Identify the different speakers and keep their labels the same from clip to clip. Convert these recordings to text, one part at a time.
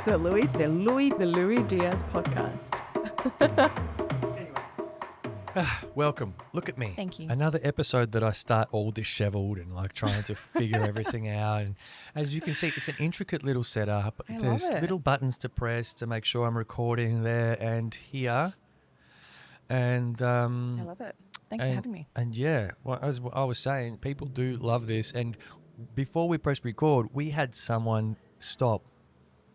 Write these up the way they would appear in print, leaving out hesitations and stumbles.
Speaker 1: The Louis Diaz podcast.
Speaker 2: Welcome. Look at me.
Speaker 3: Thank you.
Speaker 2: Another episode that I start all disheveled and like trying to figure everything out. And as you can see, it's an intricate little setup.
Speaker 3: I
Speaker 2: There's
Speaker 3: love it.
Speaker 2: little buttons to press to make sure I'm recording there and here. And
Speaker 3: I love it. Thanks for having me.
Speaker 2: And yeah, well, as I was saying, people do love this. And before we press record, we had someone stop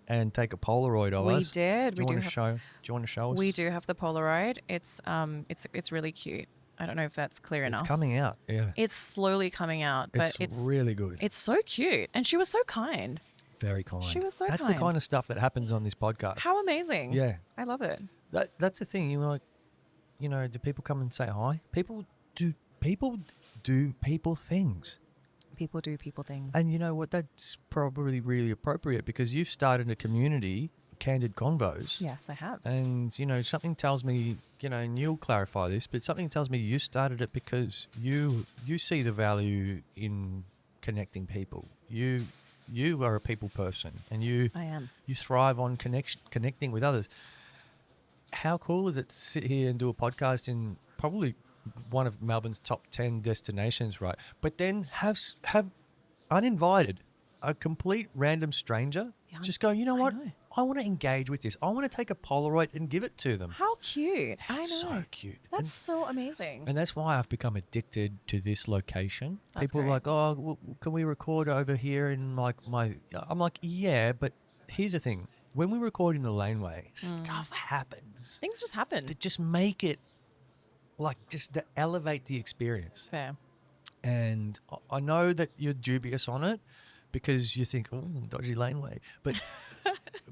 Speaker 2: and take a Polaroid of
Speaker 3: We
Speaker 2: us.
Speaker 3: did.
Speaker 2: Do you want to show us?
Speaker 3: We do have the Polaroid. It's really cute. I don't know if that's clear enough.
Speaker 2: It's coming out. Yeah.
Speaker 3: It's slowly coming out, but
Speaker 2: It's really good.
Speaker 3: It's so cute, and she was so kind.
Speaker 2: Very kind.
Speaker 3: She was so
Speaker 2: That's
Speaker 3: kind.
Speaker 2: the kind of stuff that happens on this podcast.
Speaker 3: How amazing!
Speaker 2: Yeah.
Speaker 3: I love it.
Speaker 2: That's the thing. You like, do people come and say hi? People do people things.
Speaker 3: People do people things.
Speaker 2: And you know what? That's probably really appropriate because you've started a community, Candid Convos.
Speaker 3: Yes, I have.
Speaker 2: And, something tells me, and you'll clarify this, but something tells me you started it because you see the value in connecting people. You are a people person and
Speaker 3: I am.
Speaker 2: you thrive on connecting with others. How cool is it to sit here and do a podcast in probably one of Melbourne's top 10 destinations, right? But then have uninvited a complete random stranger just go, you know what?
Speaker 3: know.
Speaker 2: I want to engage with this. I want to take a Polaroid and give it to them.
Speaker 3: How cute! I know.
Speaker 2: So cute.
Speaker 3: That's so amazing.
Speaker 2: And that's why I've become addicted to this location.
Speaker 3: That's
Speaker 2: People are
Speaker 3: great.
Speaker 2: like, oh, can we record over here in like my... I'm like, yeah, but here's the thing. When we record in the laneway, stuff happens.
Speaker 3: Things just happen.
Speaker 2: To just make it, just to elevate the experience.
Speaker 3: Fair.
Speaker 2: And I know that you're dubious on it because you think, oh, dodgy laneway.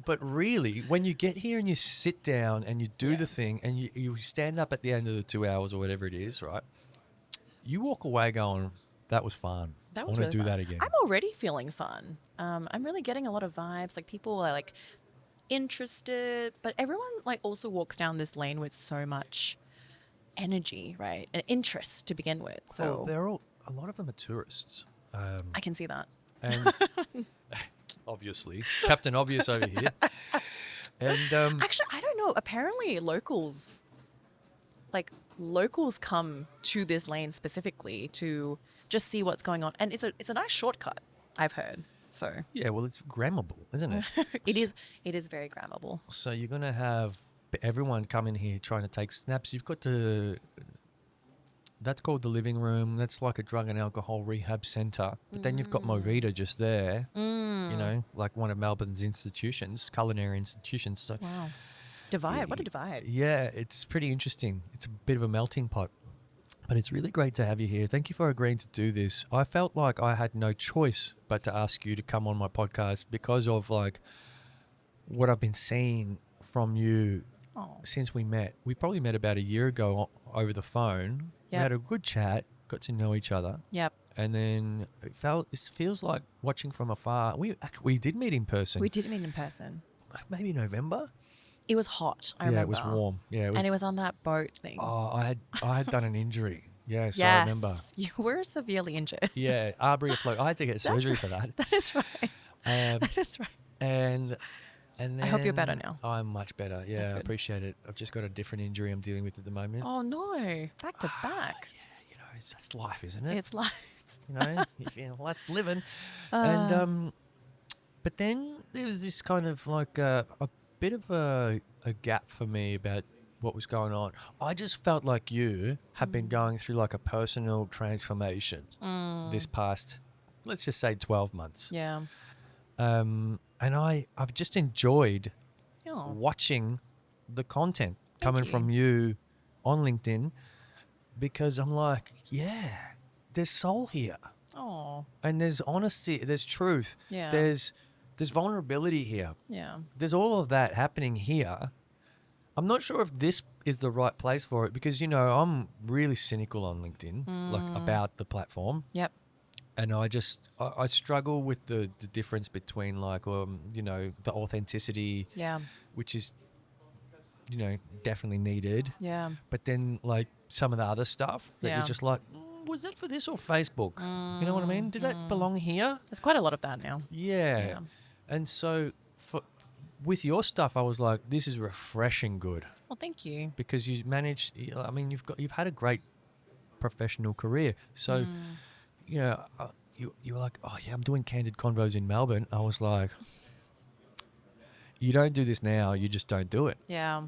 Speaker 2: But really, when you get here and you sit down and you do the thing and you stand up at the end of the 2 hours or whatever it is, right? You walk away going, that was fun.
Speaker 3: That was
Speaker 2: I want
Speaker 3: really
Speaker 2: to do
Speaker 3: fun.
Speaker 2: that again.
Speaker 3: I'm already feeling fun. I'm really getting a lot of vibes. Like people are like interested, but everyone like also walks down this lane with so much energy, right? And interest to begin with. So
Speaker 2: a lot of them are tourists.
Speaker 3: I can see that.
Speaker 2: And obviously, Captain Obvious over here. And
Speaker 3: Actually, I don't know. Apparently locals come to this lane specifically to just see what's going on. And it's a nice shortcut, I've heard. So
Speaker 2: yeah, well, it's grammable, isn't it?
Speaker 3: it is very grammable.
Speaker 2: So you're going to have everyone come in here trying to take snaps. You've got that's called the living room. That's like a drug and alcohol rehab centre. But then you've got Movida just there, like one of Melbourne's institutions, culinary institutions. So
Speaker 3: Wow. Divide. What a divide.
Speaker 2: yeah, it's pretty interesting. It's a bit of a melting pot. But it's really great to have you here. Thank you for agreeing to do this. I felt like I had no choice but to ask you to come on my podcast because of like what I've been seeing from you since we met. We probably met about a year ago over the phone.
Speaker 3: Yep.
Speaker 2: We had a good chat, got to know each other.
Speaker 3: Yep.
Speaker 2: And then it feels like watching from afar. We did meet in person.
Speaker 3: We did meet in person.
Speaker 2: Maybe November.
Speaker 3: It was hot. I remember.
Speaker 2: Yeah, it was warm. Yeah,
Speaker 3: And it was on that boat thing.
Speaker 2: Oh, I had done an injury. Yes,
Speaker 3: yes.
Speaker 2: I remember.
Speaker 3: You were severely injured.
Speaker 2: Yeah, arbor afloat. I had to get surgery for that.
Speaker 3: That is right. That is right.
Speaker 2: And then
Speaker 3: I hope you're better now.
Speaker 2: I'm much better. Yeah,
Speaker 3: That's
Speaker 2: I
Speaker 3: good.
Speaker 2: appreciate it. I've just got a different injury I'm dealing with at the moment.
Speaker 3: Oh no. Back to back.
Speaker 2: Yeah, that's life, isn't it?
Speaker 3: It's like
Speaker 2: That's living. And but then there was this kind of like a bit of a gap for me about what was going on. I just felt like you have been going through like a personal transformation this past, let's just say 12 months.
Speaker 3: yeah.
Speaker 2: And I've just enjoyed
Speaker 3: Oh.
Speaker 2: watching the content coming
Speaker 3: you.
Speaker 2: from you on LinkedIn because I'm like, yeah, there's soul here.
Speaker 3: Oh.
Speaker 2: And there's honesty, there's truth,
Speaker 3: Yeah.
Speaker 2: there's vulnerability here.
Speaker 3: Yeah.
Speaker 2: There's all of that happening here. I'm not sure if this is the right place for it because, I'm really cynical on LinkedIn, like about the platform.
Speaker 3: Yep.
Speaker 2: And I struggle with the difference between like, the authenticity,
Speaker 3: Yeah.
Speaker 2: which is, definitely needed.
Speaker 3: Yeah.
Speaker 2: But then like some of the other stuff that
Speaker 3: Yeah.
Speaker 2: you're just like, was that for this or Facebook? You know what I mean? Did that belong here?
Speaker 3: There's quite a lot of that now.
Speaker 2: Yeah.
Speaker 3: Yeah.
Speaker 2: And so with your stuff, I was like, this is refreshing good
Speaker 3: Well, thank you.
Speaker 2: because you managed. I mean, you've had a great professional career. So, you know, you were like, oh yeah, I'm doing Candid Convos in Melbourne. I was like, you don't do this now, you just don't do it.
Speaker 3: Yeah.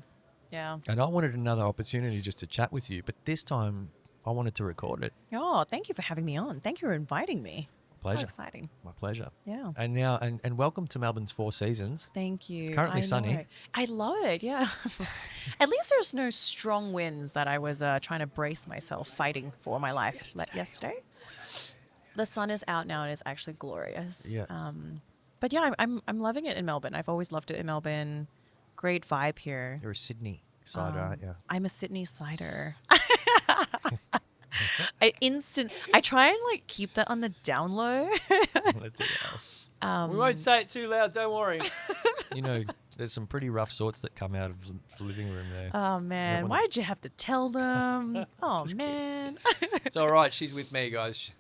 Speaker 3: Yeah.
Speaker 2: And I wanted another opportunity just to chat with you, but this time I wanted to record it.
Speaker 3: Oh, thank you for having me on. Thank you for inviting me.
Speaker 2: Pleasure.
Speaker 3: How exciting.
Speaker 2: My pleasure.
Speaker 3: Yeah.
Speaker 2: And now, and welcome to Melbourne's Four Seasons.
Speaker 3: Thank you.
Speaker 2: It's currently
Speaker 3: I
Speaker 2: sunny.
Speaker 3: know. I love it. Yeah. At least there's no strong winds that I was trying to brace myself fighting for my life yesterday. The sun is out now and it's actually glorious.
Speaker 2: Yeah.
Speaker 3: But yeah, I'm loving it in Melbourne. I've always loved it in Melbourne. Great vibe here.
Speaker 2: You're a Sydney sider, aren't you?
Speaker 3: I'm a Sydney cider. I try and like keep that on the down low.
Speaker 2: We won't say it too loud, don't worry. You know, there's some pretty rough sorts that come out of the living room there.
Speaker 3: Oh man, why did you have to tell them? Oh man.
Speaker 2: It's all right, she's with me, guys.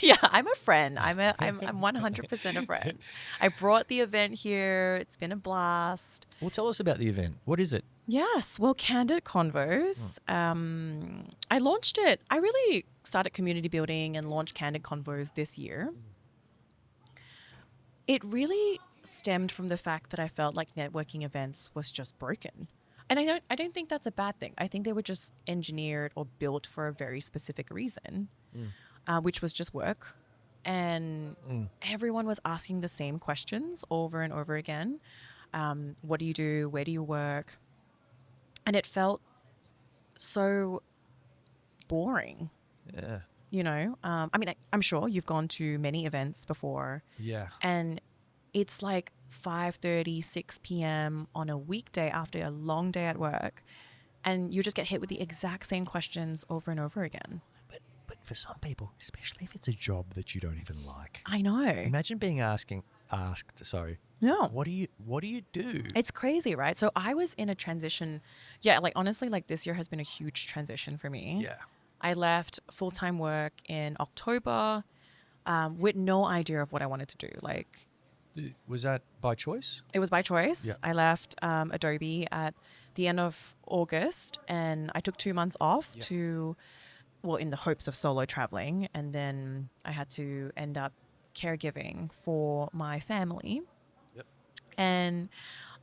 Speaker 3: Yeah, I'm a friend. I'm 100% a friend. I brought the event here. It's been a blast.
Speaker 2: Well, tell us about the event. What is it?
Speaker 3: Yes, well, Candid Convos. I launched it. I really started community building and launched Candid Convos this year. It really stemmed from the fact that I felt like networking events was just broken. And I don't think that's a bad thing. I think they were just engineered or built for a very specific reason, which was just work. And everyone was asking the same questions over and over again. What do you do? Where do you work? And it felt so boring.
Speaker 2: Yeah.
Speaker 3: You know, I mean, I'm sure you've gone to many events before.
Speaker 2: Yeah.
Speaker 3: And it's like 5:30, 6 p.m. on a weekday after a long day at work. And you just get hit with the exact same questions over and over again.
Speaker 2: But for some people, especially if it's a job that you don't even like.
Speaker 3: I know.
Speaker 2: Imagine being asked,
Speaker 3: No.
Speaker 2: what do you do?
Speaker 3: It's crazy, right? So I was in a transition. Yeah, like honestly, like this year has been a huge transition for me.
Speaker 2: Yeah.
Speaker 3: I left full-time work in October with no idea of what I wanted to do. Like,
Speaker 2: Was that by choice?
Speaker 3: it was by choice.
Speaker 2: Yeah.
Speaker 3: I left Adobe at the end of August and I took 2 months off in the hopes of solo traveling. And then I had to end up caregiving for my family.
Speaker 2: Yep.
Speaker 3: And,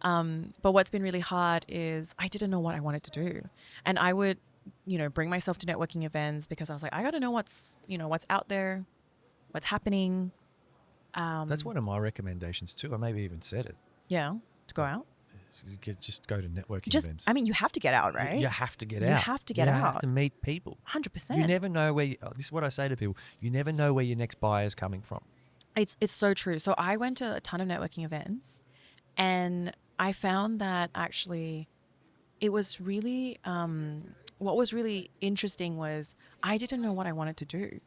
Speaker 3: but what's been really hard is I didn't know what I wanted to do. And I would, bring myself to networking events because I was like, I got to know what's out there, what's happening.
Speaker 2: That's one of my recommendations too. I maybe even said it.
Speaker 3: Yeah, to go out.
Speaker 2: Just go to networking events.
Speaker 3: I mean, you have to get out, right?
Speaker 2: You have to get out.
Speaker 3: You have to get
Speaker 2: You
Speaker 3: out.
Speaker 2: have to meet people.
Speaker 3: 100%.
Speaker 2: You never know where. This is what I say to people. You never know where your next buyer is coming from.
Speaker 3: It's so true. So I went to a ton of networking events and I found that actually it was really, what was really interesting was I didn't know what I wanted to do.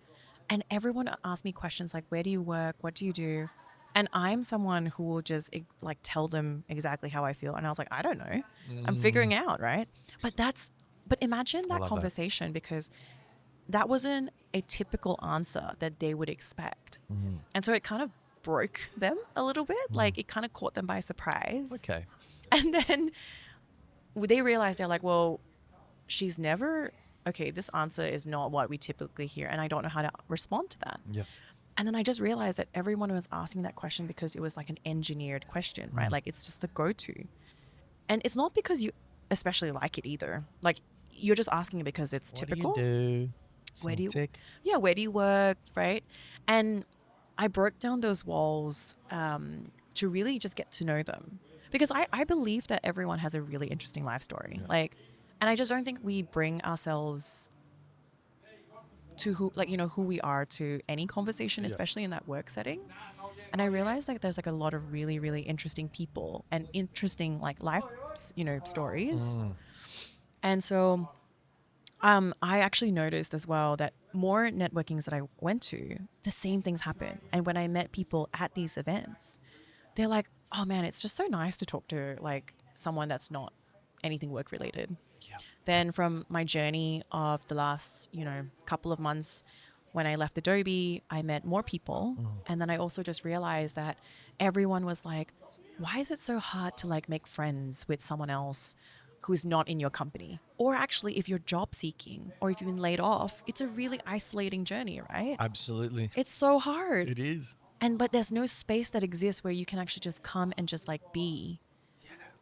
Speaker 3: And everyone asked me questions like, where do you work? What do you do? And I'm someone who will just like tell them exactly how I feel. And I was like, I don't know. I'm figuring out, right? But imagine that conversation because that wasn't a typical answer that they would expect. And so it kind of broke them a little bit. Like it kind of caught them by surprise.
Speaker 2: Okay.
Speaker 3: And then they realized they're like, well, she's never, okay, this answer is not what we typically hear. And I don't know how to respond to that.
Speaker 2: Yeah.
Speaker 3: And then I just realized that everyone was asking that question because it was like an engineered question, right? Like it's just the go-to. And it's not because you especially like it either. Like you're just asking it because it's typical.
Speaker 2: What do you do?
Speaker 3: Where do you,
Speaker 2: Tick.
Speaker 3: yeah, where do you work, right? And I broke down those walls to really just get to know them. Because I believe that everyone has a really interesting life story. Yeah. And I just don't think we bring ourselves to who we are to any conversation, especially in that work setting. And I realized like there's like a lot of really, really interesting people and interesting like life, stories. And so I actually noticed as well that more networkings that I went to, the same things happen. And when I met people at these events, they're like, oh man, it's just so nice to talk to like someone that's not anything work related. Yeah. Then from my journey of the last, couple of months when I left Adobe, I met more people. And then I also just realized that everyone was like, why is it so hard to like make friends with someone else who is not in your company? Or actually, if you're job seeking or if you've been laid off, it's a really isolating journey, right?
Speaker 2: Absolutely.
Speaker 3: It's so hard.
Speaker 2: It is.
Speaker 3: But there's no space that exists where you can actually just come and just like be.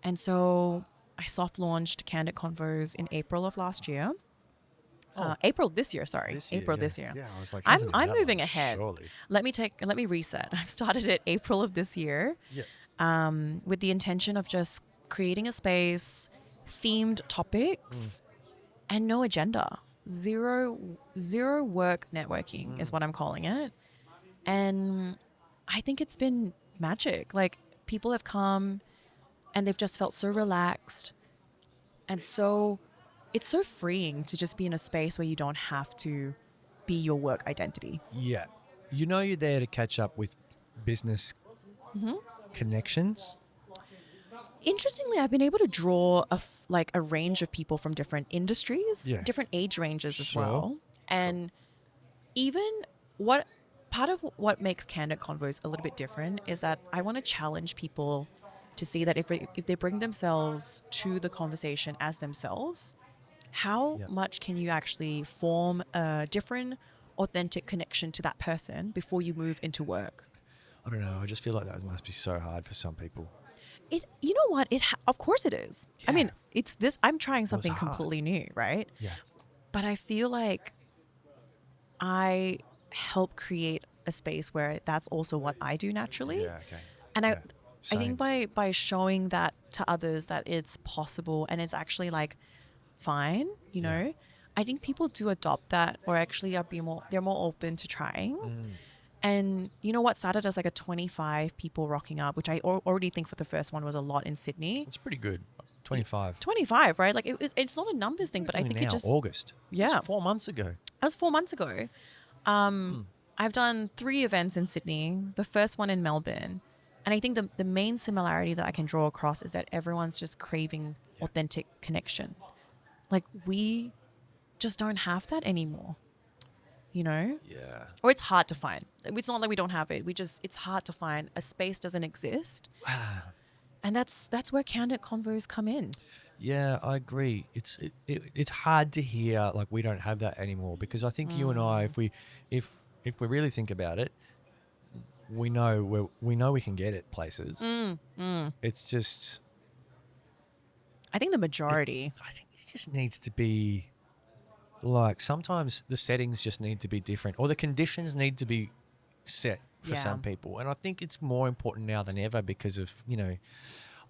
Speaker 3: And so I soft launched Candid Convos in April of last year. April this year, sorry. April this year.
Speaker 2: Yeah, I was like,
Speaker 3: I'm
Speaker 2: hasn't been that
Speaker 3: moving
Speaker 2: long,
Speaker 3: ahead.
Speaker 2: Surely.
Speaker 3: Let me reset. I've started it April of this year.
Speaker 2: Yeah.
Speaker 3: With the intention of just creating a space, themed topics, and no agenda. Zero work networking is what I'm calling it. And I think it's been magic. Like, people have come and they've just felt so relaxed and so it's so freeing to just be in a space where you don't have to be your work identity.
Speaker 2: Yeah. You know you're there to catch up with business connections.
Speaker 3: Interestingly, I've been able to draw a range of people from different industries, different age ranges as well. And even part of what makes Candid Convos a little bit different is that I want to challenge people to see that if they bring themselves to the conversation as themselves, how much can you actually form a different, authentic connection to that person before you move into work?
Speaker 2: I don't know. I just feel like that must be so hard for some people.
Speaker 3: You know what? Of course it is.
Speaker 2: Yeah.
Speaker 3: I mean, it's this. I'm trying something completely new, right?
Speaker 2: Yeah.
Speaker 3: But I feel like I help create a space where that's also what I do naturally.
Speaker 2: Yeah. Okay.
Speaker 3: And I think by showing that to others that it's possible and it's actually like fine, you know, I think people do adopt that or actually they're more open to trying. And you know what started as like a 25 people rocking up, which I already think for the first one was a lot in Sydney.
Speaker 2: It's pretty good. 25.
Speaker 3: 25, right? Like it's not a numbers thing, but I think
Speaker 2: now,
Speaker 3: it just
Speaker 2: August.
Speaker 3: Yeah.
Speaker 2: It's 4 months ago.
Speaker 3: That was 4 months ago. I've done 3 events in Sydney, the first one in Melbourne. And I think the main similarity that I can draw across is that everyone's just craving authentic connection. Like, we just don't have that anymore, you know?
Speaker 2: Yeah.
Speaker 3: Or it's hard to find. It's not like we don't have it. It's hard to find. A space doesn't exist. And that's where Candid Convos come in.
Speaker 2: Yeah, I agree. It's hard to hear like we don't have that anymore because I think you and I, if we really think about it, we know we can get it places. It's just,
Speaker 3: I think the majority.
Speaker 2: I think it just needs to be like sometimes the settings just need to be different or the conditions need to be set for some people. And I think it's more important now than ever because of, you know,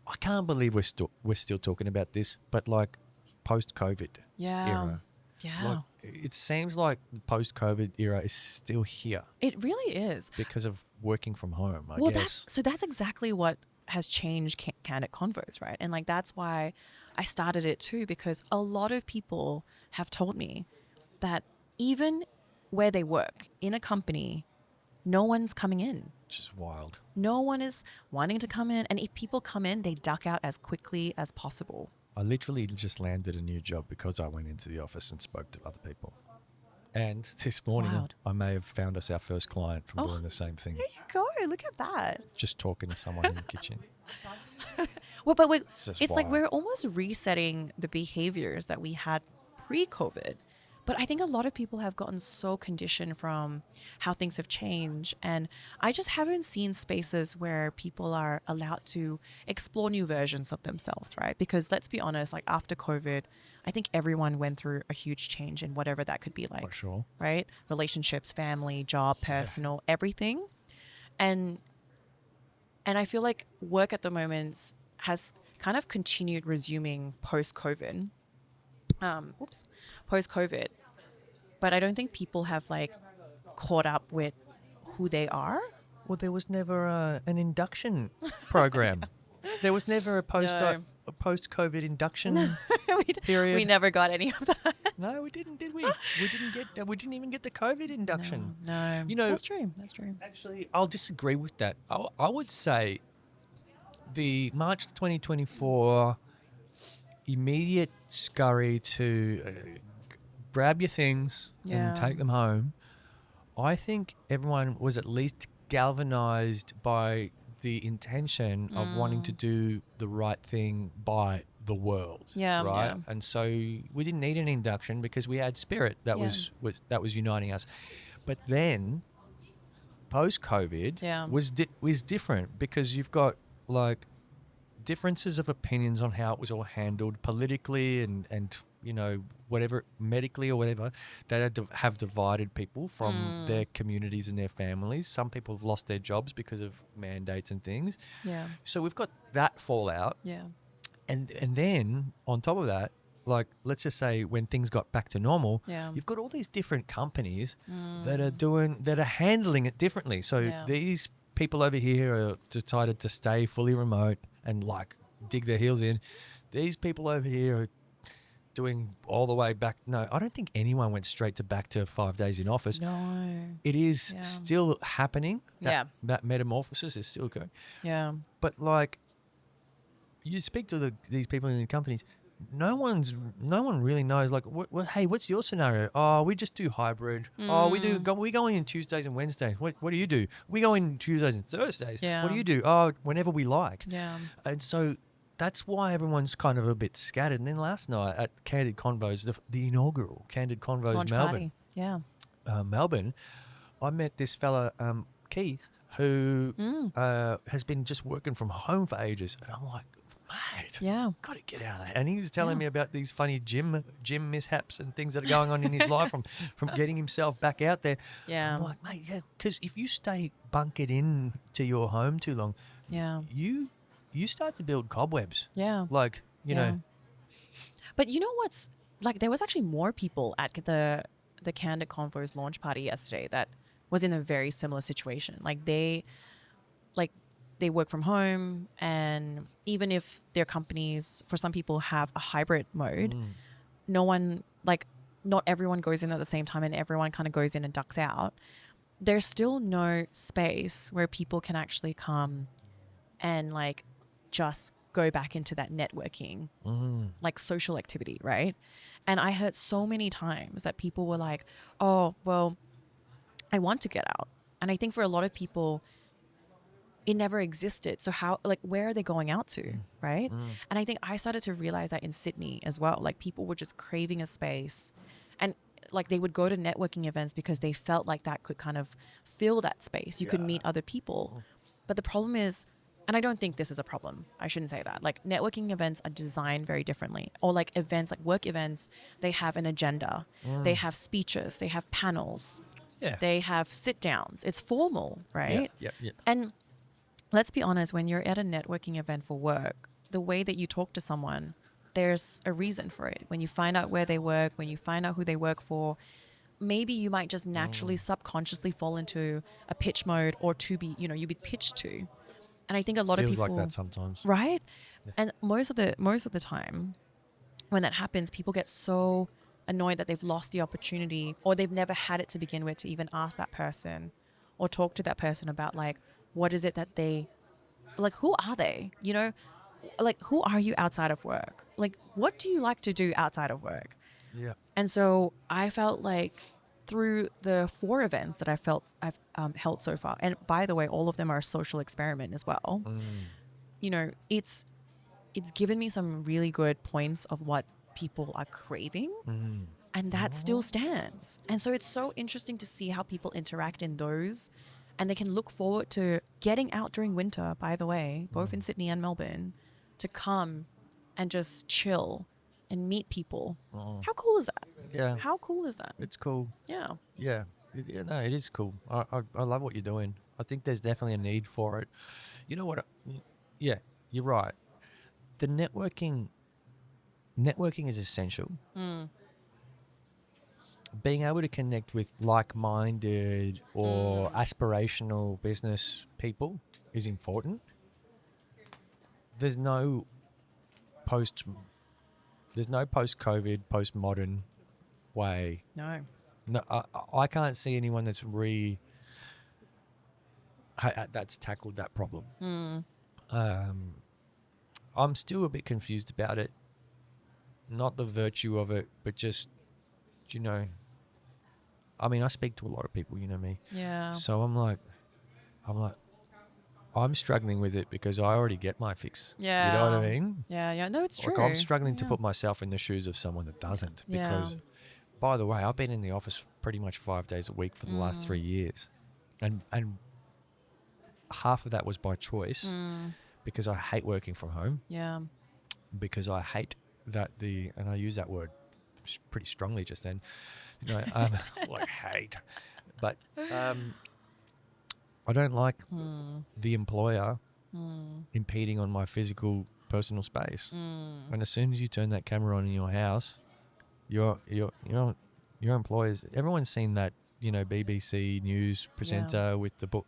Speaker 2: I can't believe we're still talking about this, but like post-COVID era.
Speaker 3: Yeah.
Speaker 2: Like, it seems like the post-COVID era is still here.
Speaker 3: It really is.
Speaker 2: Because of working from home, I guess.
Speaker 3: That's exactly what has changed Candid Convos, right? And like that's why I started it too, because a lot of people have told me that even where they work in a company, no one's coming in.
Speaker 2: Which is wild.
Speaker 3: No one is wanting to come in. And if people come in, they duck out as quickly as possible.
Speaker 2: I literally just landed a new job because I went into the office and spoke to other people. And this morning, I may have found us our first client from doing the same thing.
Speaker 3: There you go. Look at that.
Speaker 2: Just talking to someone in the kitchen.
Speaker 3: Well, but it's like
Speaker 2: wild.
Speaker 3: we're almost resetting the behaviors that we had pre-COVID. But I think a lot of people have gotten so conditioned from how things have changed. And I just haven't seen spaces where people are allowed to explore new versions of themselves, right? Because let's be honest, like after COVID, I think everyone went through a huge change in whatever that could be like.
Speaker 2: For sure.
Speaker 3: Right? Relationships, family, job, personal, everything. And I feel like work at the moment has kind of continued resuming post-COVID. Post-COVID. But I don't think people have like caught up with who they are.
Speaker 2: Well, there was never an induction program. There was never a post-COVID induction period.
Speaker 3: We never got any of that.
Speaker 2: No, we didn't, did we? We didn't even get the COVID induction.
Speaker 3: No.
Speaker 2: You know,
Speaker 3: that's true.
Speaker 2: Actually, I'll disagree with that. I would say the March 2024 immediate scurry to grab your things and take them home. I think everyone was at least galvanized by the intention of wanting to do the right thing by the world.
Speaker 3: Yeah,
Speaker 2: right.
Speaker 3: yeah.
Speaker 2: And so we didn't need an induction because we had spirit that was uniting us. But then post COVID
Speaker 3: Yeah.
Speaker 2: was different because you've got like differences of opinions on how it was all handled politically and you know, whatever, medically or whatever, that have divided people from their communities and their families. Some people have lost their jobs because of mandates and things.
Speaker 3: Yeah.
Speaker 2: So we've got that fallout.
Speaker 3: Yeah.
Speaker 2: And then on top of that, like, let's just say when things got back to normal,
Speaker 3: Yeah.
Speaker 2: you've got all these different companies that are handling it differently. So these people over here are decided to stay fully remote and like dig their heels in. These people over here are doing all the way back. No, I don't think anyone went straight to back to 5 days in office.
Speaker 3: No.
Speaker 2: It is still happening. That metamorphosis is still going.
Speaker 3: Yeah.
Speaker 2: But like, you speak to these people in the companies, no one really knows. Like, hey, what's your scenario? Oh, we just do hybrid. Oh, we go in Tuesdays and Wednesdays. What do you do? We go in Tuesdays and Thursdays.
Speaker 3: Yeah.
Speaker 2: What do you do? Oh, whenever we like.
Speaker 3: Yeah.
Speaker 2: And so that's why everyone's kind of a bit scattered. And then last night at Candid Convos, the inaugural Candid Convos
Speaker 3: Launch
Speaker 2: Melbourne,
Speaker 3: party.
Speaker 2: Melbourne, I met this fella, Keith, who has been just working from home for ages. And I'm like, mate, got to get out of that. And he was telling me about these funny gym mishaps and things that are going on in his life from getting himself back out there.
Speaker 3: Yeah.
Speaker 2: I'm like, mate, because if you stay bunkered in to your home too long, you start to build cobwebs.
Speaker 3: Yeah.
Speaker 2: Like, you know.
Speaker 3: But you know what's, like, there was actually more people at the Candid Convos launch party yesterday that was in a very similar situation. Like, they work from home, and even if their companies, for some people, have a hybrid mode, not everyone goes in at the same time and everyone kind of goes in and ducks out. There's still no space where people can actually come and like just go back into that networking, like social activity, right? And I heard so many times that people were like, oh, well, I want to get out. And I think for a lot of people, it never existed. So how, like, where are they going out to, right? And I think I started to realize that in Sydney as well. Like, people were just craving a space, and like they would go to networking events because they felt like that could kind of fill that space. You could meet other people. But the problem is, and I don't think this is a problem, I shouldn't say that. Like, networking events are designed very differently. Or like events, like work events, they have an agenda. They have speeches, they have panels, they have sit downs. It's formal, right?
Speaker 2: Yeah.
Speaker 3: And let's be honest, when you're at a networking event for work, the way that you talk to someone, there's a reason for it. When you find out where they work, when you find out who they work for, maybe you might just naturally, subconsciously fall into a pitch mode, or to be, you'd be pitched to. And I think a lot of people,
Speaker 2: feels like that sometimes,
Speaker 3: right? Yeah. And most of the time, when that happens, people get so annoyed that they've lost the opportunity, or they've never had it to begin with, to even ask that person or talk to that person about, like, what is it that they, like, who are they? Like, who are you outside of work? Like, what do you like to do outside of work?
Speaker 2: Yeah.
Speaker 3: And so I felt like through the 4 events that I've held so far, and by the way, all of them are a social experiment as well. It's given me some really good points of what people are craving, and that still stands. And so it's so interesting to see how people interact in those. And they can look forward to getting out during winter, by the way, both in Sydney and Melbourne, to come and just chill and meet people. How cool is that?
Speaker 2: Yeah.
Speaker 3: How cool is that?
Speaker 2: It's cool.
Speaker 3: Yeah.
Speaker 2: Yeah. No, it is cool. I love what you're doing. I think there's definitely a need for it. You know what? Yeah, you're right. The networking is essential. Being able to connect with like-minded or aspirational business people is important. There's no post-COVID, post-modern way.
Speaker 3: No,
Speaker 2: I can't see anyone that's tackled that problem. I'm still a bit confused about it. Not the virtue of it, but just, I mean, I speak to a lot of people, you know me.
Speaker 3: Yeah.
Speaker 2: So I'm like, I'm struggling with it because I already get my fix.
Speaker 3: Yeah.
Speaker 2: You know what I mean?
Speaker 3: Yeah. No, it's true.
Speaker 2: Like I'm struggling to
Speaker 3: Yeah.
Speaker 2: put myself in the shoes of someone that doesn't.
Speaker 3: Yeah.
Speaker 2: Because, by the way, I've been in the office pretty much 5 days a week for the last 3 years. And half of that was by choice because I hate working from home.
Speaker 3: Yeah.
Speaker 2: Because I hate that and I use that word pretty strongly just then, like hate. But I don't like the employer impeding on my physical personal space. And as soon as you turn that camera on in your house, your employers, everyone's seen that, BBC News presenter with the book,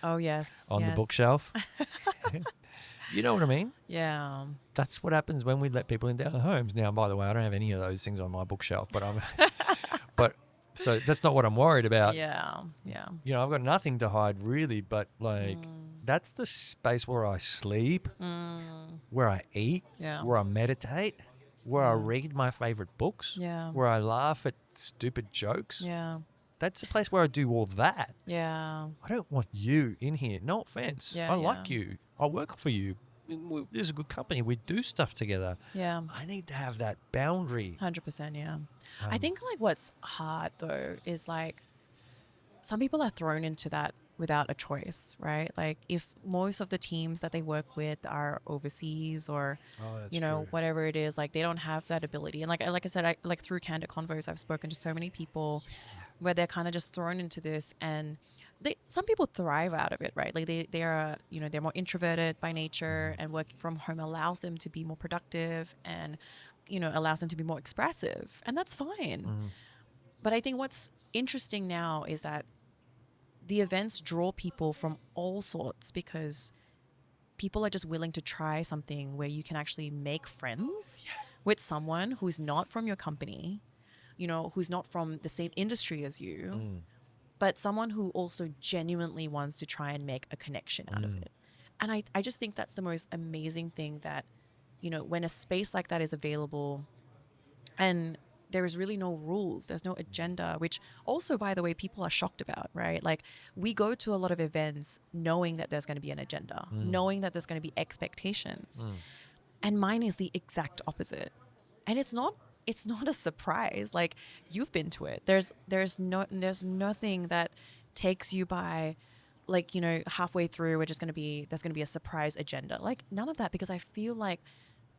Speaker 3: Oh, yes.
Speaker 2: on the bookshelf. You know what I mean?
Speaker 3: Yeah.
Speaker 2: That's what happens when we let people into our homes. Now, by the way, I don't have any of those things on my bookshelf, but so that's not what I'm worried about.
Speaker 3: Yeah. Yeah.
Speaker 2: I've got nothing to hide really, but that's the space where I sleep, where I eat, where I meditate, where I read my favorite books, where I laugh at stupid jokes.
Speaker 3: Yeah.
Speaker 2: That's the place where I do all that.
Speaker 3: Yeah.
Speaker 2: I don't want you in here. No offense.
Speaker 3: Yeah,
Speaker 2: I like you. I work for you. This is a good company. We do stuff together.
Speaker 3: Yeah.
Speaker 2: I need to have that boundary.
Speaker 3: 100%. Yeah. I think what's hard though is some people are thrown into that without a choice, right? Like if most of the teams that they work with are overseas or,
Speaker 2: true.
Speaker 3: whatever it is, they don't have that ability. And like I said, through Candid Convos, I've spoken to so many people where they're kind of just thrown into this, and some people thrive out of it, right? Like they are, they're more introverted by nature, and working from home allows them to be more productive and, allows them to be more expressive, and that's fine. But I think what's interesting now is that the events draw people from all sorts because people are just willing to try something where you can actually make friends with someone who's not from your company, who's not from the same industry as you, but someone who also genuinely wants to try and make a connection out of it. And I just think that's the most amazing thing that, when a space like that is available and there is really no rules, there's no agenda, which also, by the way, people are shocked about, right? Like we go to a lot of events knowing that there's going to be an agenda, knowing that there's going to be expectations. And mine is the exact opposite. And it's not a surprise. Like you've been to it. There's nothing that takes you by halfway through there's going to be a surprise agenda. Like none of that, because I feel like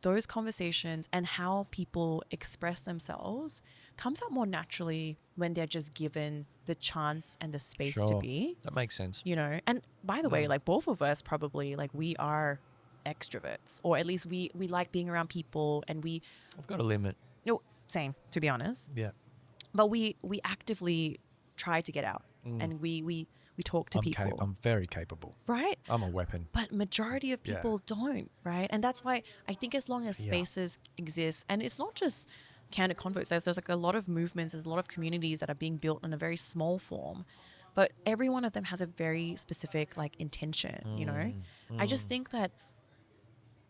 Speaker 3: those conversations and how people express themselves comes out more naturally when they're just given the chance and the space to be.
Speaker 2: That makes sense.
Speaker 3: And by the way, both of us probably we are extroverts, or at least we like being around people, and
Speaker 2: I've got a limit.
Speaker 3: No, same, to be honest.
Speaker 2: Yeah.
Speaker 3: But we actively try to get out, and we talk to people.
Speaker 2: I'm very capable.
Speaker 3: Right?
Speaker 2: I'm a weapon.
Speaker 3: But majority of people don't, right? And that's why I think as long as spaces exist, and it's not just Candid Convos, there's a lot of movements, there's a lot of communities that are being built in a very small form, but every one of them has a very specific intention, I just think that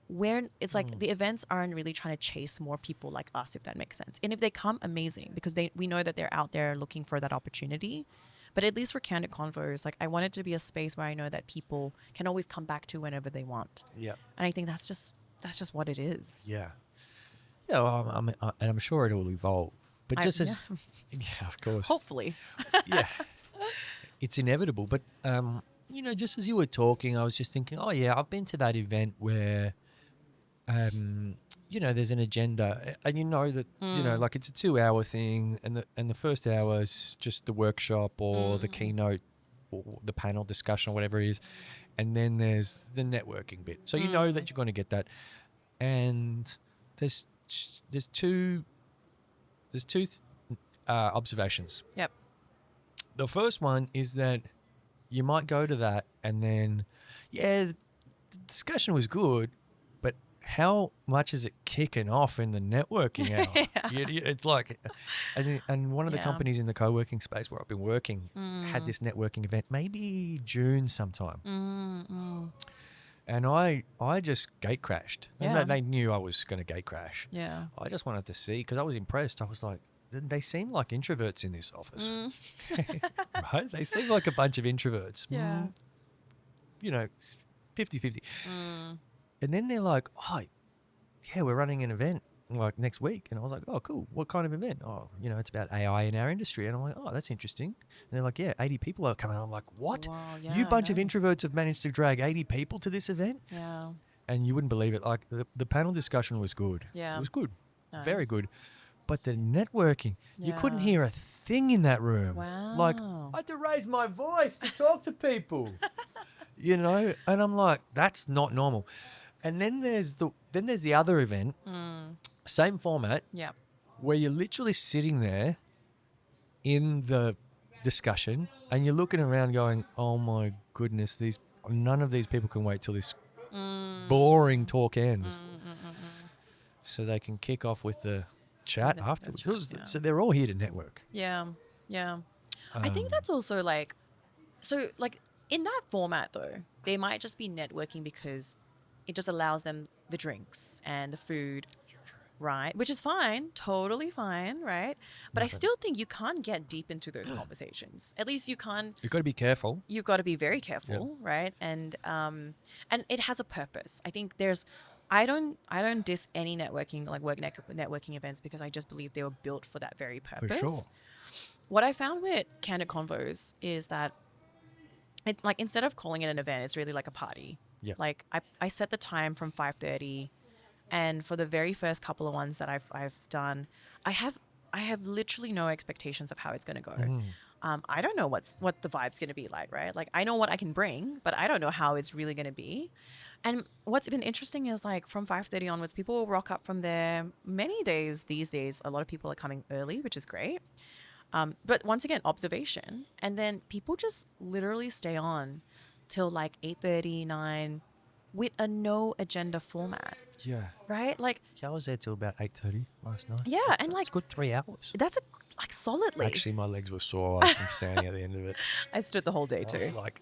Speaker 3: where it's the events aren't really trying to chase more people like us, if that makes sense. And if they come, amazing, because we know that they're out there looking for that opportunity. But at least for Candid Convos, I want it to be a space where I know that people can always come back to whenever they want. Yeah. And I think that's just what it is.
Speaker 2: Yeah. Yeah, well, and I'm sure it will evolve. But just as yeah, of course.
Speaker 3: Hopefully.
Speaker 2: Yeah. It's inevitable. But just as you were talking, I was just thinking, oh yeah, I've been to that event where there's an agenda, and that it's a 2-hour thing, and the first hour is just the workshop or the keynote or the panel discussion or whatever it is, and then there's the networking bit. So you know that you're going to get that, and there's two observations.
Speaker 3: Yep.
Speaker 2: The first one is that you might go to that, and then the discussion was good, but how much is it kicking off in the networking hour? It's and one of the companies in the co-working space where I've been working had this networking event, maybe June sometime. And I just gate crashed. And they knew I was going to gate crash. Yeah. I just wanted to see, because I was impressed. I was like, they seem like introverts in this office. Right? They seem like a bunch of introverts.
Speaker 3: Yeah.
Speaker 2: 50-50.
Speaker 3: Mm.
Speaker 2: And then they're like, oh, yeah, we're running an event like next week. And I was like, oh, cool. What kind of event? Oh, it's about AI in our industry. And I'm like, oh, that's interesting. And they're like, yeah, 80 people are coming. I'm like, what?
Speaker 3: Wow,
Speaker 2: You
Speaker 3: yeah,
Speaker 2: bunch of
Speaker 3: no.
Speaker 2: introverts have managed to drag 80 people to this event?
Speaker 3: Yeah.
Speaker 2: And you wouldn't believe it. Like the panel discussion was good.
Speaker 3: Yeah.
Speaker 2: It was good. Very
Speaker 3: Nice.
Speaker 2: good. But the networking, you couldn't
Speaker 3: Yeah.
Speaker 2: hear a thing in that room. Like,
Speaker 3: Wow.
Speaker 2: I had to raise my voice to talk to people. And I'm like, that's not normal. And then there's the other event, same format,
Speaker 3: Yeah.
Speaker 2: where you're literally sitting there in the discussion and you're looking around going, oh my goodness, none of these people can wait till this boring talk ends. So they can kick off with the chat afterwards. So they're all here to network.
Speaker 3: Yeah. Yeah. I think that's also in that format though, they might just be networking because it just allows them the drinks and the food, right? Which is fine, totally fine, right? But I still think you can't get deep into those conversations. At least you can't.
Speaker 2: You've got to be careful.
Speaker 3: You've got to be very careful, right? And it has a purpose. I think I don't diss any networking, like networking events, because I just believe they were built for that very purpose.
Speaker 2: For sure.
Speaker 3: What I found with Candid Convos is that instead of calling it an event, it's really like a party.
Speaker 2: Yeah.
Speaker 3: Like I set the time from 5:30, and for the very first couple of ones that I've done, I have literally no expectations of how it's going to go. I don't know what the vibe's going to be like, right? Like I know what I can bring, but I don't know how it's really going to be. And what's been interesting is like from 5:30 onwards, people will rock up from there. Many days these days, a lot of people are coming early, which is great. But once again, observation. And then people just literally stay on till like 8:30, 9 with a no agenda format.
Speaker 2: Yeah.
Speaker 3: Right? Like
Speaker 2: I was there till about 8:30 last night.
Speaker 3: Yeah, and
Speaker 2: that's
Speaker 3: like
Speaker 2: good 3 hours.
Speaker 3: That's solidly.
Speaker 2: Actually, my legs were sore from standing at the end of it.
Speaker 3: I stood the whole day too.
Speaker 2: I was like,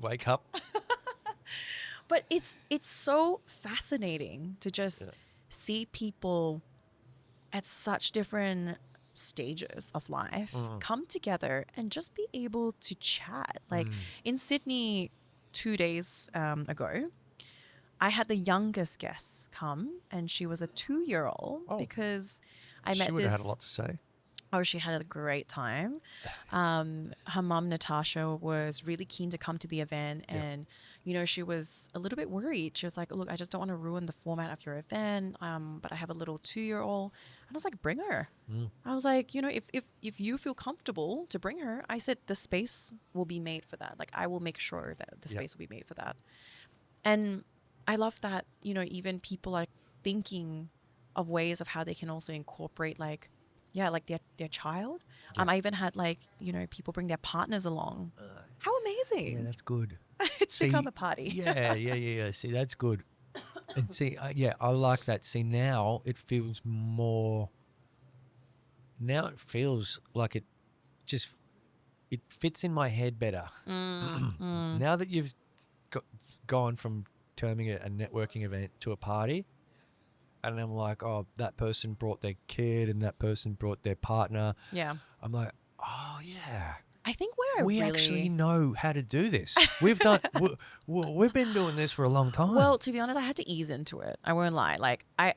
Speaker 2: wake up.
Speaker 3: But it's so fascinating to just see people at such different stages of life come together and just be able to chat. Like in Sydney 2 days ago, I had the youngest guest come, and she was a 2-year-old because I met this.
Speaker 2: She would have had a lot to say.
Speaker 3: Oh, she had a great time. Her mum, Natasha, was really keen to come to the event. And, she was a little bit worried. She was like, look, I just don't want to ruin the format of your event. But I have a little 2-year-old. And I was like, bring her. I was like, if you feel comfortable to bring her, I said the space will be made for that. Like, I will make sure that the space will be made for that. And I love that, even people are thinking of ways of how they can also incorporate their child. I even had people bring their partners along. How amazing.
Speaker 2: Yeah, that's good.
Speaker 3: It's become a party.
Speaker 2: Yeah. See, that's good. And see, I like that. See, now it feels like it fits in my head better. Now that you've gone from terming it a networking event to a party, and I'm like, oh, that person brought their kid and that person brought their partner.
Speaker 3: Yeah.
Speaker 2: I'm like, oh, yeah.
Speaker 3: I think
Speaker 2: we actually know how to do this. We've been doing this for a long time.
Speaker 3: Well, to be honest, I had to ease into it. I won't lie. I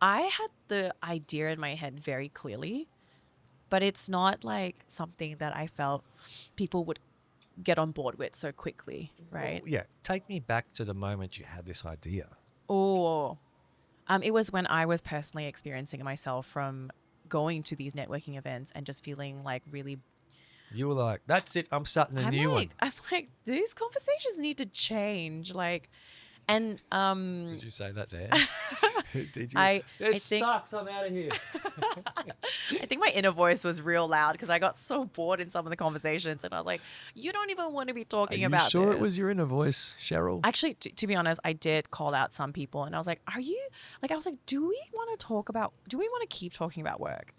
Speaker 3: had the idea in my head very clearly, but it's not like something that I felt people would get on board with so quickly, right?
Speaker 2: Well, yeah. Take me back to the moment you had this idea.
Speaker 3: Oh, it was when I was personally experiencing it myself from going to these networking events and just feeling like really.
Speaker 2: You were like, that's it. I'm starting a new one.
Speaker 3: I'm like, these conversations need to change. And
Speaker 2: did you say that there? Did you?
Speaker 3: I think
Speaker 2: sucks. I'm out of here.
Speaker 3: I think my inner voice was real loud because I got so bored in some of the conversations, and I was like, "You don't even want to be talking about this."
Speaker 2: Sure, it was your inner voice, Cheryl.
Speaker 3: Actually, to be honest, I did call out some people, and I was like, "Are you like?" I was like, "Do we want to keep talking about work?"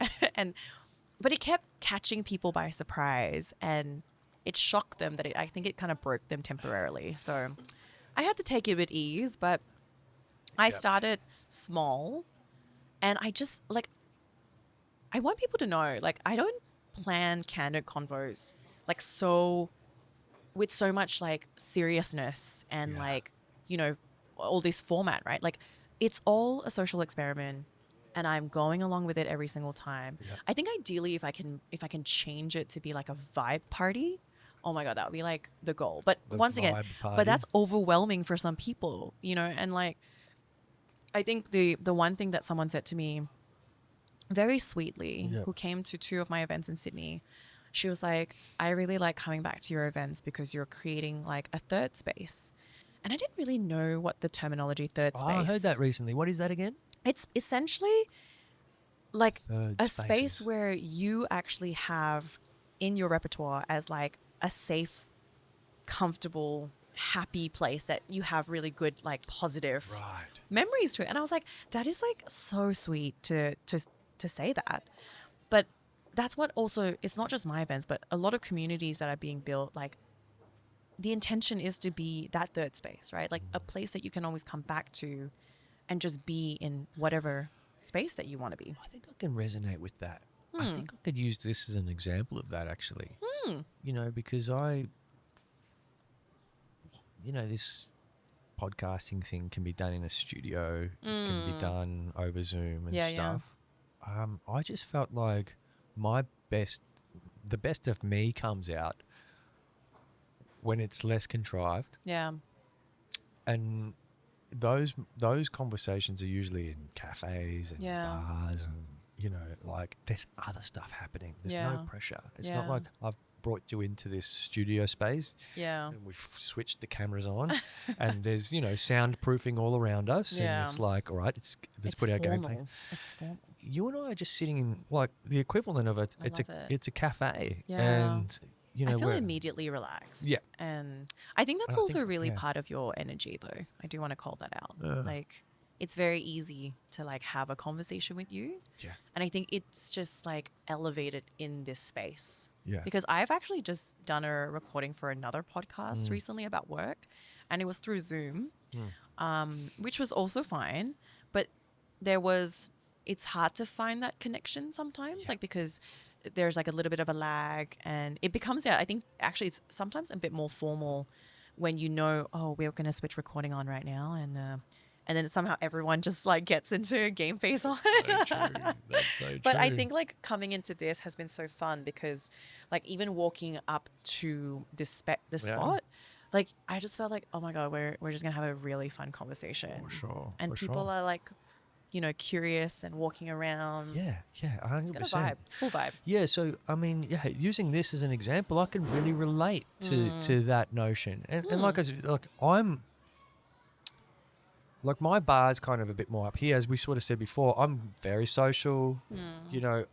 Speaker 3: But it kept catching people by surprise, and it shocked them that I think it kind of broke them temporarily. So I had to take it with ease, but I started small, and I just I want people to know, I don't plan Candid Convos so with so much like seriousness and
Speaker 2: Yeah.
Speaker 3: like, you know, all this format, right? Like it's all a social experiment and I'm going along with it every single time.
Speaker 2: Yeah.
Speaker 3: I think ideally if I can change it to be like a vibe party, oh my God, that would be like the goal. But
Speaker 2: The
Speaker 3: once again,
Speaker 2: vibe party.
Speaker 3: but that's overwhelming for some people, you know, and like I think the one thing that someone said to me very sweetly,
Speaker 2: Yep.
Speaker 3: who came to 2 of my events in Sydney, she was like, I really like coming back to your events because you're creating like a third space. And I didn't really know what the terminology third space.
Speaker 2: I heard that recently. What is that again?
Speaker 3: It's essentially like
Speaker 2: Third
Speaker 3: a
Speaker 2: spaces.
Speaker 3: space where you actually have in your repertoire as like a safe, comfortable, happy place that you have really good, like positive
Speaker 2: Right.
Speaker 3: memories to it. And I was like, that is like so sweet to say that. But that's what also, it's not just my events, but a lot of communities that are being built, like the intention is to be that third space, right? Like a place that you can always come back to and just be in whatever space that you want to be.
Speaker 2: I think I can resonate with that. I think I could use this as an example of that, actually. You know, because this podcasting thing can be done in a studio, it can be done over Zoom and stuff. I just felt like the best of me comes out when it's less contrived.
Speaker 3: Yeah.
Speaker 2: And those conversations are usually in cafes and bars, and you know, like there's other stuff happening. There's no pressure. It's not like I've brought you into this studio space.
Speaker 3: Yeah.
Speaker 2: And we've switched the cameras on, and there's soundproofing all around us, and it's like, all right, let's put our game plan.
Speaker 3: It's formal.
Speaker 2: You and I are just sitting in like the equivalent of it. It's a cafe, and
Speaker 3: I feel immediately relaxed.
Speaker 2: Yeah.
Speaker 3: And I think that's also really part of your energy, though. I do want to call that out. Like, it's very easy to like have a conversation with you.
Speaker 2: Yeah.
Speaker 3: And I think it's just like elevated in this space.
Speaker 2: Yeah.
Speaker 3: Because I've actually just done a recording for another podcast recently about work, and it was through Zoom, which was also fine. But it's hard to find that connection sometimes, like because there's like a little bit of a lag, and it becomes, I think actually it's sometimes a bit more formal when you know, oh, we're going to switch recording on right now. And then somehow everyone just like gets into game face on.
Speaker 2: That's so true.
Speaker 3: But I think like coming into this has been so fun because like even walking up to this spot, like I just felt like, oh my God, we're just going to have a really fun conversation.
Speaker 2: For sure.
Speaker 3: And people are like, curious and walking around.
Speaker 2: Yeah, 100%.
Speaker 3: It's got a vibe. It's full vibe.
Speaker 2: Yeah, so I mean, using this as an example, I can really relate to that notion. And like I'm like my bar's kind of a bit more up here, as we sort of said before. I'm very social.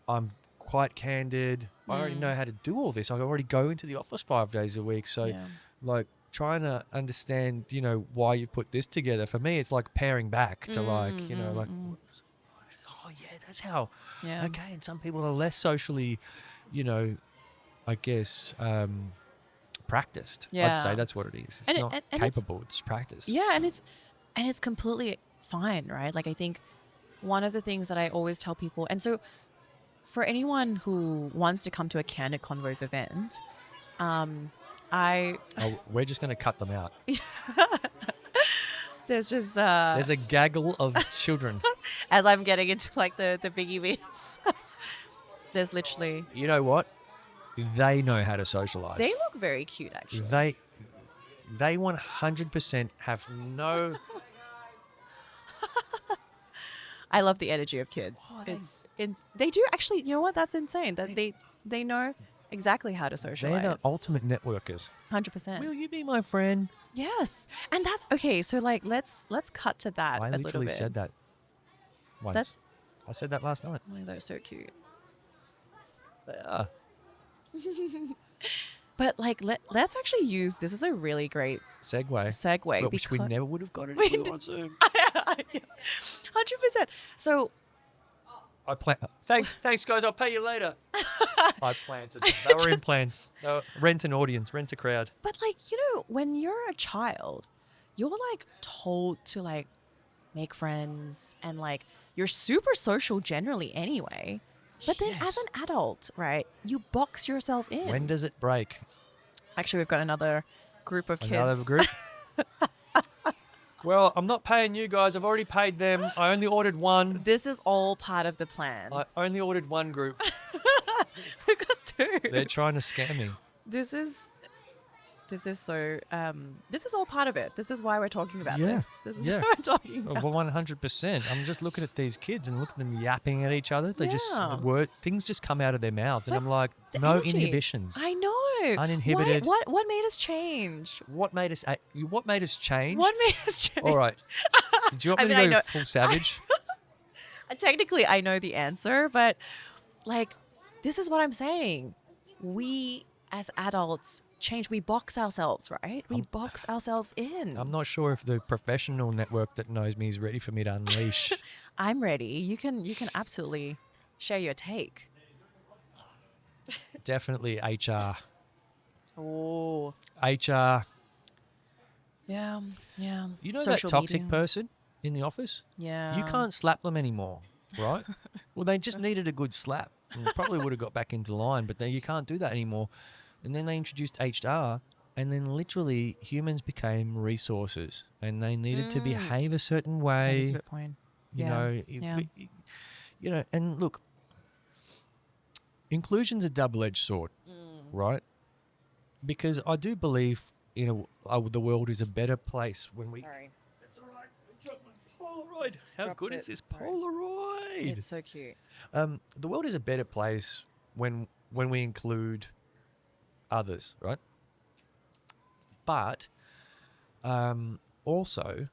Speaker 2: I'm quite candid. I already know how to do all this. I already go into the office 5 days a week. So like trying to understand, why you put this together. For me, it's like paring back to oh yeah, that's how. Yeah. Okay, and some people are less socially, I guess, practiced.
Speaker 3: Yeah.
Speaker 2: I'd say that's what it is. It's not capable. It's practice.
Speaker 3: Yeah, and it's completely fine, right? Like I think one of the things that I always tell people, and so for anyone who wants to come to a Candid Convos event,
Speaker 2: we're just going to cut them out.
Speaker 3: There's just
Speaker 2: there's a gaggle of children.
Speaker 3: As I'm getting into like the biggie bits, there's literally.
Speaker 2: You know what? They know how to socialize.
Speaker 3: They look very cute, actually.
Speaker 2: They 100% have no.
Speaker 3: I love the energy of kids. They do actually. You know what? That's insane. That they know exactly how to socialize.
Speaker 2: They're the ultimate networkers.
Speaker 3: 100%.
Speaker 2: Will you be my friend?
Speaker 3: Yes, and that's okay. So like, let's cut to that.
Speaker 2: I
Speaker 3: a little
Speaker 2: literally
Speaker 3: bit.
Speaker 2: said that once. I said that last night.
Speaker 3: Oh, they're so cute.
Speaker 2: They are.
Speaker 3: But like, let's actually use this is a really great
Speaker 2: segue, which we never would have gotten into on Zoom.
Speaker 3: 100%. So.
Speaker 2: I plan. Thanks, guys. I'll pay you later. I planted them. They were in plans. Rent an audience, rent a crowd.
Speaker 3: But like, when you're a child, you're like told to like make friends and like you're super social generally anyway. But then as an adult, right, you box yourself in.
Speaker 2: When does it break?
Speaker 3: Actually, we've got another group of kids.
Speaker 2: Another group. Well, I'm not paying you guys. I've already paid them. I only ordered one.
Speaker 3: This is all part of the plan.
Speaker 2: I only ordered one group.
Speaker 3: We've got two.
Speaker 2: They're trying to scam me.
Speaker 3: This is so. This is all part of it. This is why we're talking about
Speaker 2: Yeah,
Speaker 3: this. This is
Speaker 2: yeah.
Speaker 3: why we're talking about.
Speaker 2: Well, 100%. I'm just looking at these kids and looking at them yapping at each other. They just
Speaker 3: Yeah.
Speaker 2: things just come out of their mouths, and
Speaker 3: But
Speaker 2: I'm like,
Speaker 3: the
Speaker 2: no
Speaker 3: energy.
Speaker 2: inhibitions.
Speaker 3: I know.
Speaker 2: Uninhibited.
Speaker 3: What made us change?
Speaker 2: What made us change?
Speaker 3: What made us change?
Speaker 2: All right. Do you want me
Speaker 3: I
Speaker 2: to go
Speaker 3: know.
Speaker 2: full savage?
Speaker 3: Technically, I know the answer, but like, this is what I'm saying. We as adults change. We box ourselves, right? We box ourselves in.
Speaker 2: I'm not sure if the professional network that knows me is ready for me to unleash.
Speaker 3: I'm ready. You can absolutely share your take.
Speaker 2: Definitely HR.
Speaker 3: Oh,
Speaker 2: HR.
Speaker 3: yeah.
Speaker 2: You know
Speaker 3: Social
Speaker 2: that toxic
Speaker 3: media.
Speaker 2: person in the office?
Speaker 3: Yeah.
Speaker 2: You can't slap them anymore, right? Well, they just needed a good slap. And probably would have got back into line, but you can't do that anymore. And then they introduced HR, and then literally humans became resources, and they needed to behave a certain
Speaker 3: That
Speaker 2: way.
Speaker 3: is a good point.
Speaker 2: You
Speaker 3: Yeah.
Speaker 2: know, you know, and look, inclusion's a double-edged sword, right? Because I do believe the world is a better place when we.
Speaker 3: Sorry.
Speaker 2: That's all right. I dropped my Polaroid. How
Speaker 3: Dropped
Speaker 2: good
Speaker 3: it.
Speaker 2: is this
Speaker 3: Sorry.
Speaker 2: Polaroid?
Speaker 3: It's so cute.
Speaker 2: The world is a better place when we include others, right? But also,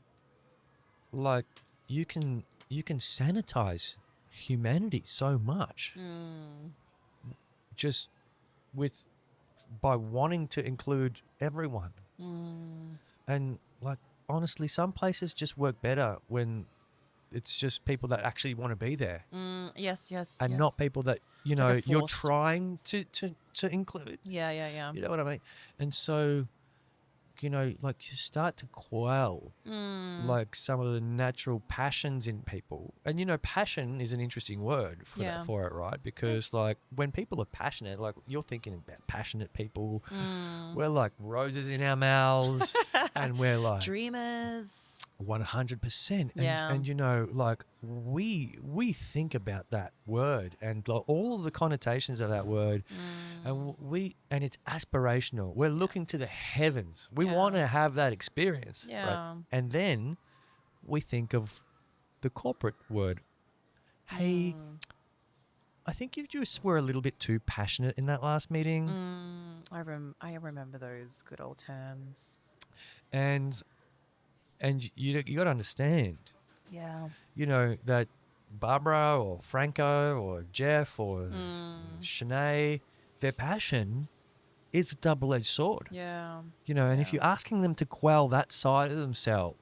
Speaker 2: like, you can sanitize humanity so much just by wanting to include everyone. And like, honestly, some places just work better when it's just people that actually want to be there,
Speaker 3: Yes.
Speaker 2: and not people that
Speaker 3: That are
Speaker 2: you're
Speaker 3: forced.
Speaker 2: trying to include.
Speaker 3: Yeah.
Speaker 2: You know what I mean? And so, like, you start to quell like some of the natural passions in people. And passion is an interesting word for it, right? Because like, when people are passionate, like, you're thinking about passionate people. We're like roses in our mouths, and we're like
Speaker 3: Dreamers.
Speaker 2: 100%.
Speaker 3: Yeah.
Speaker 2: And like, we think about that word and like all of the connotations of that word, and it's aspirational. We're looking to the heavens. We want to have that experience.
Speaker 3: Yeah.
Speaker 2: Right? And then we think of the corporate word. Hey, I think you just were a little bit too passionate in that last meeting.
Speaker 3: I remember those good old terms.
Speaker 2: And you got to understand,
Speaker 3: Yeah.
Speaker 2: that Barbara or Franco or Jeff or Shanae, their passion is a double-edged sword.
Speaker 3: Yeah.
Speaker 2: And if you're asking them to quell that side of themselves,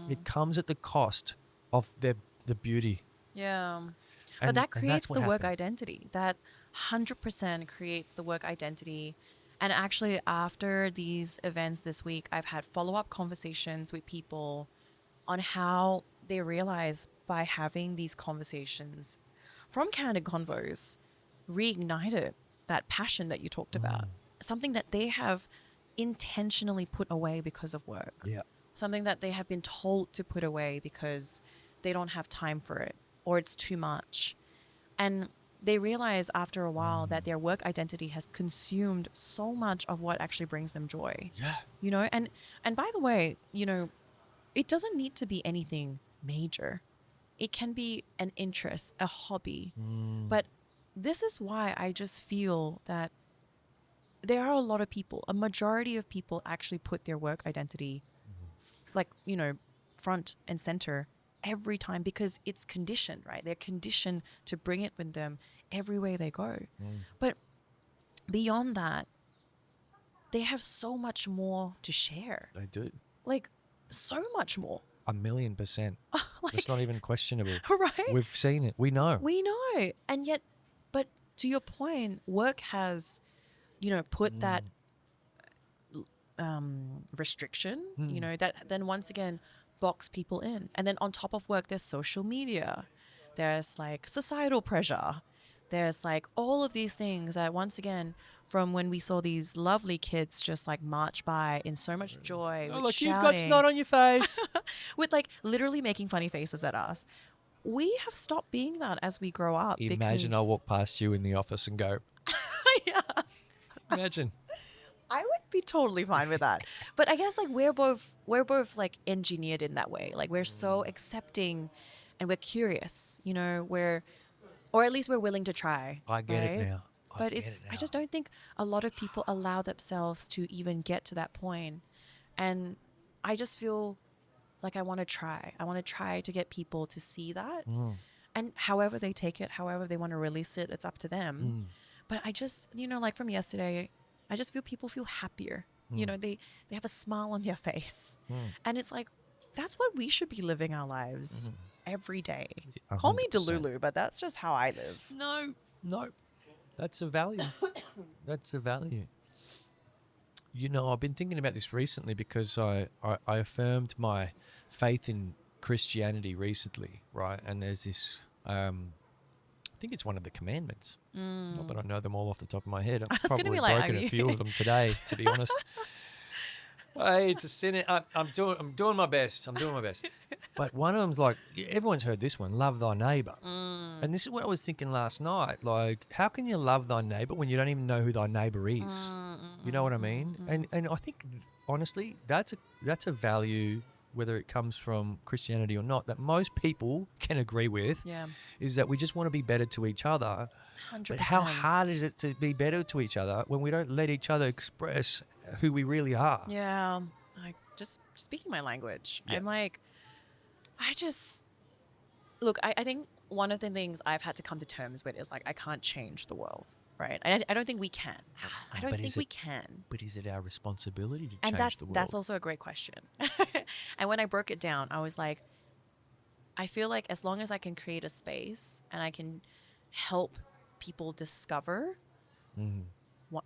Speaker 2: it comes at the cost of the beauty.
Speaker 3: Yeah.
Speaker 2: And
Speaker 3: But that
Speaker 2: that's
Speaker 3: creates
Speaker 2: what
Speaker 3: the work
Speaker 2: happened.
Speaker 3: identity. That 100% creates the work identity. And actually, after these events this week, I've had follow-up conversations with people on how they realize by having these conversations from Candid Convos reignited that passion that you talked about. Something that they have intentionally put away because of work.
Speaker 2: Yeah.
Speaker 3: Something that they have been told to put away because they don't have time for it or it's too much. And they realize after a while that their work identity has consumed so much of what actually brings them joy.
Speaker 2: Yeah.
Speaker 3: And by the way, it doesn't need to be anything major. It can be an interest, a hobby. But this is why I just feel that there are a lot of people, a majority of people actually put their work identity front and center every time because it's conditioned, right? They're conditioned to bring it with them everywhere they go. But beyond that, they have so much more to share.
Speaker 2: They do.
Speaker 3: Like, so much more.
Speaker 2: 1,000,000%.
Speaker 3: Like,
Speaker 2: It's not even questionable.
Speaker 3: right?
Speaker 2: We've seen it. We know.
Speaker 3: We know. And yet, but to your point, work has, put that restriction, that then once again box people in. And then on top of work, there's social media. There's like societal pressure. There's like all of these things that once again from when we saw these lovely kids just like march by in so much joy,
Speaker 2: Oh,
Speaker 3: with
Speaker 2: look, you've got
Speaker 3: shouting,
Speaker 2: snot on your face.
Speaker 3: with like literally making funny faces at us. We have stopped being that as we grow up.
Speaker 2: Imagine I walk past you in the office and go,
Speaker 3: Yeah.
Speaker 2: imagine.
Speaker 3: I would be totally fine with that. But I guess like we're both like engineered in that way. Like we're so accepting and we're curious, you know, or at least we're willing to try.
Speaker 2: I get it
Speaker 3: right?
Speaker 2: now.
Speaker 3: But I just don't think a lot of people allow themselves to even get to that point. And I just feel like I want to try. I want to try to get people to see that. And however they take it, however they want to release it, it's up to them. But I just, you know, like from yesterday, I just feel people feel happier. You know, they have a smile on their face. And it's like, that's what we should be living our lives every day.
Speaker 2: 100%.
Speaker 3: Call me Delulu, but that's just how I live.
Speaker 2: No. That's a value. That's a value. You know, I've been thinking about this recently because I affirmed my faith in Christianity recently, right? And there's this, I think it's one of the commandments. Not that I know them all off the top of my head. I've probably broken a few of them today, to be honest. Hey, it's a sin. I'm doing my best. But one of them's like, everyone's heard this one, love thy neighbour. And this is what I was thinking last night. Like, how can you love thy neighbour when you don't even know who thy neighbour is? You know what I mean? And I think, honestly, that's a value, whether it comes from Christianity or not, that most people can agree with, is that we just want to be better to each other.
Speaker 3: 100%.
Speaker 2: But how hard is it to be better to each other when we don't let each other express who we really are?
Speaker 3: Yeah. Like just speaking my language.
Speaker 2: Yeah.
Speaker 3: I'm like, look, I think one of the things I've had to come to terms with is like, I can't change the world. Right. I don't think we can. I don't think we can.
Speaker 2: But is it our responsibility to
Speaker 3: And
Speaker 2: change the world?
Speaker 3: that's also a great question. And when I broke it down, I was like, I feel like as long as I can create a space and I can help people discover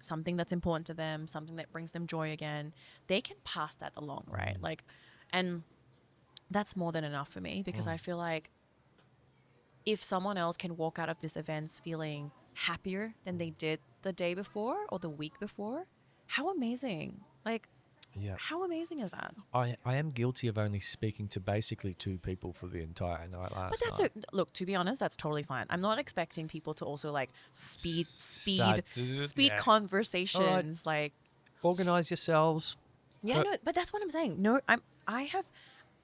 Speaker 3: something that's important to them, something that brings them joy again, they can pass that along, right? Like, and that's more than enough for me because I feel like if someone else can walk out of this event feeling happier than they did the day before or the week before, how amazing. Like, how amazing is that?
Speaker 2: I am guilty of only speaking to basically 2 people for the entire night last night.
Speaker 3: Look, to be honest, that's totally fine. I'm not expecting people to also like speed conversations. Like,
Speaker 2: organize yourselves.
Speaker 3: Yeah, no, but that's what I'm saying. No,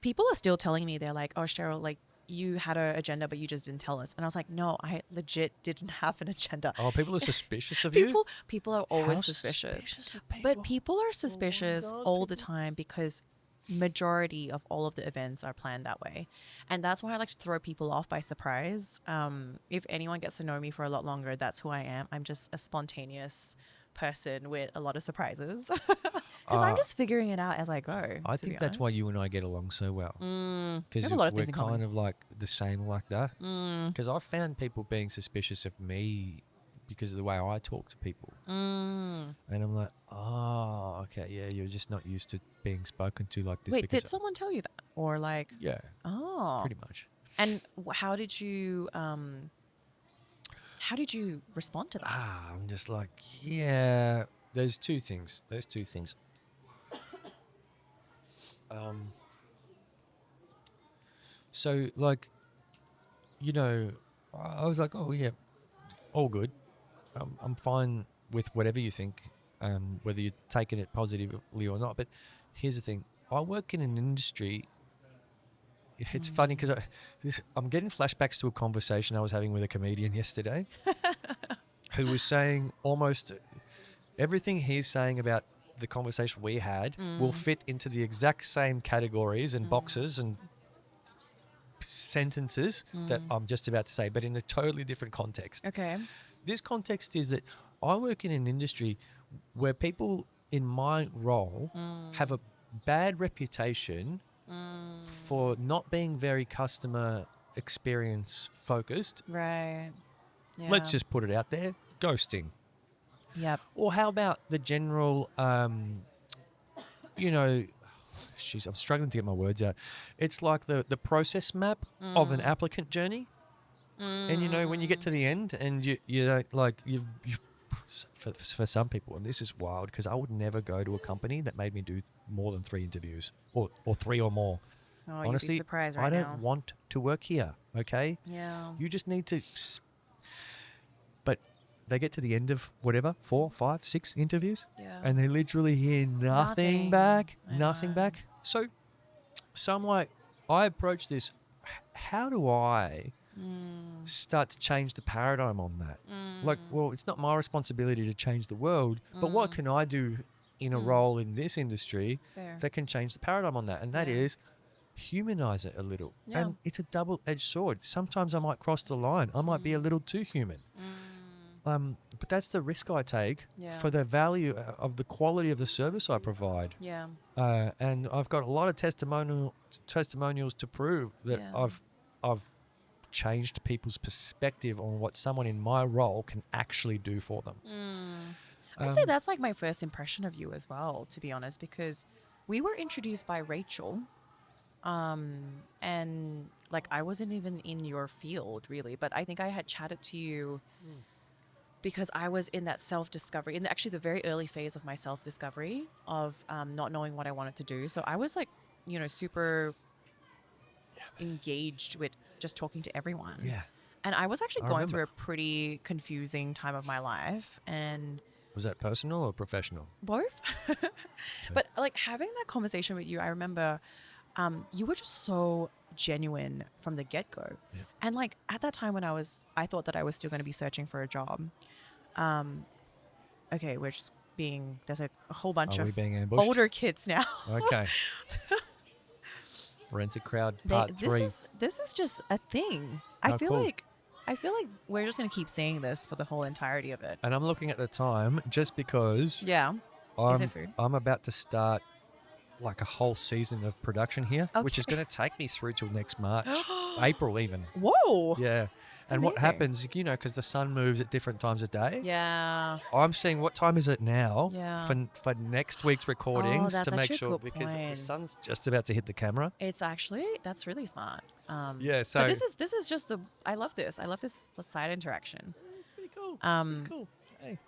Speaker 3: people are still telling me, they're like, oh, Cheryl, like, you had an agenda, but you just didn't tell us. And I was like, no, I legit didn't have an agenda.
Speaker 2: Oh, people are suspicious of you?
Speaker 3: People are always suspicious. But people are suspicious all the time because majority of all of the events are planned that way. And that's why I like to throw people off by surprise. If anyone gets to know me for a lot longer, that's who I am. I'm just a spontaneous person with a lot of surprises. Because I'm just figuring it out as I go.
Speaker 2: I think that's why you and I get along so well. Because we're kind of like the same like that. Because I've found people being suspicious of me because of the way I talk to people. And I'm like, oh, okay, yeah, you're just not used to being spoken to like this.
Speaker 3: Wait, did someone tell you that? Or like...
Speaker 2: Yeah.
Speaker 3: Oh.
Speaker 2: Pretty much.
Speaker 3: And how did you respond to that?
Speaker 2: I'm just like, yeah, there's two things. So, like, you know, I was like, oh, yeah, all good. I'm fine with whatever you think, whether you're taking it positively or not. But here's the thing. I work in an industry. It's funny because I'm getting flashbacks to a conversation I was having with a comedian yesterday who was saying almost everything he's saying about the conversation we had will fit into the exact same categories and boxes and sentences that I'm just about to say, but in a totally different context.
Speaker 3: Okay.
Speaker 2: This context is that I work in an industry where people in my role have a bad reputation for not being very customer experience focused.
Speaker 3: Right. Yeah.
Speaker 2: Let's just put it out there, ghosting.
Speaker 3: Yep.
Speaker 2: Or how about the general, you know, I'm struggling to get my words out. It's like the process map of an applicant journey. And, you know, when you get to the end and you don't, like, you've for some people, and this is wild because I would never go to a company that made me do more than 3 interviews or 3 or more.
Speaker 3: Oh,
Speaker 2: Honestly,
Speaker 3: you'd be surprised
Speaker 2: I
Speaker 3: right
Speaker 2: don't
Speaker 3: now.
Speaker 2: want to work here, okay?
Speaker 3: Yeah.
Speaker 2: You just need to... But they get to the end of whatever, 4, 5, 6 interviews,
Speaker 3: Yeah.
Speaker 2: and they literally hear nothing back.
Speaker 3: I
Speaker 2: Nothing
Speaker 3: know.
Speaker 2: back. So I'm like, I approach this, how do I start to change the paradigm on that? Like, well, it's not my responsibility to change the world, but what can I do in a role in this industry
Speaker 3: Fair.
Speaker 2: that can change the paradigm on that? And that
Speaker 3: Yeah.
Speaker 2: is humanize it a little.
Speaker 3: Yeah.
Speaker 2: And it's a double-edged sword. Sometimes I might cross the line. I might be a little too human. But that's the risk I take
Speaker 3: Yeah.
Speaker 2: for the value of the quality of the service I provide.
Speaker 3: Yeah.
Speaker 2: And I've got a lot of testimonials to prove that
Speaker 3: Yeah.
Speaker 2: I've changed people's perspective on what someone in my role can actually do for them.
Speaker 3: I'd say that's like my first impression of you as well, to be honest, because we were introduced by Rachel. And like I wasn't even in your field really, but I think I had chatted to you because I was in that self-discovery, in actually the very early phase of my self-discovery of not knowing what I wanted to do. So I was like, super engaged with just talking to everyone.
Speaker 2: Yeah.
Speaker 3: And I was actually
Speaker 2: I
Speaker 3: going
Speaker 2: remember.
Speaker 3: through a pretty confusing time of my life, and
Speaker 2: Was that personal or professional?
Speaker 3: both. But like having that conversation with you, I remember you were just so genuine from the get-go.
Speaker 2: Yeah.
Speaker 3: And like at that time when I thought that I was still going to be searching for a job. Okay, there's a whole bunch
Speaker 2: Are we
Speaker 3: of
Speaker 2: being ambushed?
Speaker 3: older kids now.
Speaker 2: Okay. Rent a Crowd part 3.
Speaker 3: This is just a thing.
Speaker 2: Oh,
Speaker 3: I feel
Speaker 2: cool.
Speaker 3: like we're just going to keep saying this for the whole entirety of it.
Speaker 2: And I'm looking at the time just because
Speaker 3: Yeah. Is it food?
Speaker 2: I'm about to start like a whole season of production here, which is
Speaker 3: Okay.
Speaker 2: going to take me through till next March, April even.
Speaker 3: Whoa.
Speaker 2: Yeah. And what
Speaker 3: Amazing.
Speaker 2: happens, because the sun moves at different times of day.
Speaker 3: Yeah.
Speaker 2: I'm seeing what time is it now
Speaker 3: Yeah.
Speaker 2: for next week's recordings
Speaker 3: that's
Speaker 2: to make
Speaker 3: actually a
Speaker 2: sure
Speaker 3: good
Speaker 2: because the
Speaker 3: point.
Speaker 2: sun's just about to hit the camera.
Speaker 3: That's really smart.
Speaker 2: Yeah, so
Speaker 3: but this is just I love this. I love this side interaction.
Speaker 2: it's pretty cool.
Speaker 3: Um,
Speaker 2: it's pretty cool. Hey.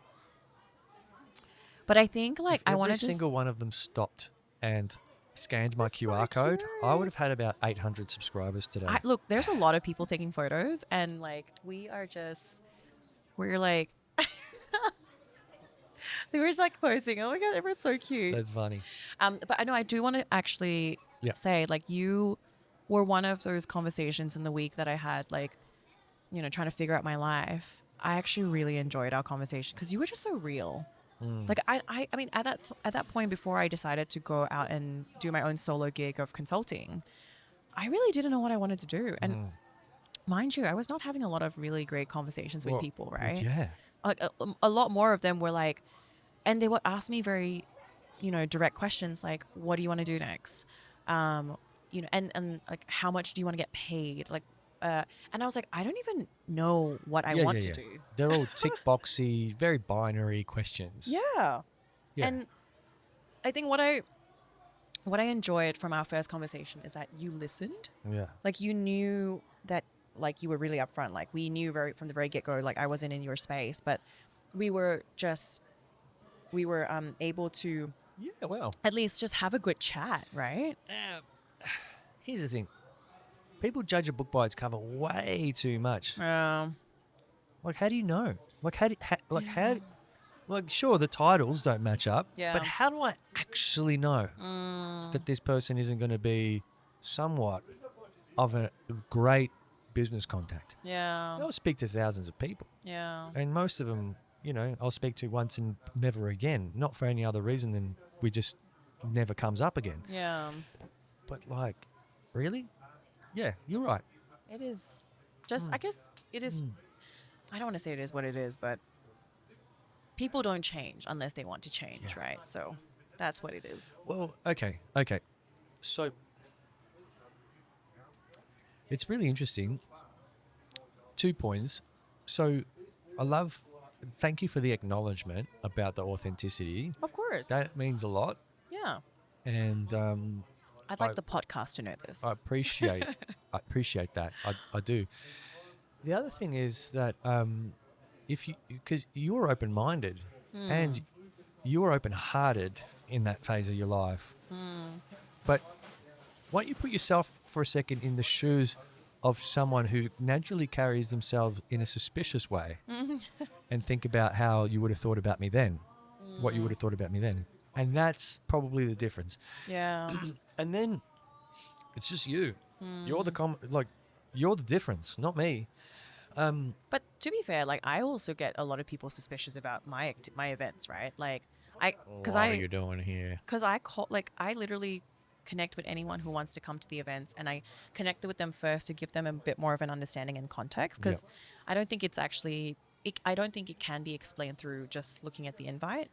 Speaker 3: But I think
Speaker 2: If
Speaker 3: I
Speaker 2: every
Speaker 3: want to
Speaker 2: single one of them stopped and scanned my QR code, I would have had about 800 subscribers today.
Speaker 3: look, there's a lot of people taking photos, and like we're like they were just like posting. Oh my god, everyone's so cute.
Speaker 2: That's funny.
Speaker 3: But I know I do want to actually say like you were one of those conversations in the week that I had like, trying to figure out my life. I actually really enjoyed our conversation because you were just so real. Like I mean at that point before I decided to go out and do my own solo gig of consulting, I really didn't know what I wanted to do. And mind you, I was not having a lot of really great conversations with people, right?
Speaker 2: Yeah.
Speaker 3: Like a lot more of them were like, and they would ask me very, direct questions like, what do you want to do next? And like, how much do you want to get paid? Like, and I was like, I don't even know what I want to do.
Speaker 2: They're all tick boxy, very binary questions.
Speaker 3: Yeah.
Speaker 2: Yeah.
Speaker 3: And I think what I enjoyed from our first conversation is that you listened.
Speaker 2: Yeah.
Speaker 3: Like you knew that like you were really upfront. Like we knew from the very get-go, like I wasn't in your space, but we were able to at least just have a good chat, right?
Speaker 2: Here's the thing. People judge a book by its cover way too much. Like, how do you know? Like, sure, the titles don't match up.
Speaker 3: Yeah.
Speaker 2: But how do I actually know that this person isn't going to be somewhat of a great business contact?
Speaker 3: Yeah.
Speaker 2: I'll speak to thousands of people.
Speaker 3: Yeah.
Speaker 2: And most of them, I'll speak to once and never again. Not for any other reason than we just never comes up again.
Speaker 3: Yeah.
Speaker 2: But like, really? Yeah, you're right.
Speaker 3: It is just, I guess it is, I don't want to say it is what it is, but people don't change unless they want to change, right? So that's what it is.
Speaker 2: Well, okay. So it's really interesting. 2 points. So thank you for the acknowledgement about the authenticity.
Speaker 3: Of course.
Speaker 2: That means a lot.
Speaker 3: Yeah.
Speaker 2: And
Speaker 3: I'd like the podcast to know this.
Speaker 2: I appreciate that. I do. The other thing is that because you were open-minded and you were open-hearted in that phase of your life. But why don't you put yourself for a second in the shoes of someone who naturally carries themselves in a suspicious way and think about how you would have thought about me then, what you would have thought about me then. And that's probably the difference.
Speaker 3: Yeah.
Speaker 2: And then it's just you. You're the you're the difference, not me.
Speaker 3: But to be fair, like I also get a lot of people suspicious about my events, right? Like
Speaker 2: What are you doing here?
Speaker 3: because I literally connect with anyone who wants to come to the events, and I connected with them first to give them a bit more of an understanding and context, because I don't think it's actually I don't think it can be explained through just looking at the invite.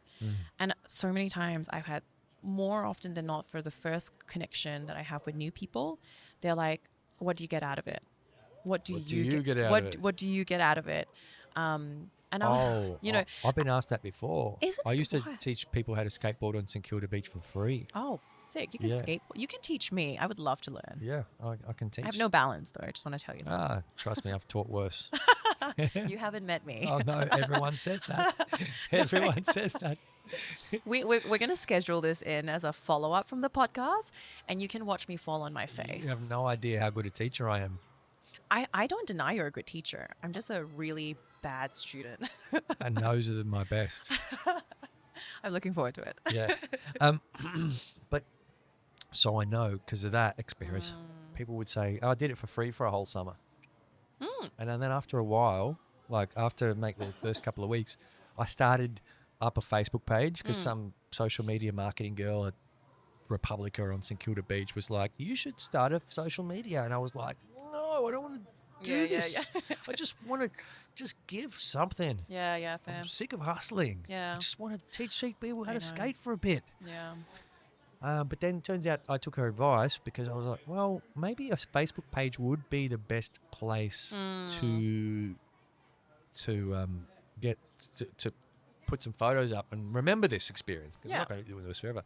Speaker 3: And so many times I've had, more often than not, for the first connection that I have with new people, they're like, what do you get out of it? What do you get out of it? What do you get out of it? And
Speaker 2: I've been asked that before.
Speaker 3: Isn't
Speaker 2: I used to
Speaker 3: it?
Speaker 2: teach people how to skateboard on St Kilda Beach for free.
Speaker 3: Oh, sick. You can
Speaker 2: Yeah.
Speaker 3: skateboard. You can teach me. I would love to learn.
Speaker 2: Yeah, I can teach.
Speaker 3: I have no balance, though. I just want to tell you that.
Speaker 2: Trust me, I've taught worse.
Speaker 3: You haven't met me.
Speaker 2: Oh no, everyone says that. Everyone says that.
Speaker 3: We're going to schedule this in as a follow-up from the podcast, and you can watch me fall on my face.
Speaker 2: You have no idea how good a teacher I am.
Speaker 3: I don't deny you're a good teacher. I'm just a really bad student.
Speaker 2: And those are my best.
Speaker 3: I'm looking forward to it.
Speaker 2: Yeah. But so I know, because of that experience, people would say, I did it for free for a whole summer. And then after a while, like after the first couple of weeks, I started up a Facebook page, because some social media marketing girl at Republica on St Kilda Beach was like, you should start a social media. And I was like, no, I don't want to do this.
Speaker 3: Yeah.
Speaker 2: I just want to just give something.
Speaker 3: Yeah, fair.
Speaker 2: I'm sick of hustling.
Speaker 3: Yeah.
Speaker 2: I just want to teach people how
Speaker 3: I
Speaker 2: to
Speaker 3: know.
Speaker 2: skate for a bit.
Speaker 3: Yeah.
Speaker 2: But then it turns out I took her advice, because I was like, well, maybe a Facebook page would be the best place to get to put some photos up and remember this experience, because I'm not going to be doing this forever.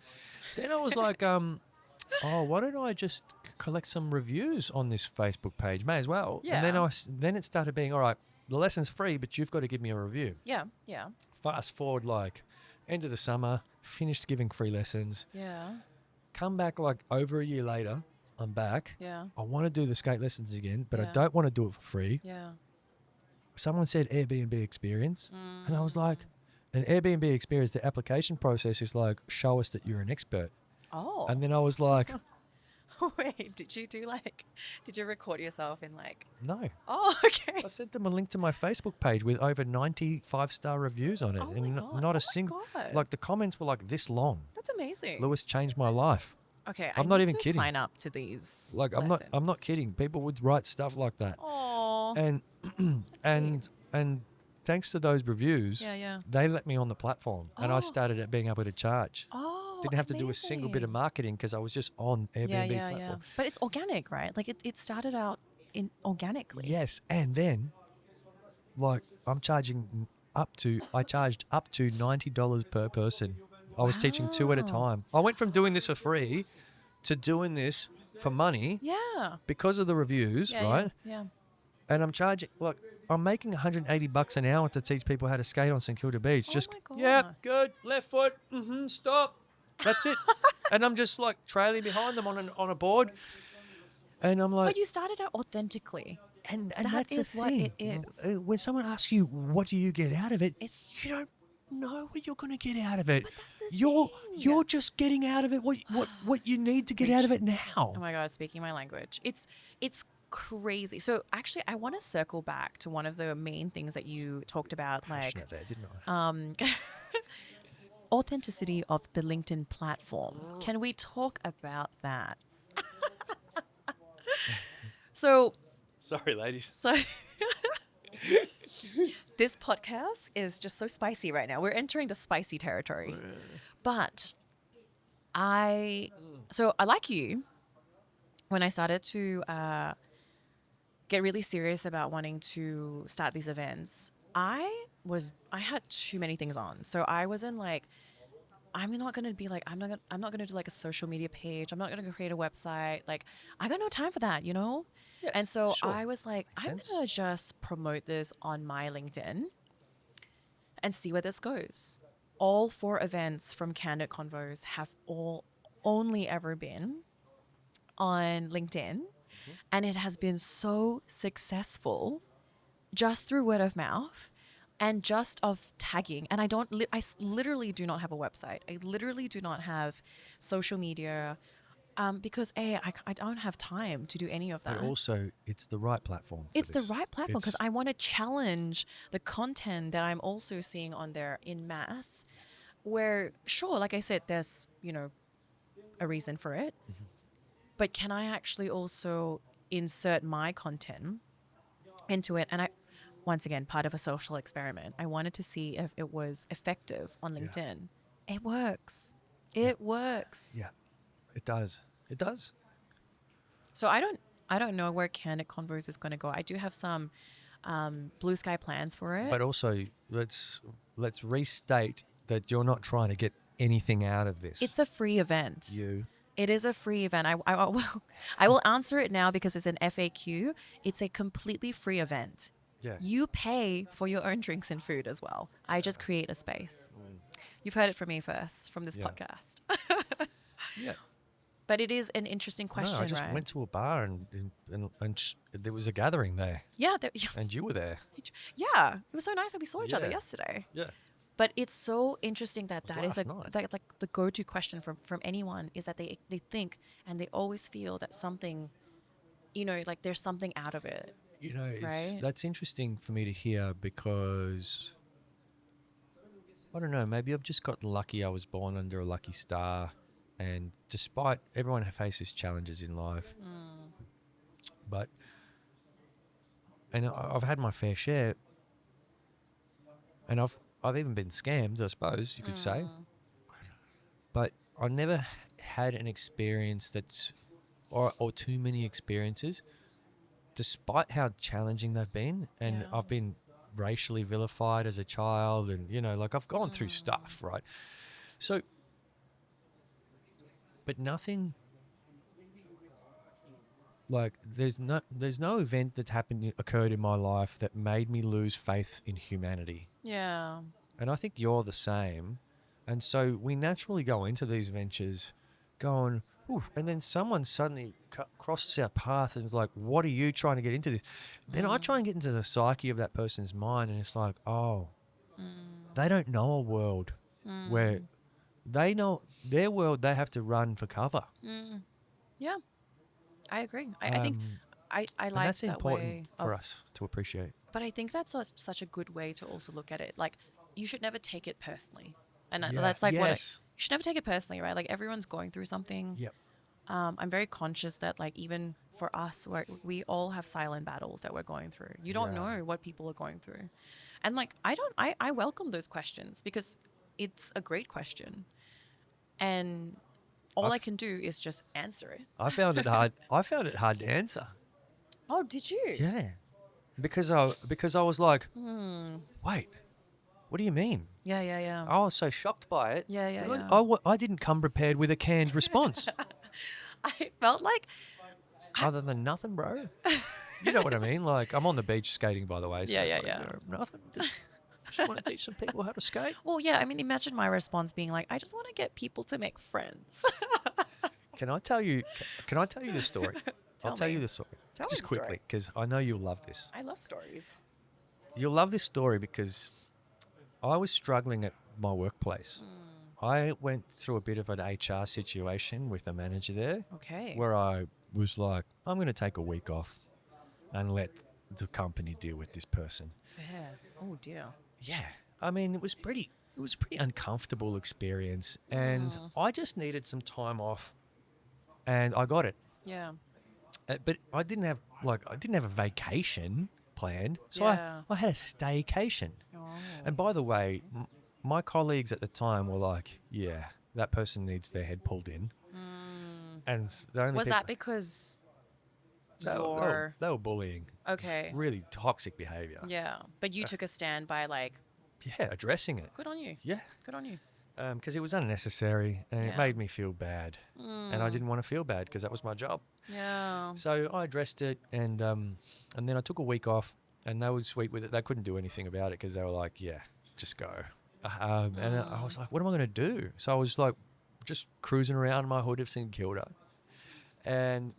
Speaker 2: Then I was like, why don't I just collect some reviews on this Facebook page? May as well.
Speaker 3: Yeah.
Speaker 2: And then it started being, all right, the lesson's free, but you've got to give me a review.
Speaker 3: Yeah.
Speaker 2: Fast forward, like end of the summer, finished giving free lessons.
Speaker 3: Yeah.
Speaker 2: Come back like over a year later, I'm back.
Speaker 3: Yeah.
Speaker 2: I want to do the skate lessons again, but I
Speaker 3: Yeah.
Speaker 2: don't want to do it for free.
Speaker 3: Yeah.
Speaker 2: Someone said Airbnb experience, and I was like, an Airbnb experience, the application process is like, show us that you're an expert.
Speaker 3: Oh.
Speaker 2: And then I was like,
Speaker 3: Wait, did you record yourself in like...
Speaker 2: no.
Speaker 3: Oh, okay.
Speaker 2: I sent them a link to my Facebook page with over 90 five-star reviews on it.
Speaker 3: Oh my
Speaker 2: and
Speaker 3: God.
Speaker 2: not
Speaker 3: Oh
Speaker 2: a single,
Speaker 3: my God.
Speaker 2: like the comments were like this long.
Speaker 3: That's amazing.
Speaker 2: Lewis changed my life.
Speaker 3: Okay,
Speaker 2: I'm not
Speaker 3: need
Speaker 2: even
Speaker 3: to
Speaker 2: kidding.
Speaker 3: sign up to these.
Speaker 2: Like I'm not kidding. People would write stuff like that.
Speaker 3: Oh.
Speaker 2: And and thanks to those reviews,
Speaker 3: Yeah.
Speaker 2: they let me on the platform, and I
Speaker 3: Oh.
Speaker 2: started being able to charge.
Speaker 3: Oh.
Speaker 2: Didn't have to do a single bit of
Speaker 3: amazing.
Speaker 2: marketing, because I was just on Airbnb's platform.
Speaker 3: But it's organic, right? Like it started out organically.
Speaker 2: Yes, and then like I charged up to $90 per person. I was teaching 2 at a
Speaker 3: Wow.
Speaker 2: time. I went from doing this for free to doing this for money
Speaker 3: Yeah.
Speaker 2: because of the reviews,
Speaker 3: Yeah,
Speaker 2: right?
Speaker 3: Yeah.
Speaker 2: And I'm charging, look, I'm making $180 an hour to teach people how to skate on St Kilda Beach.
Speaker 3: Oh
Speaker 2: Just,
Speaker 3: my God.
Speaker 2: yeah, good, left foot, stop. That's it. And I'm just like trailing behind them on a board. And I'm like,
Speaker 3: But you started out authentically.
Speaker 2: and
Speaker 3: that
Speaker 2: that's
Speaker 3: is
Speaker 2: the
Speaker 3: what
Speaker 2: thing.
Speaker 3: it is.
Speaker 2: When someone asks you, what do you get out of it?
Speaker 3: It's
Speaker 2: You don't know what you're going to get out of it.
Speaker 3: But that's the
Speaker 2: You're
Speaker 3: thing.
Speaker 2: just getting out of it what you need to get out of it now.
Speaker 3: Oh my God, speaking my language. It's crazy. So actually I want to circle back to one of the main things that you talked about, like
Speaker 2: Passionate there, didn't I?
Speaker 3: authenticity of the LinkedIn platform. Can we talk about that? So
Speaker 2: Sorry, ladies.
Speaker 3: this podcast is just so spicy right now. We're entering the spicy territory. But I like you, when I started to get really serious about wanting to start these events, I had too many things on. So I wasn't like, I'm not going to do like a social media page. I'm not going to create a website. Like, I got no time for that, you know?
Speaker 2: Yeah,
Speaker 3: And so
Speaker 2: sure.
Speaker 3: I was like,
Speaker 2: Makes
Speaker 3: I'm
Speaker 2: sense.
Speaker 3: going to just promote this on my LinkedIn. and see where this goes. All 4 events from Candid Convos have all only ever been on LinkedIn, and it has been so successful just through word of mouth and just of tagging. And literally do not have a website. I literally do not have social media because I don't have time to do any of that.
Speaker 2: But also, it's the right platform.
Speaker 3: It's the right platform because I want to challenge the content that I'm also seeing on there in mass, where sure, like I said, there's, a reason for it, but can I actually also insert my content into it? And once again, part of a social experiment, I wanted to see if it was effective on LinkedIn. It works. It works.
Speaker 2: Yeah, it does. It does.
Speaker 3: So I don't know where Candid Convos is going to go. I do have some blue sky plans for it.
Speaker 2: But also, let's restate that you're not trying to get anything out of this.
Speaker 3: It's a free event. It is a free event. I will answer it now because it's an FAQ. It's a completely free event.
Speaker 2: Yeah.
Speaker 3: You pay for your own drinks and food as well. I just create a space. You've heard it from me first, from this podcast.
Speaker 2: Yeah.
Speaker 3: But it is an interesting question,
Speaker 2: I just
Speaker 3: right?
Speaker 2: went to a bar and there was a gathering there.
Speaker 3: Yeah.
Speaker 2: And you were there.
Speaker 3: Yeah. It was so nice that we saw each other yesterday.
Speaker 2: Yeah.
Speaker 3: But it's so interesting that is
Speaker 2: last
Speaker 3: like the go-to question from anyone is that they think and they always feel that something, like there's something out of it. Right?
Speaker 2: That's interesting for me to hear because, I don't know, maybe I've just got lucky. I was born under a lucky star, and despite everyone faces challenges in life, and I've had my fair share, and I've even been scammed, I suppose you could say, but I never had an experience or too many experiences, despite how challenging they've been. And I've been racially vilified as a child, and I've gone through stuff, right? So, but nothing like there's no event that's occurred in my life that made me lose faith in humanity.
Speaker 3: Yeah.
Speaker 2: And I think you're the same. And so we naturally go into these ventures going, oof, and then someone suddenly crosses our path and is like, what are you trying to get into this? Then I try and get into the psyche of that person's mind, and it's like, oh, they don't know a world where they know their world, they have to run for cover.
Speaker 3: Yeah, I agree. I think I like
Speaker 2: that's
Speaker 3: that
Speaker 2: important
Speaker 3: way
Speaker 2: for us to appreciate.
Speaker 3: But I think that's such a good way to also look at it. Like, you should never take it personally. And that's like you should never take it personally, right? Like, everyone's going through something.
Speaker 2: Yep.
Speaker 3: I'm very conscious that, like, even for us, we all have silent battles that we're going through. You don't know what people are going through. And, like, I welcome those questions because it's a great question. And all I can do is just answer it.
Speaker 2: I found it hard. I found it hard to answer.
Speaker 3: Oh, did you?
Speaker 2: Yeah. Because I was like, wait, what do you mean?
Speaker 3: Yeah.
Speaker 2: I was so shocked by it.
Speaker 3: Yeah.
Speaker 2: I didn't come prepared with a canned response.
Speaker 3: I felt like...
Speaker 2: Other than nothing, bro. You know what I mean? Like, I'm on the beach skating, by the way. So
Speaker 3: Yeah.
Speaker 2: Nothing. Just want to teach some people how to skate.
Speaker 3: Well, yeah, I mean, imagine my response being like, I just want to get people to make friends.
Speaker 2: Can I tell you the story? I'll tell
Speaker 3: me.
Speaker 2: you the story.
Speaker 3: Tell me
Speaker 2: Just
Speaker 3: the
Speaker 2: quickly,
Speaker 3: story.
Speaker 2: because I know you'll love this.
Speaker 3: I love stories.
Speaker 2: You'll love this story because I was struggling at my workplace. I went through a bit of an HR situation with the manager there.
Speaker 3: Okay.
Speaker 2: Where I was like, I'm going to take a week off and let the company deal with this person.
Speaker 3: Fair. Oh, dear.
Speaker 2: Yeah. I mean, it was pretty uncomfortable experience, and I just needed some time off, and I got it.
Speaker 3: Yeah.
Speaker 2: But I didn't have a vacation planned, so
Speaker 3: Yeah.
Speaker 2: I had a staycation.
Speaker 3: Oh.
Speaker 2: And by the way, my colleagues at the time were like, yeah, that person needs their head pulled in. And the only
Speaker 3: Was
Speaker 2: people,
Speaker 3: that because
Speaker 2: they were bullying.
Speaker 3: Okay.
Speaker 2: Really toxic behavior.
Speaker 3: Yeah. But you took a stand by, like,
Speaker 2: Yeah, addressing it.
Speaker 3: good on you.
Speaker 2: Yeah.
Speaker 3: Good on you.
Speaker 2: Because it was unnecessary, and it
Speaker 3: Yeah.
Speaker 2: made me feel bad. And I didn't want to feel bad because that was my job.
Speaker 3: Yeah.
Speaker 2: So I addressed it, and then I took a week off, and they were sweet with it. They couldn't do anything about it because they were like, yeah, just go. And I was like, what am I going to do? So I was like, just cruising around my hood of St Kilda. And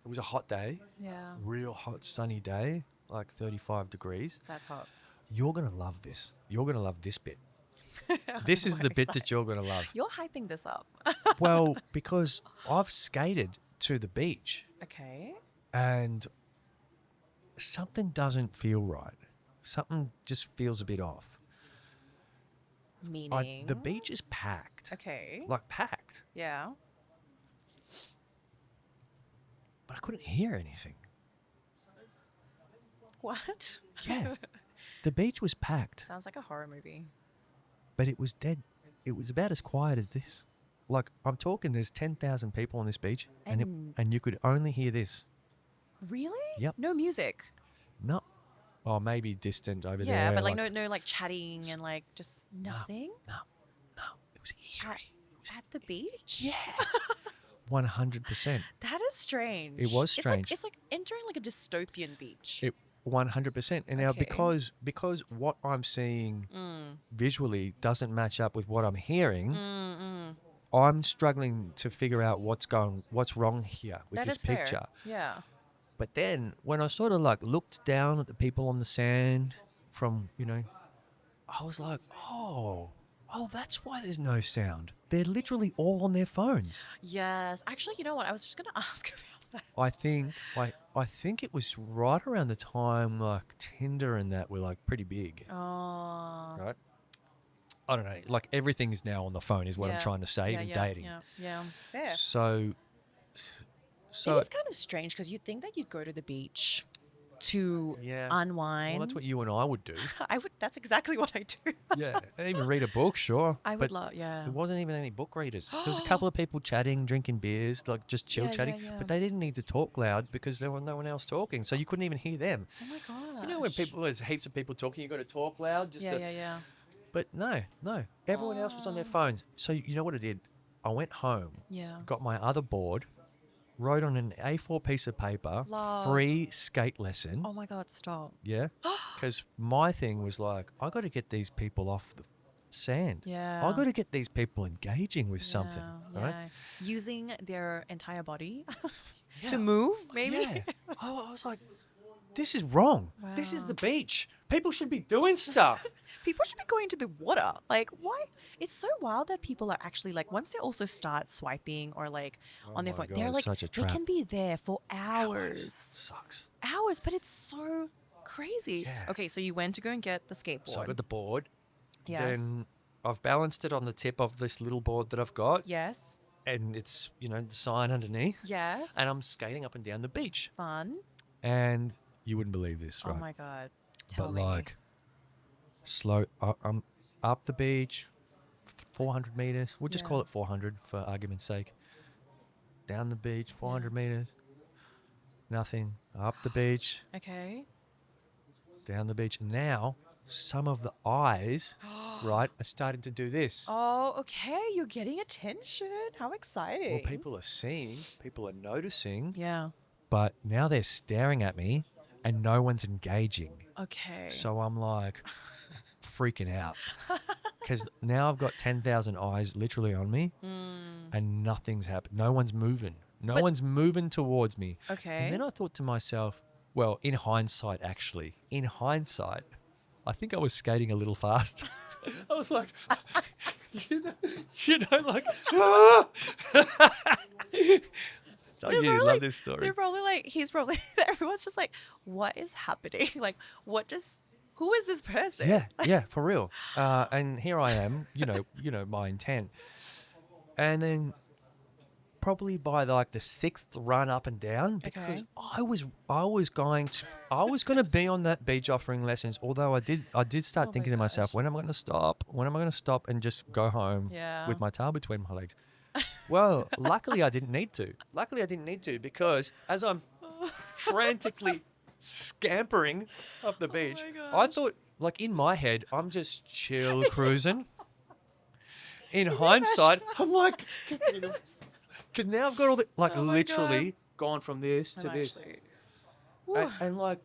Speaker 2: it was a hot day,
Speaker 3: Yeah.
Speaker 2: real hot sunny day, like 35 degrees.
Speaker 3: That's hot.
Speaker 2: You're going to love this. You're going to love this bit. This is the bit that you're going to love.
Speaker 3: You're hyping this up.
Speaker 2: Well, because I've skated to the beach
Speaker 3: Okay.
Speaker 2: and something doesn't feel right. Something just feels a bit off.
Speaker 3: Meaning?
Speaker 2: The beach is packed.
Speaker 3: Okay.
Speaker 2: Like packed.
Speaker 3: Yeah.
Speaker 2: But I couldn't hear anything.
Speaker 3: What?
Speaker 2: Yeah. The beach was packed,
Speaker 3: Sounds like a horror movie.
Speaker 2: but it was dead. It was about as quiet as this. Like, I'm talking, there's 10,000 people on this beach, and you could only hear this.
Speaker 3: Really?
Speaker 2: Yep.
Speaker 3: No music.
Speaker 2: No. Oh, maybe distant over there.
Speaker 3: Yeah, but like no like chatting and like just
Speaker 2: No,
Speaker 3: nothing
Speaker 2: No. It was eerie.
Speaker 3: at the beach.
Speaker 2: Yeah. 100%.
Speaker 3: That is strange.
Speaker 2: It was strange.
Speaker 3: It's like entering like a dystopian beach.
Speaker 2: 100%. And now
Speaker 3: Okay.
Speaker 2: because what I'm seeing visually doesn't match up with what I'm hearing, I'm struggling to figure out what's wrong here with
Speaker 3: That
Speaker 2: this
Speaker 3: is fair.
Speaker 2: picture.
Speaker 3: Yeah.
Speaker 2: But then when I sort of like looked down at the people on the sand from, I was like, oh, that's why there's no sound. They're literally all on their phones.
Speaker 3: Yes. Actually, you know what? I was just gonna ask about that.
Speaker 2: I think it was right around the time like Tinder and that were like pretty big.
Speaker 3: Oh.
Speaker 2: Right? I don't know. Like everything is now on the phone is what I'm
Speaker 3: Yeah.
Speaker 2: trying to say, even dating.
Speaker 3: Yeah. Fair.
Speaker 2: So
Speaker 3: It is kind of strange because you'd think that you'd go to the beach to
Speaker 2: yeah.
Speaker 3: unwind.
Speaker 2: Well, that's what you and I would do.
Speaker 3: I would. That's exactly what I do.
Speaker 2: Yeah. And even read a book, sure.
Speaker 3: I would
Speaker 2: but
Speaker 3: love. Yeah.
Speaker 2: there wasn't even any book readers. There was a couple of people chatting, drinking beers, like just chill
Speaker 3: Yeah,
Speaker 2: chatting.
Speaker 3: yeah.
Speaker 2: But they didn't need to talk loud because there was no one else talking. So you couldn't even hear them.
Speaker 3: Oh my god.
Speaker 2: You know when there's heaps of people talking, you got to talk loud just to...
Speaker 3: Yeah.
Speaker 2: But no. Everyone else was on their phone. So you know what I did? I went home,
Speaker 3: Yeah.
Speaker 2: got my other board, wrote on an A4 piece of paper,
Speaker 3: Love.
Speaker 2: free skate lesson.
Speaker 3: Oh my god. Stop.
Speaker 2: Yeah. Because my thing was like, I got to get these people off the sand.
Speaker 3: Yeah.
Speaker 2: I got to get these people engaging with something. Right?
Speaker 3: Yeah. Using their entire body
Speaker 2: Yeah.
Speaker 3: to move, maybe.
Speaker 2: Yeah. I was like, this is wrong. This is
Speaker 3: Wow.
Speaker 2: the beach. People should be doing stuff.
Speaker 3: People should be going to the water. Like, why? It's so wild that people are actually like, once they also start swiping or like on their
Speaker 2: my
Speaker 3: phone,
Speaker 2: God,
Speaker 3: they're
Speaker 2: it's
Speaker 3: like,
Speaker 2: such a
Speaker 3: they
Speaker 2: trap.
Speaker 3: can be there for hours.
Speaker 2: Sucks.
Speaker 3: Hours, but it's so crazy.
Speaker 2: Yeah.
Speaker 3: Okay, so you went to go and get the skateboard.
Speaker 2: So I got the board.
Speaker 3: Yes.
Speaker 2: Then I've balanced it on the tip of this little board that I've got.
Speaker 3: Yes.
Speaker 2: And it's, the sign underneath.
Speaker 3: Yes.
Speaker 2: And I'm skating up and down the beach.
Speaker 3: Fun.
Speaker 2: And you wouldn't believe this, right?
Speaker 3: Oh my god. Tell
Speaker 2: But
Speaker 3: me.
Speaker 2: like, slow, I'm up the beach, 400 meters. We'll just
Speaker 3: Yeah.
Speaker 2: call it 400 for argument's sake. Down the beach, 400 meters. Nothing. Up the beach,
Speaker 3: Okay.
Speaker 2: down the beach. And now, some of the eyes, right, are starting to do this.
Speaker 3: Oh, okay. You're getting attention. How exciting.
Speaker 2: Well, people are seeing, people are noticing,
Speaker 3: Yeah.
Speaker 2: but now they're staring at me and no one's engaging.
Speaker 3: Okay.
Speaker 2: So I'm like freaking out because now I've got 10,000 eyes literally on me and nothing's happened. No one's moving. No one's moving towards me.
Speaker 3: Okay.
Speaker 2: And then I thought to myself, well, in hindsight, I think I was skating a little fast. I was like, like, ah! Told you you'd love this story.
Speaker 3: They're probably like, everyone's just like, what is happening? Like, who is this person?
Speaker 2: Yeah, for real. And here I am, you know my intent. And then probably by like the 6th run up and down, because
Speaker 3: Okay.
Speaker 2: I was going to be on that beach offering lessons. Although I did start
Speaker 3: Oh my
Speaker 2: thinking to myself,
Speaker 3: gosh.
Speaker 2: when am I going to stop? When am I going to stop and just go home
Speaker 3: Yeah.
Speaker 2: with my tail between my legs? Well, luckily I didn't need to. Because as I'm frantically scampering up the beach, I thought, like in my head, I'm just chill cruising. In hindsight, I'm like, because now I've got all the, like
Speaker 3: Oh my
Speaker 2: literally gone from this to
Speaker 3: I'm
Speaker 2: this.
Speaker 3: actually-
Speaker 2: And like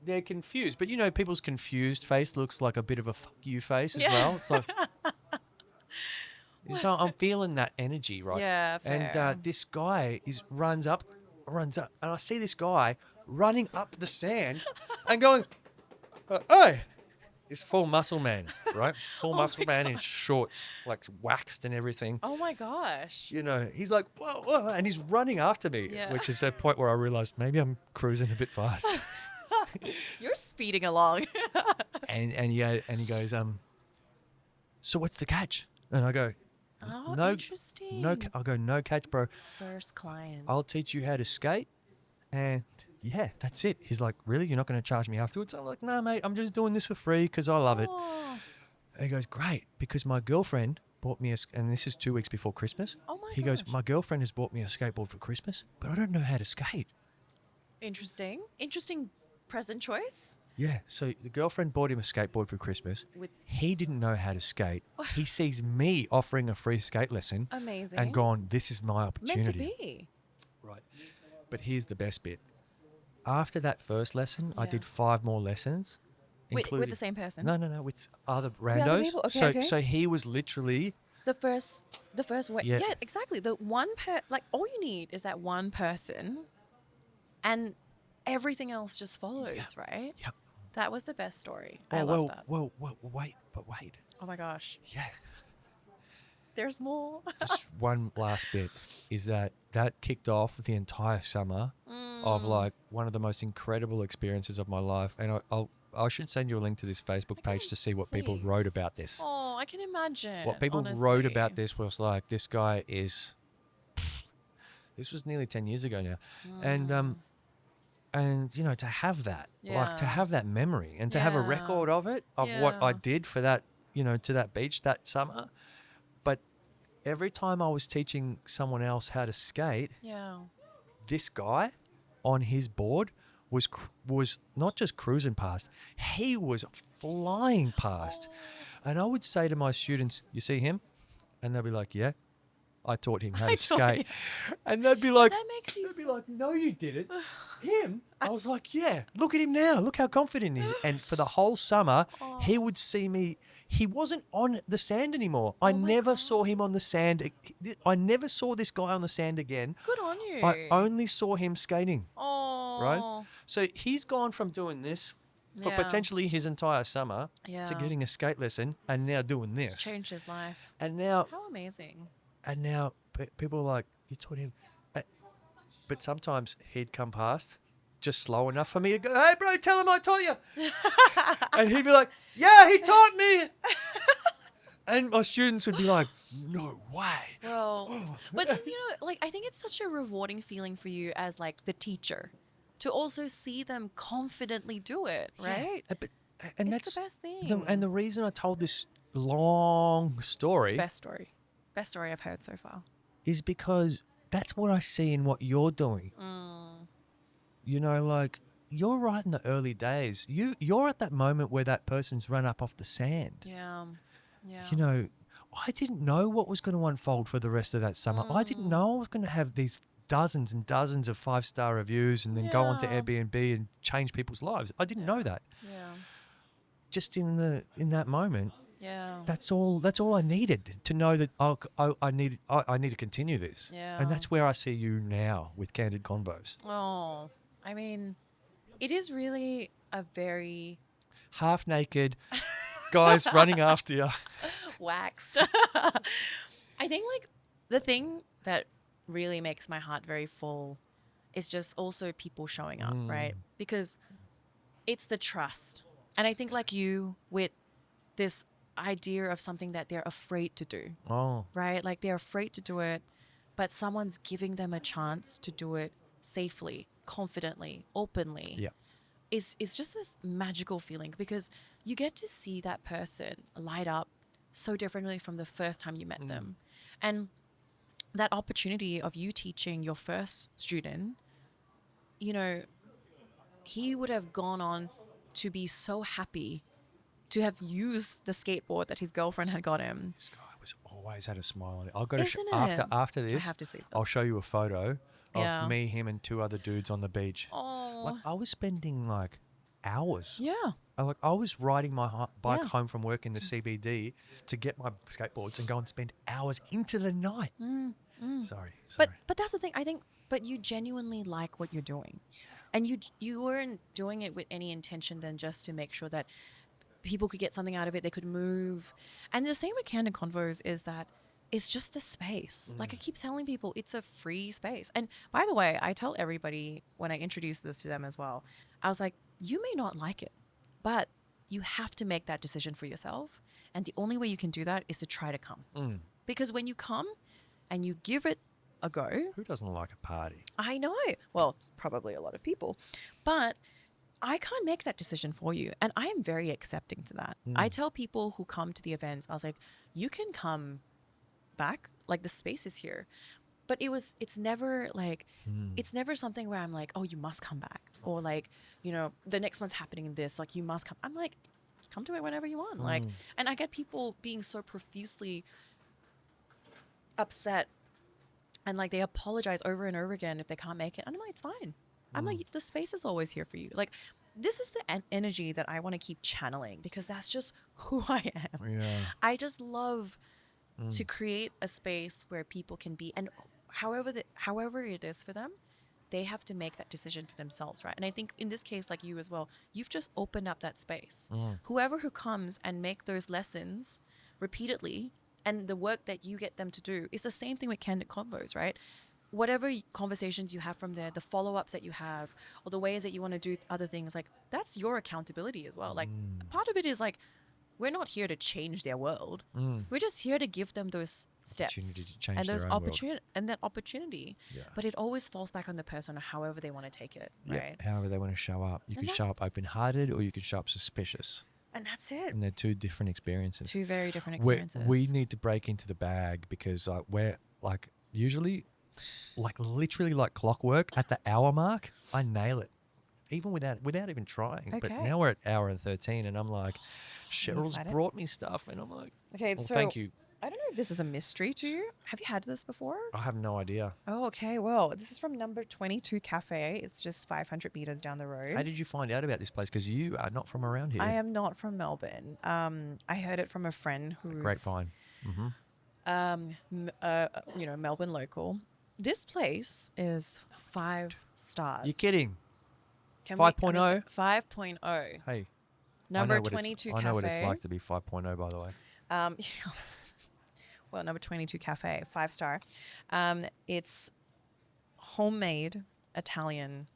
Speaker 2: they're confused. But, you know, people's confused face looks like a bit of a fuck you face as
Speaker 3: Yeah.
Speaker 2: well. It's like, so I'm feeling that energy, right?
Speaker 3: Yeah, fair.
Speaker 2: And this guy runs up, and I see this guy running up the sand and going, "Hey!" This full muscle man, right? Full muscle man in shorts, like waxed and everything.
Speaker 3: Oh my gosh.
Speaker 2: You know, he's like, whoa, whoa, and he's running after me,
Speaker 3: Yeah.
Speaker 2: which is a point where I realized maybe I'm cruising a bit fast.
Speaker 3: You're speeding along.
Speaker 2: and he goes, so what's the catch? And I go,
Speaker 3: Oh,
Speaker 2: no,
Speaker 3: interesting.
Speaker 2: I'll go, no catch, bro.
Speaker 3: First client.
Speaker 2: I'll teach you how to skate, and yeah, that's it. He's like, really? You're not going to charge me afterwards? I'm like, no, mate, I'm just doing this for free because I love it.
Speaker 3: Oh.
Speaker 2: And he goes, great, because my girlfriend bought me and this is 2 weeks before Christmas.
Speaker 3: Oh my
Speaker 2: He
Speaker 3: gosh.
Speaker 2: goes, my girlfriend has bought me a skateboard for Christmas, but I don't know how to skate.
Speaker 3: Interesting. Interesting present choice.
Speaker 2: Yeah, so the girlfriend bought him a skateboard for Christmas.
Speaker 3: With
Speaker 2: He didn't know how to skate. He sees me offering a free skate lesson
Speaker 3: amazing.
Speaker 2: and gone, this is my opportunity.
Speaker 3: Meant to be.
Speaker 2: Right. But here's the best bit. After that first lesson, I
Speaker 3: Yeah.
Speaker 2: did 5 more lessons.
Speaker 3: With
Speaker 2: including-
Speaker 3: the same person.
Speaker 2: No, with other
Speaker 3: other
Speaker 2: randos.
Speaker 3: people? Okay,
Speaker 2: so
Speaker 3: okay.
Speaker 2: so he was literally
Speaker 3: The first way.
Speaker 2: Yeah.
Speaker 3: Yeah, exactly. The one like all you need is that one person, and everything else just follows, right?
Speaker 2: Yep.
Speaker 3: That was the best story. I
Speaker 2: Oh,
Speaker 3: love that.
Speaker 2: well, wait.
Speaker 3: Oh my gosh.
Speaker 2: Yeah.
Speaker 3: There's more.
Speaker 2: Just one last bit is that kicked off the entire summer of like one of the most incredible experiences of my life. And I should send you a link to this Facebook page
Speaker 3: Okay,
Speaker 2: to see what people wrote
Speaker 3: please.
Speaker 2: about this.
Speaker 3: Oh, I can imagine.
Speaker 2: What people
Speaker 3: honestly.
Speaker 2: wrote about this was like, this guy is, this was nearly 10 years ago now. And you know, to have that, like to
Speaker 3: Yeah.
Speaker 2: have that memory and to have a
Speaker 3: Yeah.
Speaker 2: record of it, of what I
Speaker 3: Yeah.
Speaker 2: did for that, you know, to that beach that summer. But every time I was teaching someone else how to skate,
Speaker 3: Yeah.
Speaker 2: this guy on his board was not just cruising past, he was flying past. And I would say to my students, you see him? And they'll be like, yeah, I taught him how to
Speaker 3: taught
Speaker 2: skate. And they'd be like,
Speaker 3: That makes you.
Speaker 2: no, you didn't. Him? I was like, yeah, look at him now. Look how confident he is. And for the whole summer, he would see me. He wasn't on the sand anymore. I
Speaker 3: my
Speaker 2: never saw him on the sand. I never saw this guy on the sand again.
Speaker 3: Good on you.
Speaker 2: I only saw him skating,
Speaker 3: Oh.
Speaker 2: right? So he's gone from doing this for
Speaker 3: Yeah.
Speaker 2: potentially his entire summer
Speaker 3: Yeah.
Speaker 2: to getting a skate lesson and now doing this.
Speaker 3: It's changed his life.
Speaker 2: And now
Speaker 3: How amazing.
Speaker 2: people are like, you taught him. But sometimes he'd come past just slow enough for me to go, hey, bro, tell him I taught you. And he'd be like, yeah, he taught me. And my students would be like, no way.
Speaker 3: Well, but then, you know, like I think it's such a rewarding feeling for you as like the teacher to also see them confidently do it, right?
Speaker 2: And
Speaker 3: It's
Speaker 2: that's
Speaker 3: the best thing.
Speaker 2: and the reason I told this long story
Speaker 3: Best story I've heard so far.
Speaker 2: is because that's what I see in what you're doing. You know, like you're right in the early days. You're at that moment where that person's run up off the sand.
Speaker 3: Yeah. Yeah.
Speaker 2: You know, I didn't know what was going to unfold for the rest of that summer. I didn't know I was going to have these dozens and dozens of 5-star reviews and then go onto
Speaker 3: Yeah.
Speaker 2: Airbnb and change people's lives. I didn't know that.
Speaker 3: Yeah.
Speaker 2: Just in that moment,
Speaker 3: Yeah.
Speaker 2: that's all I needed to know that I need to continue this.
Speaker 3: Yeah.
Speaker 2: And that's where I see you now with Candid Convos.
Speaker 3: Oh, I mean, it is really a very
Speaker 2: Half naked guys running after you.
Speaker 3: waxed. I think like the thing that really makes my heart very full is just also people showing up, right? Because it's the trust. And I think like you with this idea of something that they're afraid to do,
Speaker 2: Oh,
Speaker 3: right? Like they're afraid to do it, but someone's giving them a chance to do it safely, confidently, openly.
Speaker 2: yeah.
Speaker 3: It's just this magical feeling because you get to see that person light up so differently from the first time you met them. And that opportunity of you teaching your first student, you know, he would have gone on to be so happy to have used the skateboard that his girlfriend had got him.
Speaker 2: This guy was always had a smile on it. I've got to
Speaker 3: Isn't
Speaker 2: after
Speaker 3: it?
Speaker 2: this.
Speaker 3: I have to see this.
Speaker 2: I'll show you a photo
Speaker 3: Yeah.
Speaker 2: of me, him, and 2 other dudes on the beach.
Speaker 3: Oh,
Speaker 2: Like I was spending like hours.
Speaker 3: Yeah.
Speaker 2: I was riding my bike
Speaker 3: Yeah.
Speaker 2: home from work in the CBD to get my skateboards and go and spend hours into the night. Sorry.
Speaker 3: But that's the thing. I think, but you genuinely like what you're doing, and you weren't doing it with any intention than just to make sure that people could get something out of it. They could move, and the same with Candid Convos is that it's just a space. Like I keep telling people, it's a free space. And by the way, I tell everybody when I introduce this to them as well, I was like, you may not like it, but you have to make that decision for yourself. And the only way you can do that is to try to come. Because when you come and you give it a go.
Speaker 2: Who doesn't like a party?
Speaker 3: I know. Well, probably a lot of people. But I can't make that decision for you. And I am very accepting to that. I tell people who come to the events, I was like, you can come back. Like the space is here. But it's never like, it's never something where I'm like, oh, you must come back. Or like, you know, the next one's happening in this, like you must come. I'm like, come to it whenever you want. Like, and I get people being so profusely upset and like they apologize over and over again if they can't make it. And I'm like, it's fine. I'm like, the space is always here for you. Like, this is the energy that I want to keep channeling because that's just who I am.
Speaker 2: Yeah.
Speaker 3: I just love to create a space where people can be, and however it is for them, they have to make that decision for themselves, right? And I think in this case, like you as well, you've just opened up that space. Whoever who comes and make those lessons repeatedly, and the work that you get them to do is the same thing with Candid Convos, right? Whatever conversations you have from there, the follow-ups that you have, or the ways that you want to do other things, like that's your accountability as well. Like part of it is like, we're not here to change their world. We're just here to give them those steps
Speaker 2: Opportunity to change
Speaker 3: and those
Speaker 2: their own world.
Speaker 3: and that opportunity.
Speaker 2: Yeah.
Speaker 3: But it always falls back on the person, however they want to take it, right?
Speaker 2: However they want to show up. You can show up open-hearted or you can show up suspicious.
Speaker 3: And that's it.
Speaker 2: And they're two different experiences.
Speaker 3: Two very different experiences.
Speaker 2: We need to break into the bag because we're like usually like literally like clockwork at the hour mark. I nail it. Even without even trying.
Speaker 3: Okay.
Speaker 2: But now we're at hour and 13 and I'm like, Cheryl's brought me stuff and I'm like,
Speaker 3: okay,
Speaker 2: well,
Speaker 3: so
Speaker 2: thank you.
Speaker 3: I don't know if this is a mystery to you. Have you had this before?
Speaker 2: I have no idea.
Speaker 3: Oh, okay. Well, this is from number 22 Cafe. It's just 500 meters down the road.
Speaker 2: How did you find out about this place? Because you are not from around here.
Speaker 3: I am not from Melbourne. I heard it from a friend who's
Speaker 2: Grapevine.
Speaker 3: you know, Melbourne local. This place is 5 stars.
Speaker 2: You're kidding.
Speaker 3: 5.0?
Speaker 2: 5.0?
Speaker 3: 5.0.
Speaker 2: Hey.
Speaker 3: Number 22 Cafe.
Speaker 2: I know what it's like to be 5.0, by the way.
Speaker 3: Well, number 22 Cafe, 5-star. It's homemade Italian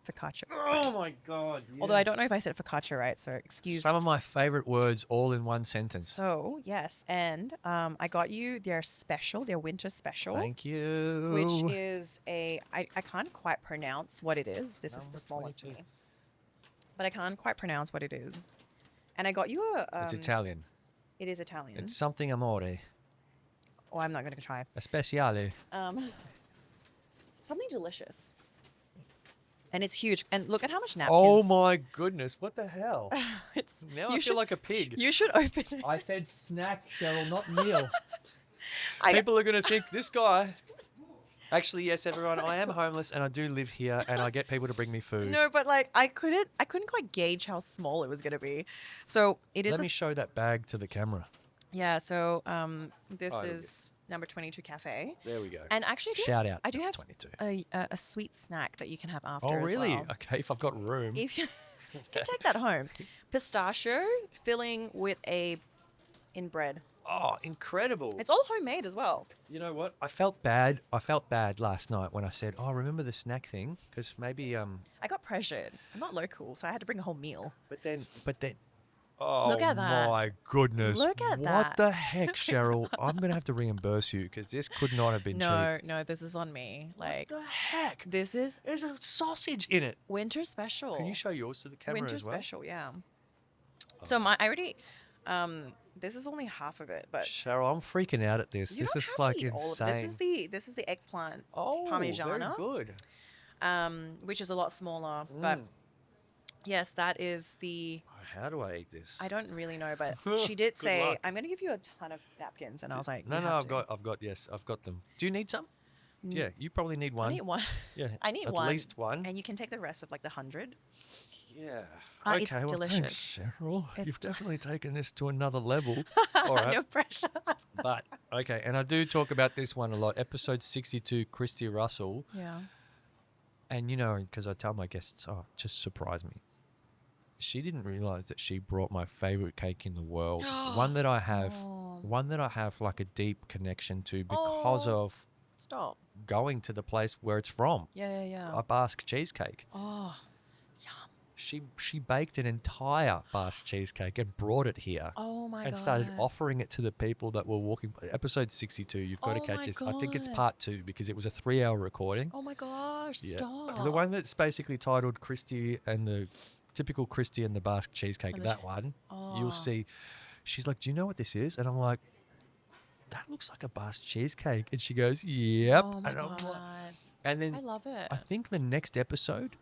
Speaker 3: focaccia.
Speaker 2: Oh my God. Yes.
Speaker 3: Although I don't know if I said focaccia right, so excuse.
Speaker 2: Some of my favorite words all in one sentence.
Speaker 3: So, yes. And I got you their special, their winter special.
Speaker 2: Thank you.
Speaker 3: Which is I can't quite pronounce what it is. This is the small one for me. But I can't quite pronounce what it is. And I got you a...
Speaker 2: it's Italian.
Speaker 3: It is Italian.
Speaker 2: It's something amore.
Speaker 3: Oh, I'm not going to try.
Speaker 2: A speciale.
Speaker 3: Something delicious. And it's huge. And look at how much napkins.
Speaker 2: Oh my goodness. What the hell? Now I feel like a pig.
Speaker 3: You should open it.
Speaker 2: I said snack, Cheryl, not meal. People are going to think this guy... Actually, yes, everyone, I am homeless and I do live here and I get people to bring me food.
Speaker 3: No, but like I couldn't quite gauge how small it was going to be. So it is...
Speaker 2: Let me show that bag to the camera.
Speaker 3: Yeah, so this is number 22 Cafe.
Speaker 2: There we go.
Speaker 3: And actually, I do have
Speaker 2: 22.
Speaker 3: a sweet snack that you can have after.
Speaker 2: Oh, really?
Speaker 3: As well.
Speaker 2: Okay, if I've got room.
Speaker 3: If you can take that home. Pistachio filling with in bread.
Speaker 2: Oh, incredible.
Speaker 3: It's all homemade as well.
Speaker 2: You know what? I felt bad. I felt bad last night when I said, oh, remember the snack thing? Because maybe...
Speaker 3: I got pressured. I'm not local, so I had to bring a whole meal.
Speaker 2: But then... Oh,
Speaker 3: look at that.
Speaker 2: My goodness.
Speaker 3: Look at that.
Speaker 2: What the heck, Cheryl? I'm going to have to reimburse you because this could not have been cheap.
Speaker 3: No, this is on me. Like,
Speaker 2: what the heck?
Speaker 3: This is...
Speaker 2: There's a sausage in it.
Speaker 3: Winter special.
Speaker 2: Can you show yours to the camera
Speaker 3: Winter
Speaker 2: as well?
Speaker 3: special, yeah. Oh. So I already... this is only half of it, but...
Speaker 2: Cheryl, I'm freaking out at this.
Speaker 3: You
Speaker 2: this
Speaker 3: don't
Speaker 2: is
Speaker 3: have
Speaker 2: like
Speaker 3: to eat
Speaker 2: insane.
Speaker 3: all of it. This is the eggplant parmigiana.
Speaker 2: Very good.
Speaker 3: Which is a lot smaller, but... Yes, that is the...
Speaker 2: How do I eat this?
Speaker 3: I don't really know, but she did say, I'm going to give you a ton of napkins. And I was like,
Speaker 2: no, I've got them. Do you need some? Yeah, you probably need one.
Speaker 3: I need one.
Speaker 2: Yeah,
Speaker 3: I need
Speaker 2: at
Speaker 3: one.
Speaker 2: least one.
Speaker 3: And you can take the rest of like the 100.
Speaker 2: Yeah.
Speaker 3: It's
Speaker 2: Okay, well, thanks,
Speaker 3: delicious.
Speaker 2: Cheryl.
Speaker 3: It's
Speaker 2: You've definitely taken this to another level. All right.
Speaker 3: No pressure.
Speaker 2: But, okay, and I do talk about this one a lot. Episode 62, Christy Russell.
Speaker 3: Yeah.
Speaker 2: And, because I tell my guests, just surprise me. She didn't realize that she brought my favorite cake in the world. One that I have like a deep connection to because of
Speaker 3: Stop.
Speaker 2: going to the place where it's from.
Speaker 3: Yeah.
Speaker 2: A Basque cheesecake.
Speaker 3: Oh, yum.
Speaker 2: She baked an entire Basque cheesecake and brought it here.
Speaker 3: Oh my god.
Speaker 2: And started offering it to the people that were walking. Episode 62, you've got to
Speaker 3: Oh
Speaker 2: catch
Speaker 3: my
Speaker 2: this. I think it's
Speaker 3: God.
Speaker 2: part 2 because it was a 3-hour recording.
Speaker 3: Oh my gosh,
Speaker 2: Yeah.
Speaker 3: stop.
Speaker 2: The one that's basically titled Christy and the typical Christy and the Basque cheesecake,
Speaker 3: And the
Speaker 2: that one, you'll
Speaker 3: Oh.
Speaker 2: see. She's like, do you know what this is? And I'm like, that looks like a Basque cheesecake. And she goes, yep.
Speaker 3: Oh my
Speaker 2: and I'm like,
Speaker 3: god.
Speaker 2: and then
Speaker 3: I love it.
Speaker 2: I think the next episode,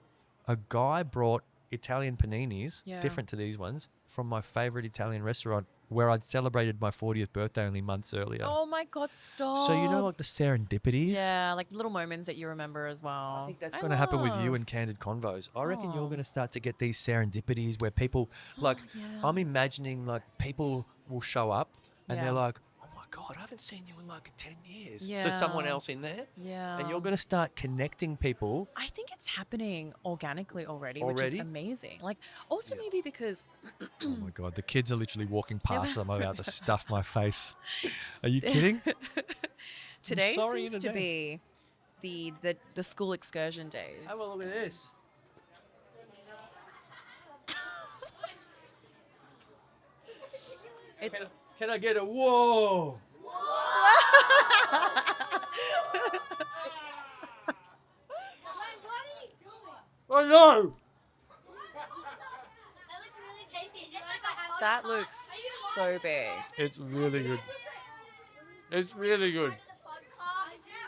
Speaker 2: a guy brought Italian paninis,
Speaker 3: Yeah.
Speaker 2: different to these ones, from my favorite Italian restaurant where I'd celebrated my 40th birthday only months earlier.
Speaker 3: Oh my god, stop.
Speaker 2: So, like the serendipities?
Speaker 3: Yeah, like little moments that you remember as well.
Speaker 2: I think that's going to happen with you
Speaker 3: love.
Speaker 2: and Candid Convos. I reckon you're
Speaker 3: Oh.
Speaker 2: going to start to get these serendipities where people, like,
Speaker 3: yeah.
Speaker 2: I'm imagining, like, people will show up and
Speaker 3: Yeah.
Speaker 2: they're like, oh my God, I haven't seen you in like 10 years. To someone
Speaker 3: Yeah.
Speaker 2: else in there.
Speaker 3: Yeah.
Speaker 2: And you're going to start connecting people.
Speaker 3: I think it's happening organically already, which
Speaker 2: Already?
Speaker 3: is amazing. Like, also
Speaker 2: Yeah.
Speaker 3: maybe because
Speaker 2: Oh my God, the kids are literally walking past. I'm about to stuff my face. Are you kidding?
Speaker 3: today
Speaker 2: sorry in
Speaker 3: seems to
Speaker 2: advance.
Speaker 3: be the school excursion days.
Speaker 2: Have a look at this.
Speaker 3: It's
Speaker 2: Can I get a whoa? Oh no!
Speaker 3: that looks so big.
Speaker 2: It's really good. It's really good.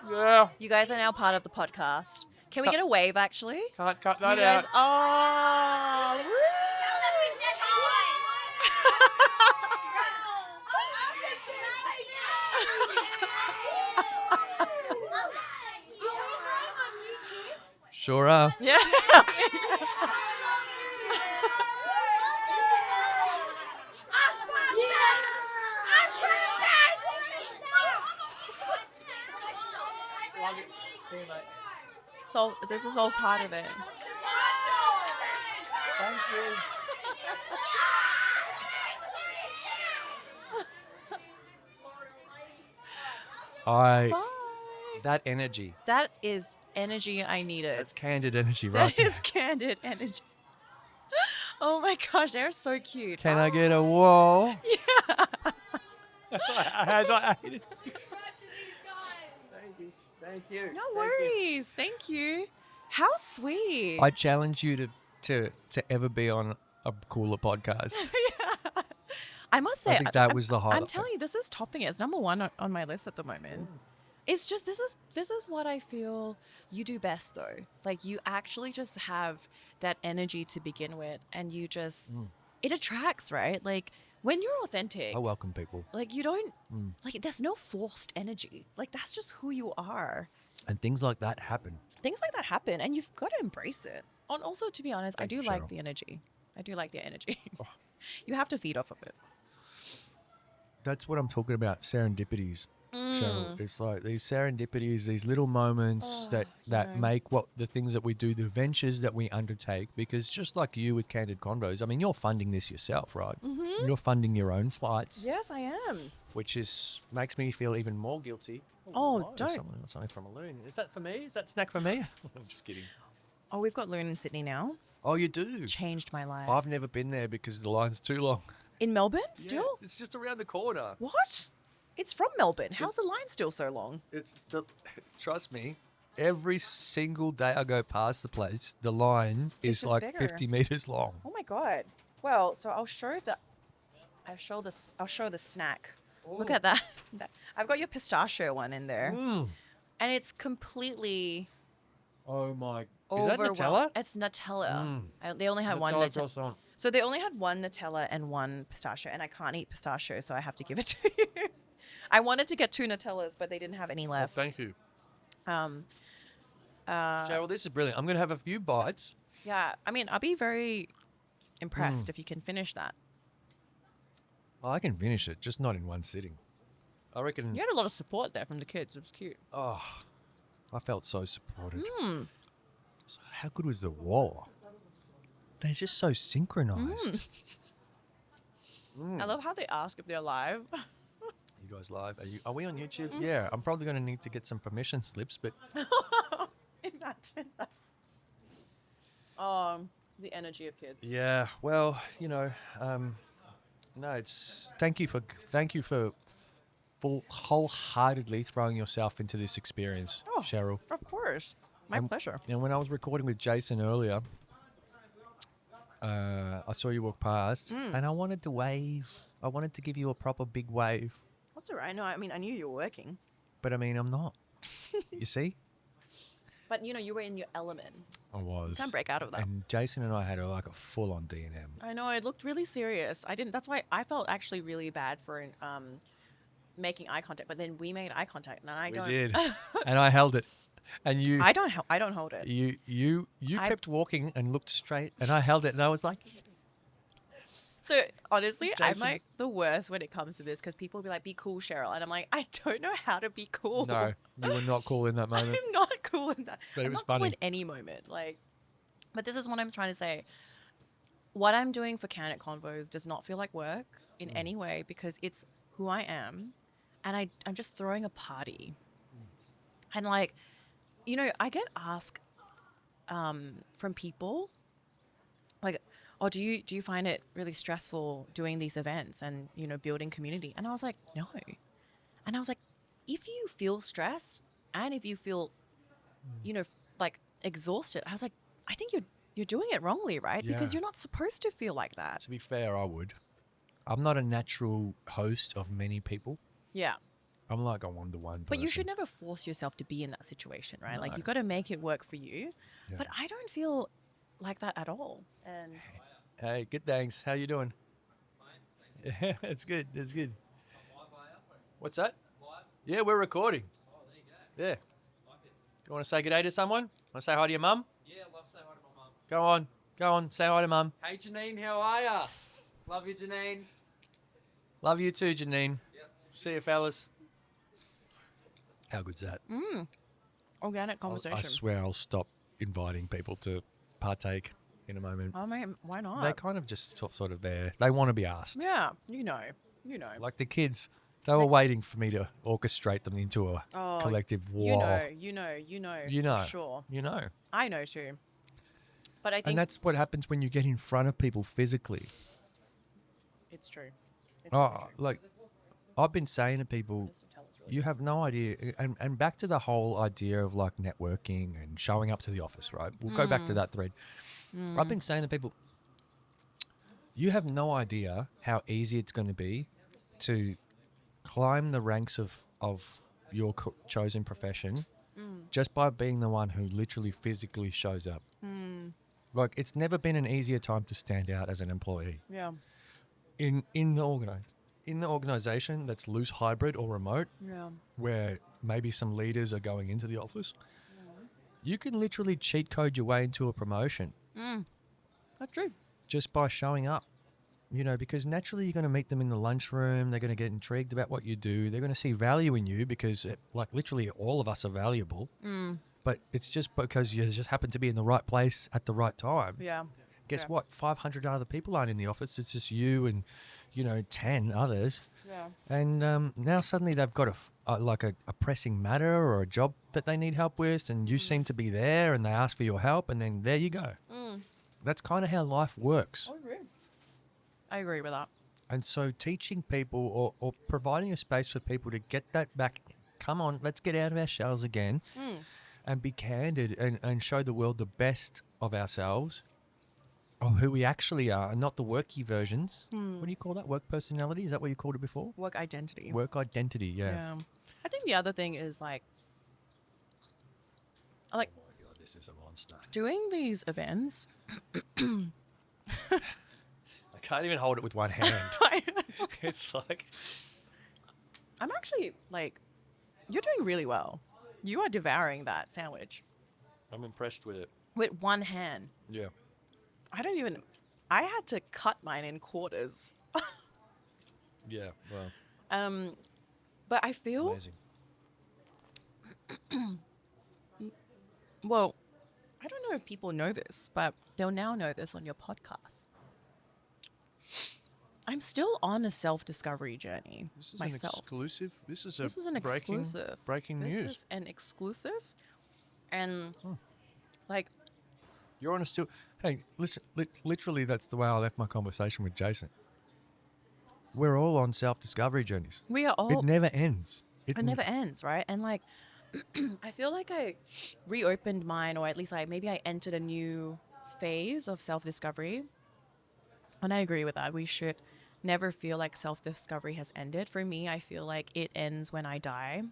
Speaker 2: Yeah.
Speaker 3: You guys are now part of the podcast. Can we get a wave actually?
Speaker 2: Can't cut
Speaker 3: You
Speaker 2: that
Speaker 3: guys,
Speaker 2: out.
Speaker 3: oh, woo!
Speaker 2: Sure are.
Speaker 3: Yeah. So this is all part of it.
Speaker 2: Thank you.
Speaker 3: Bye.
Speaker 2: That energy.
Speaker 3: That is energy I needed.
Speaker 2: That's Candid energy, right?
Speaker 3: That is Candid energy. Oh my gosh, they're so cute.
Speaker 2: Can I get a whoa?
Speaker 3: Yeah.
Speaker 2: As I ate it. Thank you.
Speaker 3: No worries. Thank you. How sweet.
Speaker 2: I challenge you to ever be on a cooler podcast.
Speaker 3: Yeah. I must say,
Speaker 2: I think that was the
Speaker 3: I'm
Speaker 2: highlight.
Speaker 3: telling you, this is topping it. It's number one on my list at the moment. It's just this is what I feel you do best though. Like you actually just have that energy to begin with, and you just it attracts, right? Like when you're authentic,
Speaker 2: I welcome people.
Speaker 3: like you don't like there's no forced energy. Like that's just who you are.
Speaker 2: And things like that happen.
Speaker 3: Things like that happen, and you've got to embrace it. And also, to be honest,
Speaker 2: Thank
Speaker 3: I
Speaker 2: you,
Speaker 3: do like
Speaker 2: Cheryl.
Speaker 3: the energy. I do like the energy.
Speaker 2: Oh.
Speaker 3: You have to feed off of it.
Speaker 2: That's what I'm talking about, serendipities. Cheryl. It's like these serendipities, these little moments that
Speaker 3: know.
Speaker 2: make what the things that we do, the ventures that we undertake. Because just like you with Candid Convos, I mean, you're funding this yourself, right?
Speaker 3: Mm-hmm.
Speaker 2: You're funding your own flights,
Speaker 3: Yes, I am.
Speaker 2: which makes me feel even more guilty.
Speaker 3: Oh,
Speaker 2: there's
Speaker 3: don't.
Speaker 2: something from a loon. Is that for me? Is that snack for me? I'm just kidding.
Speaker 3: Oh, we've got Loon in Sydney now.
Speaker 2: Oh, you do?
Speaker 3: Changed my life.
Speaker 2: I've never been there because the line's too long.
Speaker 3: In Melbourne,
Speaker 2: Yeah,
Speaker 3: still?
Speaker 2: it's just around the corner.
Speaker 3: What? It's from Melbourne. How's the line still so long?
Speaker 2: Trust me, every single day I go past the place, the line is
Speaker 3: just
Speaker 2: like
Speaker 3: bigger.
Speaker 2: 50 meters long.
Speaker 3: Oh my god. Well, so I'll show the snack. Look at that. I've got your pistachio one in there,
Speaker 2: Mm.
Speaker 3: and it's completely
Speaker 2: Oh my! Is that
Speaker 3: overwhelming.
Speaker 2: Nutella?
Speaker 3: It's Nutella.
Speaker 2: Mm.
Speaker 3: They only had one
Speaker 2: Nutella
Speaker 3: Nutella.
Speaker 2: croissant.
Speaker 3: So they only had one Nutella and one pistachio, and I can't eat pistachio, so I have to give it to you. I wanted to get 2 Nutellas, but they didn't have any
Speaker 2: Oh,
Speaker 3: left.
Speaker 2: thank you.
Speaker 3: Um,
Speaker 2: Cheryl, this is brilliant. I'm going to have a few bites.
Speaker 3: yeah, I mean, I'll be very impressed if you can finish that.
Speaker 2: Well, I can finish it, just not in one sitting. I reckon.
Speaker 3: You had a lot of support there from the kids. It was cute.
Speaker 2: Oh, I felt so supported. So how good was the war? They're just so synchronized.
Speaker 3: I love how they ask if they're live.
Speaker 2: You guys live? Are we on YouTube? Yeah, I'm probably going to need to get some permission slips, but
Speaker 3: Imagine that. The energy of kids.
Speaker 2: yeah. Well, no, it's thank you for wholeheartedly throwing yourself into this experience,
Speaker 3: Oh.
Speaker 2: Cheryl.
Speaker 3: Of course. My pleasure.
Speaker 2: And when I was recording with Jason earlier, I saw you walk past, and I wanted to wave. I wanted to give you a proper big wave,
Speaker 3: That's all right. No, I mean, I knew you were working.
Speaker 2: but I mean, I'm not. You see?
Speaker 3: But, you were in your element.
Speaker 2: I was.
Speaker 3: You can't break out of that.
Speaker 2: And Jason and I had a full-on D&M.
Speaker 3: I know, it looked really serious. That's why I felt actually really bad for making eye contact. But then we made eye contact, and I
Speaker 2: We
Speaker 3: don't.
Speaker 2: did, and I held it, and you.
Speaker 3: I don't hold it.
Speaker 2: You kept walking and looked straight, and I held it, and I was like,
Speaker 3: So honestly, I'm
Speaker 2: Jason-
Speaker 3: like the worst when it comes to this because people will be like, "Be cool, Cheryl," and I'm like, I don't know how to be cool.
Speaker 2: no, you were not cool in that moment.
Speaker 3: I'm not cool in that.
Speaker 2: But it
Speaker 3: I'm
Speaker 2: was
Speaker 3: not cool
Speaker 2: funny.
Speaker 3: in any moment. But this is what I'm trying to say. What I'm doing for Candid Convos does not feel like work in any way because it's who I am, and I'm just throwing a party. And I get asked from people like, "Oh, do you find it really stressful doing these events and building community?" And I was like, "No." And I was like, if you feel stressed and if you feel, exhausted, I was like, I think you're doing it wrongly, right? Because
Speaker 2: Yeah.
Speaker 3: you're not supposed to feel like that.
Speaker 2: To be fair, I would. I'm not a natural host of many people.
Speaker 3: Yeah.
Speaker 2: I'm like a one-to-one
Speaker 3: But you
Speaker 2: person.
Speaker 3: should never force yourself to be in that situation, right? Like
Speaker 2: No.
Speaker 3: you got to make it work for you.
Speaker 2: Yeah.
Speaker 3: But I don't feel like that at all. And
Speaker 2: Hey, good thanks. How you doing? Yeah, it's good. It's good. What's that? Yeah, we're recording. Yeah. You want to say good day to someone? Want to say hi to your mum?
Speaker 4: Yeah, love to say hi to my mum.
Speaker 2: Go on. Say hi to mum.
Speaker 4: Hey Janine, how are ya? Love you, Janine.
Speaker 2: Love you too, Janine.
Speaker 4: Yep.
Speaker 2: See you, fellas. How good's that?
Speaker 3: organic
Speaker 2: I
Speaker 3: conversation.
Speaker 2: swear I'll stop inviting people to partake in a moment.
Speaker 3: Oh man, why not?
Speaker 2: They're kind of just sort of there. They want to be asked.
Speaker 3: Yeah, you know.
Speaker 2: Like the kids, they were waiting for me to orchestrate them into a
Speaker 3: Oh,
Speaker 2: collective war.
Speaker 3: You know.
Speaker 2: You know.
Speaker 3: For sure.
Speaker 2: You know.
Speaker 3: I know too. But I think
Speaker 2: And that's what happens when you get in front of people physically.
Speaker 3: it's true. It's really true.
Speaker 2: Like I've been saying to people,
Speaker 3: Mr. Teller's really
Speaker 2: you have no idea. And back to the whole idea of like networking and showing up to the office, right? We'll go back to that thread. I've been saying to people, you have no idea how easy it's going to be to climb the ranks of your chosen profession just by being the one who literally physically shows up. Like it's never been an easier time to stand out as an employee
Speaker 3: Yeah.
Speaker 2: in the organization that's loose hybrid or remote,
Speaker 3: Yeah.
Speaker 2: where maybe some leaders are going into the office. You can literally cheat code your way into a promotion
Speaker 3: That's true.
Speaker 2: just by showing up. Because naturally you're going to meet them in the lunchroom. They're going to get intrigued about what you do. They're going to see value in you because, literally all of us are valuable. But it's just because you just happen to be in the right place at the right time.
Speaker 3: Yeah.
Speaker 2: Guess
Speaker 3: Yeah.
Speaker 2: what? 500 other people aren't in the office. It's just you and, 10 others.
Speaker 3: Yeah.
Speaker 2: And now suddenly they've got a pressing matter or a job that they need help with, and you seem to be there, and they ask for your help, and then there you go. That's kind of how life works.
Speaker 3: I agree with that.
Speaker 2: And so teaching people or providing a space for people to get that back, come on, let's get out of our shells again and be candid and show the world the best of ourselves, of who we actually are, and not the worky versions. What do you call that? Work personality? Is that what you called it before?
Speaker 3: Work identity.
Speaker 2: Work identity, yeah.
Speaker 3: I think the other thing is like
Speaker 2: Oh my God, this is a monster.
Speaker 3: doing these events.
Speaker 2: I can't even hold it with one hand. It's like...
Speaker 3: I'm actually like, you're doing really well. You are devouring that sandwich
Speaker 2: I'm impressed with it.
Speaker 3: with one hand.
Speaker 2: Yeah.
Speaker 3: I had to cut mine in quarters.
Speaker 2: Yeah. Well,
Speaker 3: But I feel,
Speaker 2: amazing.
Speaker 3: well, I don't know if people know this, but they'll now know this on your podcast. I'm still on a self-discovery journey
Speaker 2: This is
Speaker 3: myself.
Speaker 2: an exclusive. This is
Speaker 3: This is an exclusive.
Speaker 2: breaking
Speaker 3: This
Speaker 2: news.
Speaker 3: is an exclusive. And like,
Speaker 2: You're on a still. Hey, listen. Literally, that's the way I left my conversation with Jason. We're all on self-discovery journeys.
Speaker 3: we are all,
Speaker 2: It never ends.
Speaker 3: it never ends, right? And like, I feel like I reopened mine, or at least maybe I entered a new phase of self-discovery. And I agree with that. We should never feel like self-discovery has ended. For me, I feel like it ends when I die.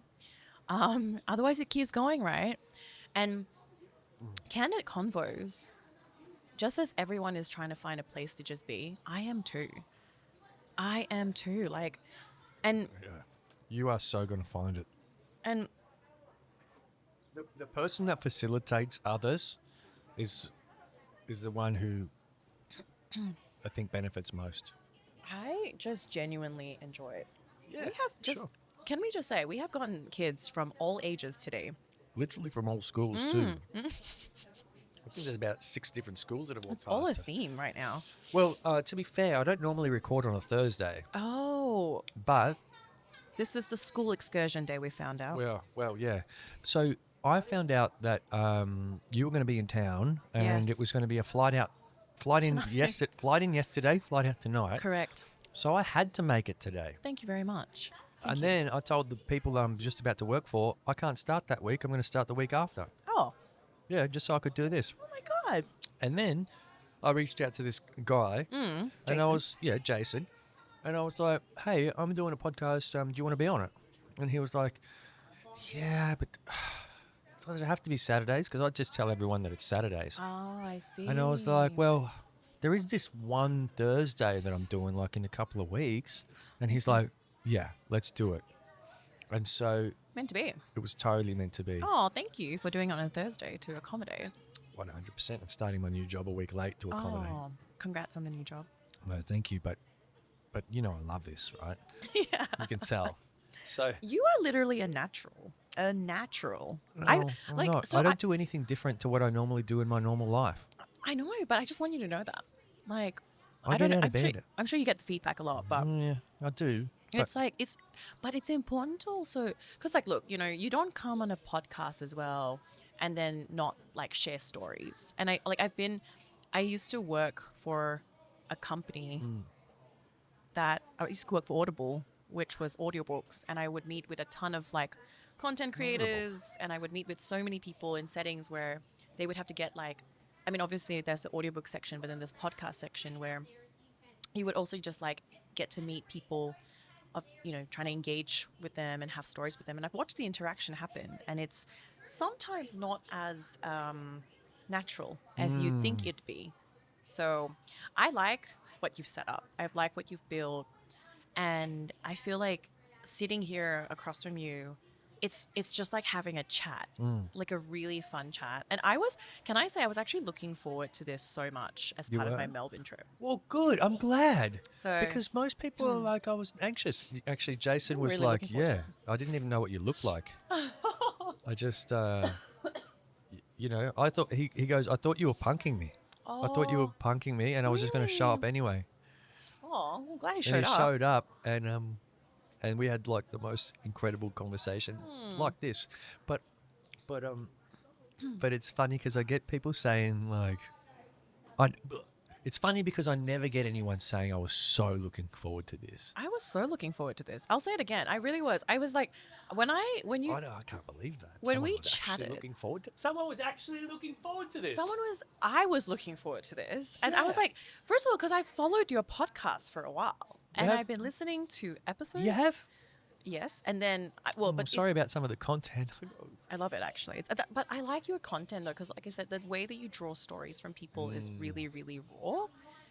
Speaker 3: Otherwise, it keeps going, right? And Candid Convos, just as everyone is trying to find a place to just be, I am too. Like, and
Speaker 2: Yeah. You are so going to find it.
Speaker 3: and
Speaker 2: The person that facilitates others is the one who I think benefits most.
Speaker 3: I just genuinely enjoy it.
Speaker 2: Yeah,
Speaker 3: We have just,
Speaker 2: sure.
Speaker 3: can we just say, we have gotten kids from all ages today.
Speaker 2: Literally from all schools too. I think there's about 6 different schools that have walked
Speaker 3: It's all a
Speaker 2: past us.
Speaker 3: theme right now.
Speaker 2: Well, to be fair, I don't normally record on a Thursday,
Speaker 3: Oh,
Speaker 2: but
Speaker 3: this is the school excursion day, we found out.
Speaker 2: well, yeah. So I found out that you were going to be in town, and
Speaker 3: Yes.
Speaker 2: it was going to be a flight in yesterday, flight out tonight.
Speaker 3: Correct.
Speaker 2: So I had to make it today.
Speaker 3: Thank you very much.
Speaker 2: And then I told the people I'm just about to work for, I can't start that week. I'm going to start the week after.
Speaker 3: Oh,
Speaker 2: Yeah, just so I could do this.
Speaker 3: oh my God.
Speaker 2: And then I reached out to this guy, and I
Speaker 3: Jason.
Speaker 2: was, Jason. And I was like, hey, I'm doing a podcast. Do you want to be on it? And he was like, yeah, but does it have to be Saturdays? Because I just tell everyone that it's Saturdays.
Speaker 3: Oh, I see.
Speaker 2: And I was like, well, there is this one Thursday that I'm doing like in a couple of weeks. And he's like, yeah, let's do it. And so
Speaker 3: Meant to be.
Speaker 2: it was totally meant to be.
Speaker 3: Oh, thank you for doing it on a Thursday to accommodate.
Speaker 2: 100%. And starting my new job a week late to accommodate.
Speaker 3: Oh, congrats on the new job.
Speaker 2: No, thank you. But you know, I love this, right?
Speaker 3: Yeah.
Speaker 2: You can tell. So
Speaker 3: You are literally a natural. A natural.
Speaker 2: no,
Speaker 3: I
Speaker 2: I'm
Speaker 3: like
Speaker 2: not.
Speaker 3: so
Speaker 2: I don't do anything different to what I normally do in my normal life.
Speaker 3: I know, but I just want you to know that. Like
Speaker 2: I
Speaker 3: don't
Speaker 2: get
Speaker 3: know.
Speaker 2: out of bed.
Speaker 3: I'm sure you get the feedback a lot, but
Speaker 2: Yeah, I do. But
Speaker 3: it's like but it's important to also, because like, look, you know, you don't come on a podcast as well and then not like share stories. And I used to work for a company that I used to work for Audible, which was audiobooks, and I would meet with a ton of like content creators, and I would meet with so many people in settings where they would have to get like, I mean, obviously there's the audiobook section, but then there's podcast section where you would also just like get to meet people of, you know, trying to engage with them and have stories with them. And I've watched the interaction happen, and it's sometimes not as natural as you'd think it'd be. So I like what you've set up. I like what you've built. And I feel like sitting here across from you, it's just like having a chat, like a really fun chat. And I was actually looking forward to this so much as
Speaker 2: You
Speaker 3: part of
Speaker 2: were?
Speaker 3: my Melbourne trip.
Speaker 2: well, good. I'm glad.
Speaker 3: So
Speaker 2: Because most people are like, I was anxious. Actually, Jason
Speaker 3: I'm
Speaker 2: was
Speaker 3: really
Speaker 2: like,
Speaker 3: looking forward to
Speaker 2: yeah, I didn't even know what you looked like. I just, you know, I thought, he goes, I thought you were punking me. I thought you were punking me, and I was just going to show up
Speaker 3: really?
Speaker 2: anyway.
Speaker 3: Oh, I'm glad he
Speaker 2: And
Speaker 3: showed
Speaker 2: he
Speaker 3: up.
Speaker 2: showed up, and we had like the most incredible conversation like this. But it's funny because I get people saying like, it's funny because I never get anyone saying I was so looking forward to this.
Speaker 3: I was so looking forward to this. I'll say it again. I really was. I was like, when you,
Speaker 2: I know, I can't believe that.
Speaker 3: when
Speaker 2: Someone
Speaker 3: we
Speaker 2: was actually
Speaker 3: chatted-
Speaker 2: looking forward to. Someone was actually looking forward to this.
Speaker 3: I was looking forward to this. And I was
Speaker 2: Yeah.
Speaker 3: like, first of all, because I followed your podcast for a while. And
Speaker 2: have?
Speaker 3: I've been listening to episodes.
Speaker 2: You have?
Speaker 3: Yes. And then,
Speaker 2: But I'm
Speaker 3: but
Speaker 2: sorry about some of the content.
Speaker 3: I love it actually. But I like your content though, because like I said, the way that you draw stories from people is really, really raw.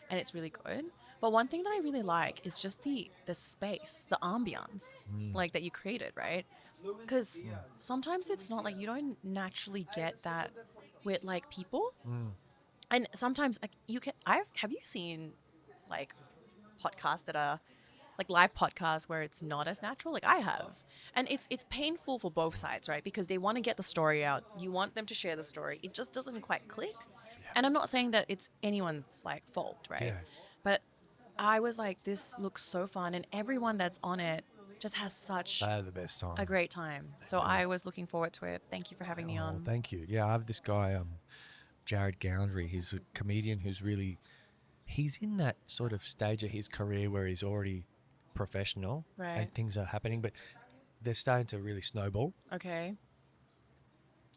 Speaker 3: and it's really good. But one thing that I really like is just the space, the ambiance, like that you created, right? Because sometimes it's not like you don't naturally get that with like people, and sometimes like you can. Have you seen like podcasts that are like live podcasts where it's not as natural? Like I have, and it's painful for both sides, right? Because they want to get the story out, you want them to share the story, it just doesn't quite click. And I'm not saying that it's anyone's like fault, right?
Speaker 2: Yeah.
Speaker 3: But I was like, this looks so fun, and everyone that's on it just has such
Speaker 2: They had the best time.
Speaker 3: a great time. So I was looking forward to it. Thank you for having me
Speaker 2: Oh,
Speaker 3: on.
Speaker 2: thank you. Yeah, I have this guy, Jared Goundry. He's a comedian who's really, he's in that sort of stage of his career where he's already professional
Speaker 3: Right.
Speaker 2: and things are happening, but they're starting to really snowball.
Speaker 3: Okay.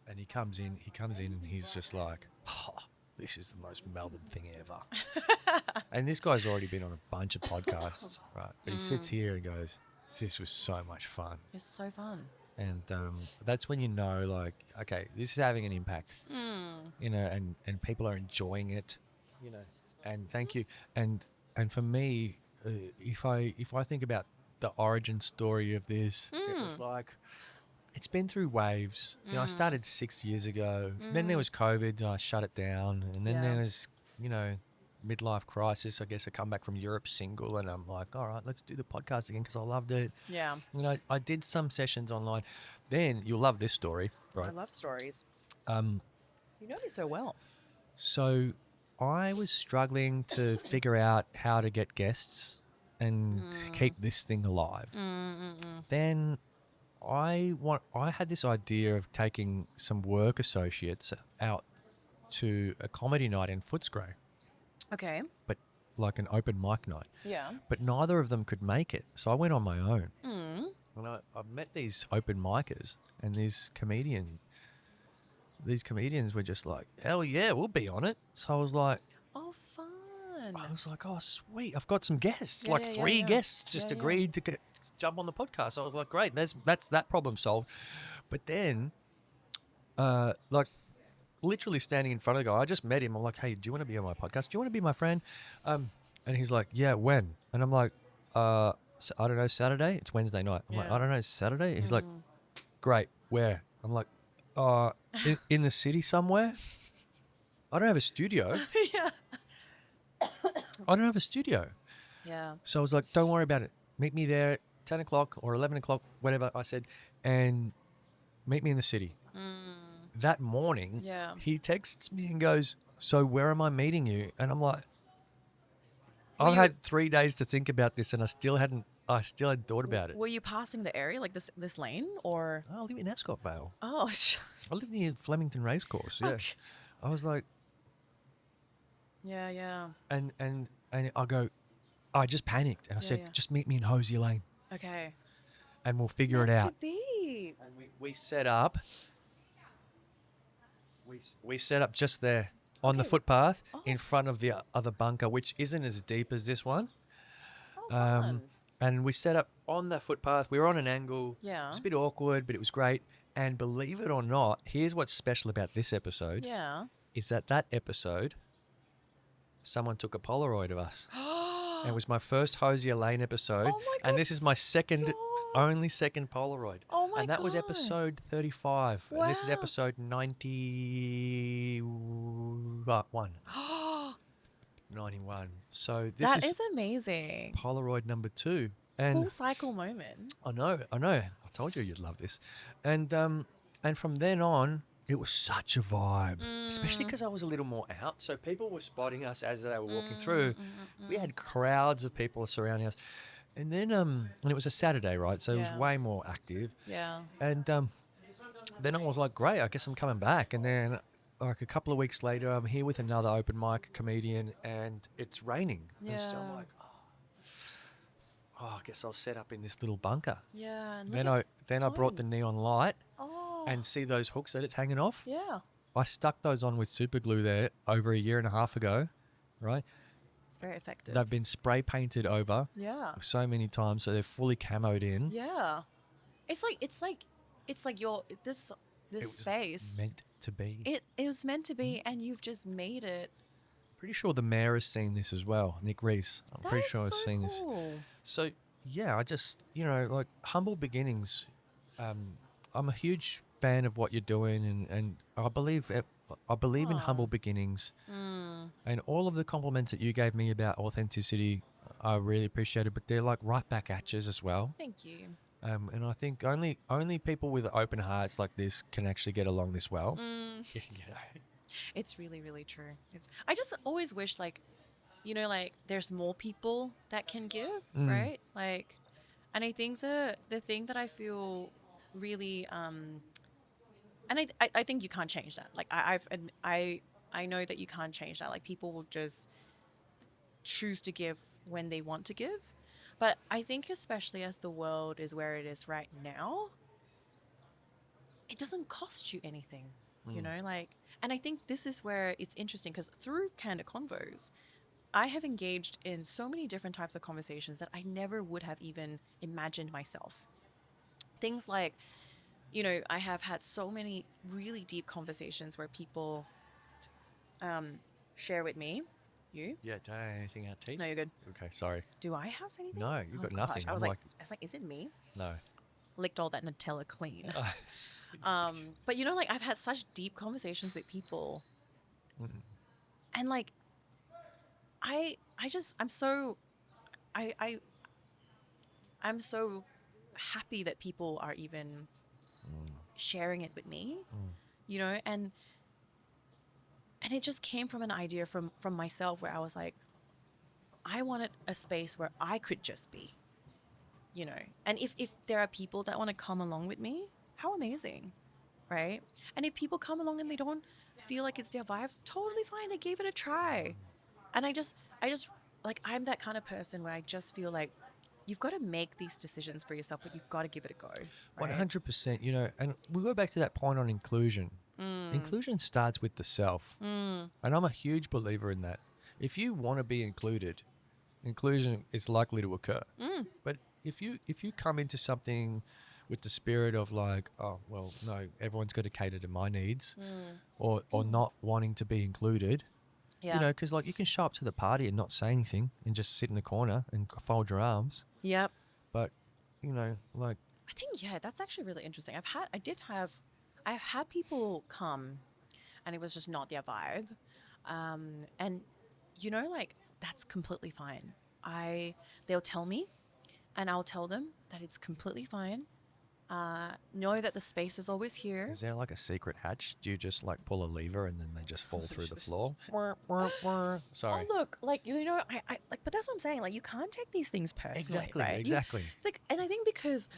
Speaker 2: And he comes in and he's just like, oh, this is the most Melbourne thing ever. And this guy's already been on a bunch of podcasts, right? But he sits here and goes, this was so much fun.
Speaker 3: It's so fun.
Speaker 2: And that's when you know, like, okay, this is having an impact, you know, and people are enjoying it, you know. And thank you. And for me, if I think about the origin story of this, it was like, it's been through waves. You know, I started 6 years ago. Then there was COVID. I shut it down. And then there was, you know, midlife crisis. I guess I come back from Europe single, and I'm like, all right, let's do the podcast again because I loved it.
Speaker 3: Yeah.
Speaker 2: You know, I did some sessions online. Then you'll love this story, right?
Speaker 3: I love stories.
Speaker 2: Um,
Speaker 3: You know me so well.
Speaker 2: so I was struggling to figure out how to get guests and keep this thing alive. Then I had this idea of taking some work associates out to a comedy night in Footscray,
Speaker 3: Okay.
Speaker 2: but like an open mic night.
Speaker 3: Yeah.
Speaker 2: But neither of them could make it, so I went on my own.
Speaker 3: Mm.
Speaker 2: And I met these open micers, and these comedians were just like, hell yeah, we'll be on it. So I was like,
Speaker 3: Oh, fun.
Speaker 2: oh sweet, I've got some guests.
Speaker 3: Yeah,
Speaker 2: Like
Speaker 3: yeah,
Speaker 2: three
Speaker 3: yeah.
Speaker 2: guests just
Speaker 3: Yeah, yeah.
Speaker 2: agreed to jump on the podcast. So I was like, great, that's that problem solved. But then, like, literally standing in front of the guy, I just met him. I'm like, hey, do you want to be on my podcast? Do you want to be my friend? And he's like, yeah, when? And I'm like, I don't know, Saturday? It's Wednesday night. I'm like,
Speaker 3: Yeah.
Speaker 2: I don't know, Saturday? He's like, great, where? I'm like, in the city somewhere? I don't have a studio.
Speaker 3: Yeah.
Speaker 2: I don't have a studio.
Speaker 3: Yeah.
Speaker 2: So I was like, don't worry about it. Meet me there at 10 o'clock or 11 o'clock, whatever I said, and meet me in the city. That morning,
Speaker 3: Yeah.
Speaker 2: he texts me and goes, so where am I meeting you? And I'm like,
Speaker 3: Were
Speaker 2: I've
Speaker 3: you-
Speaker 2: had 3 days to think about this, and I still hadn't thought about it.
Speaker 3: Were you passing the area, like this lane, or?
Speaker 2: I live in Ascot Vale.
Speaker 3: Oh.
Speaker 2: I live near Flemington Racecourse. Yeah.
Speaker 3: Okay.
Speaker 2: I was like,
Speaker 3: Yeah. Yeah.
Speaker 2: and I go, I just panicked, and I
Speaker 3: Yeah,
Speaker 2: said,
Speaker 3: yeah.
Speaker 2: just meet me in Hosier Lane,
Speaker 3: Okay.
Speaker 2: and we'll figure it
Speaker 3: Meant
Speaker 2: out.
Speaker 3: to be.
Speaker 2: And we set up. We set up just there on the
Speaker 3: Okay.
Speaker 2: footpath
Speaker 3: Oh.
Speaker 2: in front of the other bunker, which isn't as deep as this one.
Speaker 3: Oh, fun.
Speaker 2: And we set up on the footpath. We were on an angle.
Speaker 3: Yeah.
Speaker 2: It was a bit awkward, but it was great. And believe it or not, here's what's special about this episode:
Speaker 3: Yeah.
Speaker 2: is that episode, someone took a Polaroid of us. And it was my first Hosier Lane episode.
Speaker 3: Oh my
Speaker 2: And
Speaker 3: God,
Speaker 2: this is my second,
Speaker 3: stop.
Speaker 2: only second Polaroid.
Speaker 3: Oh my
Speaker 2: And that was
Speaker 3: God.
Speaker 2: episode 35. And this is
Speaker 3: Wow.
Speaker 2: episode 91. 91. So this
Speaker 3: That
Speaker 2: is
Speaker 3: is amazing.
Speaker 2: Polaroid number 2. And
Speaker 3: Full cycle moment.
Speaker 2: I know. I told you you'd love this. And from then on, it was such a vibe, especially because I was a little more out. So people were spotting us as they were walking through. We had crowds of people surrounding us. And then, and it was a Saturday, right? So it
Speaker 3: Yeah.
Speaker 2: was way more active.
Speaker 3: Yeah.
Speaker 2: And then I was like, great, I guess I'm coming back. And then, like a couple of weeks later, I'm here with another open mic comedian, and it's raining. And so I'm
Speaker 3: Yeah.
Speaker 2: like, I guess I'll set up in this little bunker.
Speaker 3: Yeah. And
Speaker 2: Then
Speaker 3: look
Speaker 2: I brought the
Speaker 3: time.
Speaker 2: neon light,
Speaker 3: Oh.
Speaker 2: and see those hooks that it's hanging off?
Speaker 3: Yeah.
Speaker 2: I stuck those on with super glue there over a year and a half ago, right?
Speaker 3: It's very effective.
Speaker 2: They've been spray painted over
Speaker 3: Yeah.
Speaker 2: so many times, so they're fully camoed in.
Speaker 3: Yeah. It's like your this
Speaker 2: It was
Speaker 3: space.
Speaker 2: meant to be.
Speaker 3: It was meant to be, and you've just made it
Speaker 2: pretty sure the mayor has seen this as well, Nick Reese. I'm
Speaker 3: That
Speaker 2: pretty
Speaker 3: is
Speaker 2: sure
Speaker 3: so
Speaker 2: has seen this.
Speaker 3: cool.
Speaker 2: So yeah, I just like humble beginnings. I'm a huge fan of what you're doing, and I believe in humble
Speaker 3: Aw.
Speaker 2: beginnings,
Speaker 3: Mm,
Speaker 2: and all of the compliments that you gave me about authenticity, I really appreciate it. But they're like right back at you as well.
Speaker 3: thank you.
Speaker 2: And I think only people with open hearts like this can actually get along this well.
Speaker 3: Mm,
Speaker 2: You know?
Speaker 3: it's really, really true. I just always wish, like, like there's more people that can give,
Speaker 2: Mm.
Speaker 3: right? Like, and I think the thing that I feel really, and I think you can't change that. Like, I know that you can't change that. Like, people will just choose to give when they want to give. But I think, especially as the world is where it is right now, it doesn't cost you anything, like, and I think this is where it's interesting because through Candid Convos, I have engaged in so many different types of conversations that I never would have even imagined myself. Things like, I have had so many really deep conversations where people share with me. You?
Speaker 2: Yeah, don't have anything out, T?
Speaker 3: No, you're good.
Speaker 2: Okay, sorry.
Speaker 3: Do I have anything?
Speaker 2: No, you've
Speaker 3: Oh,
Speaker 2: got
Speaker 3: gosh.
Speaker 2: nothing.
Speaker 3: I was
Speaker 2: I'm
Speaker 3: like, is it me?
Speaker 2: no.
Speaker 3: Licked all that Nutella clean.
Speaker 2: Mm.
Speaker 3: But like I've had such deep conversations with people,
Speaker 2: Mm.
Speaker 3: and like I'm so I'm so happy that people are even sharing it with me, and it just came from an idea from myself where I was like, I wanted a space where I could just be, and if there are people that want to come along with me, how amazing, right? And if people come along and they don't feel like it's their vibe, totally fine, they gave it a try. And I just like, I'm that kind of person where I just feel like you've got to make these decisions for yourself, but you've got to give it a go, right?
Speaker 2: 100%, and we'll go back to that point on inclusion. Inclusion starts with the self. And I'm a huge believer in that. If you want to be included, inclusion is likely to occur. But if you come into something with the spirit of like, oh, well, no, everyone's got to cater to my needs, or not wanting to be included,
Speaker 3: Yeah.
Speaker 2: because like you can show up to the party and not say anything and just sit in the corner and fold your arms.
Speaker 3: Yep.
Speaker 2: But, like,
Speaker 3: I think, yeah, that's actually really interesting. I've had people come and it was just not their vibe. And like, that's completely fine. They'll tell me and I'll tell them that it's completely fine. Know that the space is always here.
Speaker 2: is there like a secret hatch? Do you just like pull a lever and then they just fall through the floor? Sorry.
Speaker 3: Oh, look, like, I like, but that's what I'm saying. Like, you can't take these things personally, right?
Speaker 2: Exactly.
Speaker 3: Like, and I think because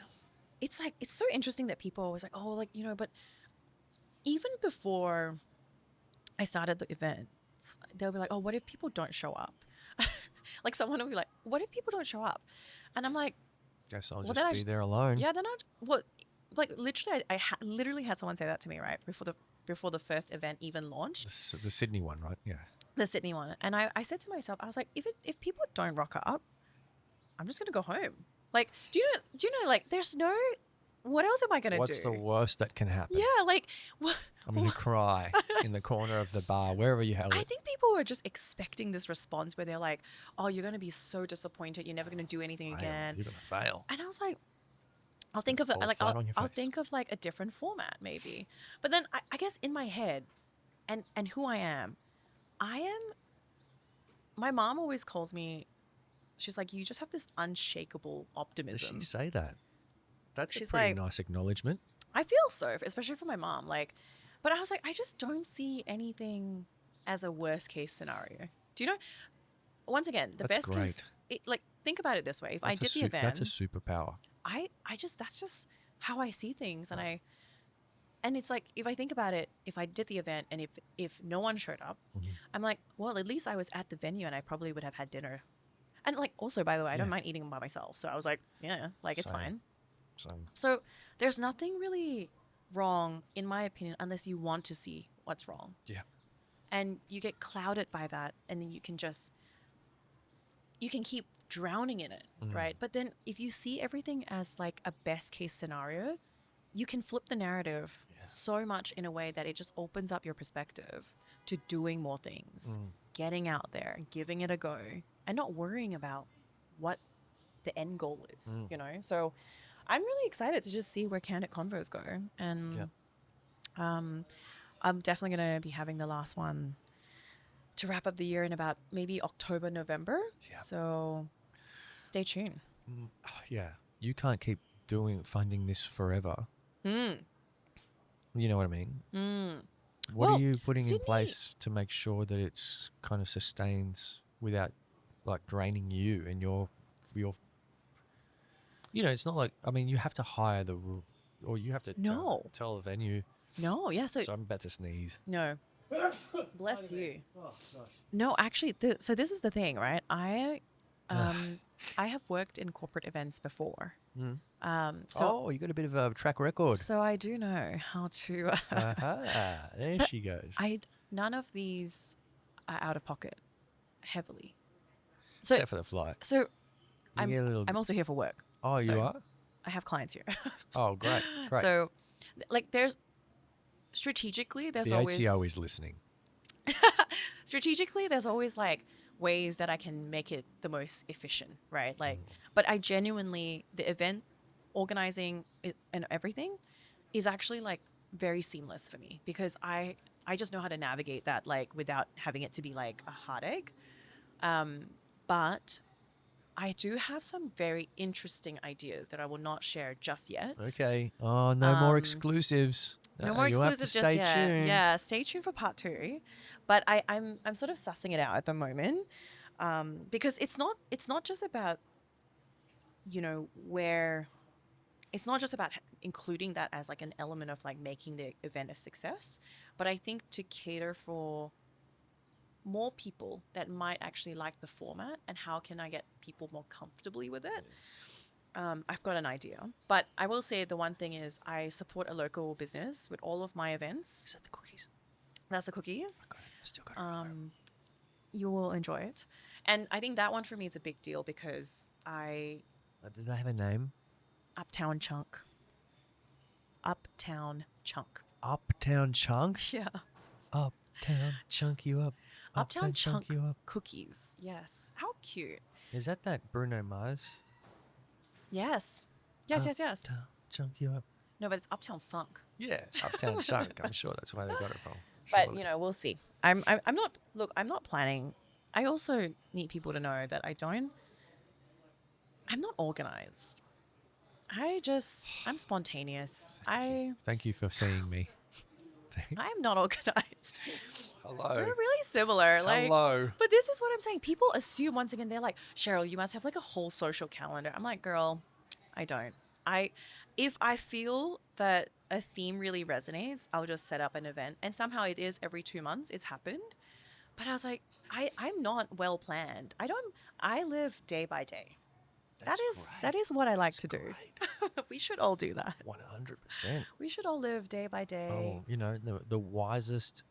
Speaker 3: it's like, it's so interesting that people are always like, oh, like, but even before I started the event, they'll be like, oh, what if people don't show up? Like, someone will be like, what if people don't show up? And I'm like,
Speaker 2: Guess I'll
Speaker 3: Well,
Speaker 2: just
Speaker 3: then I
Speaker 2: be
Speaker 3: sh-
Speaker 2: there alone.
Speaker 3: yeah, then like, literally, I literally had someone say that to me, right, before the first event even launched,
Speaker 2: The Sydney one, right? Yeah.
Speaker 3: the Sydney one. And I said to myself, I was like, if people don't rock up, I'm just gonna go home. Like, do you know, like, there's no, what else am I gonna do?
Speaker 2: What's the worst that can happen?
Speaker 3: Yeah, like, what?
Speaker 2: I'm going to cry in the corner of the bar, wherever you held
Speaker 3: I
Speaker 2: it.
Speaker 3: think people were just expecting this response where they're like, oh, you're going to be so disappointed. You're never going to do anything again.
Speaker 2: You're going to fail.
Speaker 3: And I was like, I'll think of it,
Speaker 2: Fall
Speaker 3: like,
Speaker 2: flat on your
Speaker 3: I'll
Speaker 2: face.
Speaker 3: think of like a different format maybe. But then I guess in my head and who I am, my mom always calls me, she's like, you just have this unshakable
Speaker 2: Does
Speaker 3: optimism.
Speaker 2: she say that? That's
Speaker 3: She's
Speaker 2: a pretty
Speaker 3: like-
Speaker 2: nice acknowledgement.
Speaker 3: I feel so, especially for my mom. Like, but I was like, I just don't see anything as a worst case scenario. Do you know? Once again, the
Speaker 2: That's
Speaker 3: best case. Like, think about it this way: if I did the event,
Speaker 2: That's a superpower.
Speaker 3: that's just how I see things, and it's like, if I think about it, if I did the event and if no one showed up, I'm like, well, at least I was at the venue and I probably would have had dinner. And like, also, by the way, I don't mind eating by myself, so I was like, yeah, like, it's
Speaker 2: Same.
Speaker 3: fine. So there's nothing really wrong, in my opinion, unless you want to see what's wrong.
Speaker 2: Yeah.
Speaker 3: And you get clouded by that, and then you can keep drowning in it, right? But then if you see everything as like a best case scenario, you can flip the narrative so much in a way that it just opens up your perspective to doing more things,
Speaker 2: Mm.
Speaker 3: getting out there, giving it a go, and not worrying about what the end goal is,
Speaker 2: Mm.
Speaker 3: you know? So I'm really excited to just see where Candid Convos go. And I'm definitely going to be having the last one to wrap up the year in about maybe October, November.
Speaker 2: Yep.
Speaker 3: So stay tuned.
Speaker 2: Yeah. You can't keep funding this forever.
Speaker 3: Mm.
Speaker 2: You know what I mean?
Speaker 3: Mm.
Speaker 2: What
Speaker 3: Well,
Speaker 2: are you putting in
Speaker 3: Sydney-
Speaker 2: place to make sure that it's kind of sustains without like draining you and your it's not like, I mean, you have to hire or you have to
Speaker 3: No.
Speaker 2: tell the venue.
Speaker 3: No, yeah. So,
Speaker 2: So I'm about to sneeze.
Speaker 3: no. Bless you.
Speaker 2: Oh, gosh.
Speaker 3: No, actually, so this is the thing, right? I have worked in corporate events before.
Speaker 2: Mm.
Speaker 3: So
Speaker 2: You got a bit of a track record.
Speaker 3: so I do know how to.
Speaker 2: There
Speaker 3: But
Speaker 2: she goes.
Speaker 3: None of these are out of pocket heavily. So
Speaker 2: Except for the flight.
Speaker 3: so
Speaker 2: You get a little.
Speaker 3: I'm also here for work.
Speaker 2: Oh, you
Speaker 3: so-
Speaker 2: are?
Speaker 3: I have clients here.
Speaker 2: Oh, great. Great.
Speaker 3: So, like, there's strategically, there's
Speaker 2: the
Speaker 3: always
Speaker 2: ATO is listening.
Speaker 3: strategically, there's always like ways that I can make it the most efficient, right? Like,
Speaker 2: Mm.
Speaker 3: but I genuinely, the event organizing and everything is actually like very seamless for me because I just know how to navigate that like without having it to be like a heartache. But I do have some very interesting ideas that I will not share just yet.
Speaker 2: Okay. Oh, no more
Speaker 3: Um,
Speaker 2: exclusives.
Speaker 3: No more
Speaker 2: you'll have to
Speaker 3: exclusives just
Speaker 2: stay
Speaker 3: yet.
Speaker 2: tuned.
Speaker 3: Yeah, stay tuned for part 2. But I'm sort of sussing it out at the moment, because it's not just about, where it's not just about including that as like an element of like making the event a success, but I think to cater for more people that might actually like the format and how can I get people more comfortably with it. I've got an idea, but I will say the one thing is I support a local business with all of my events.
Speaker 2: Is that the cookies?
Speaker 3: That's the cookies.
Speaker 2: Got it. Still got it.
Speaker 3: You will enjoy it. And I think that one for me is a big deal because
Speaker 2: Did they have a name?
Speaker 3: Uptown Chunk. Uptown Chunk.
Speaker 2: Uptown Chunk?
Speaker 3: Yeah.
Speaker 2: Uptown Chunk you up.
Speaker 3: Uptown Chunk
Speaker 2: you up.
Speaker 3: cookies. Yes. How cute.
Speaker 2: Is that Bruno Mars?
Speaker 3: Yes. Yes.
Speaker 2: Uptown Chunk you up.
Speaker 3: No, but it's Uptown Funk.
Speaker 2: Yeah, Uptown Chunk. I'm sure that's where they got it from.
Speaker 3: But
Speaker 2: Surely.
Speaker 3: we'll see. I'm not planning. I also need people to know that I'm not organized. I'm spontaneous.
Speaker 2: Thank you for seeing me.
Speaker 3: I'm not organized.
Speaker 2: Hello.
Speaker 3: We're really similar. Like,
Speaker 2: Hello.
Speaker 3: but this is what I'm saying. People assume once again, they're like, Cheryl, you must have like a whole social calendar. I'm like, girl, I don't. If I feel that a theme really resonates, I'll just set up an event. And somehow it is every 2 months. It's happened. But I was like, I'm not well planned. I live day by day. That is what I like to do. We should all do that.
Speaker 2: 100%.
Speaker 3: We should all live day by day.
Speaker 2: Oh, the wisest,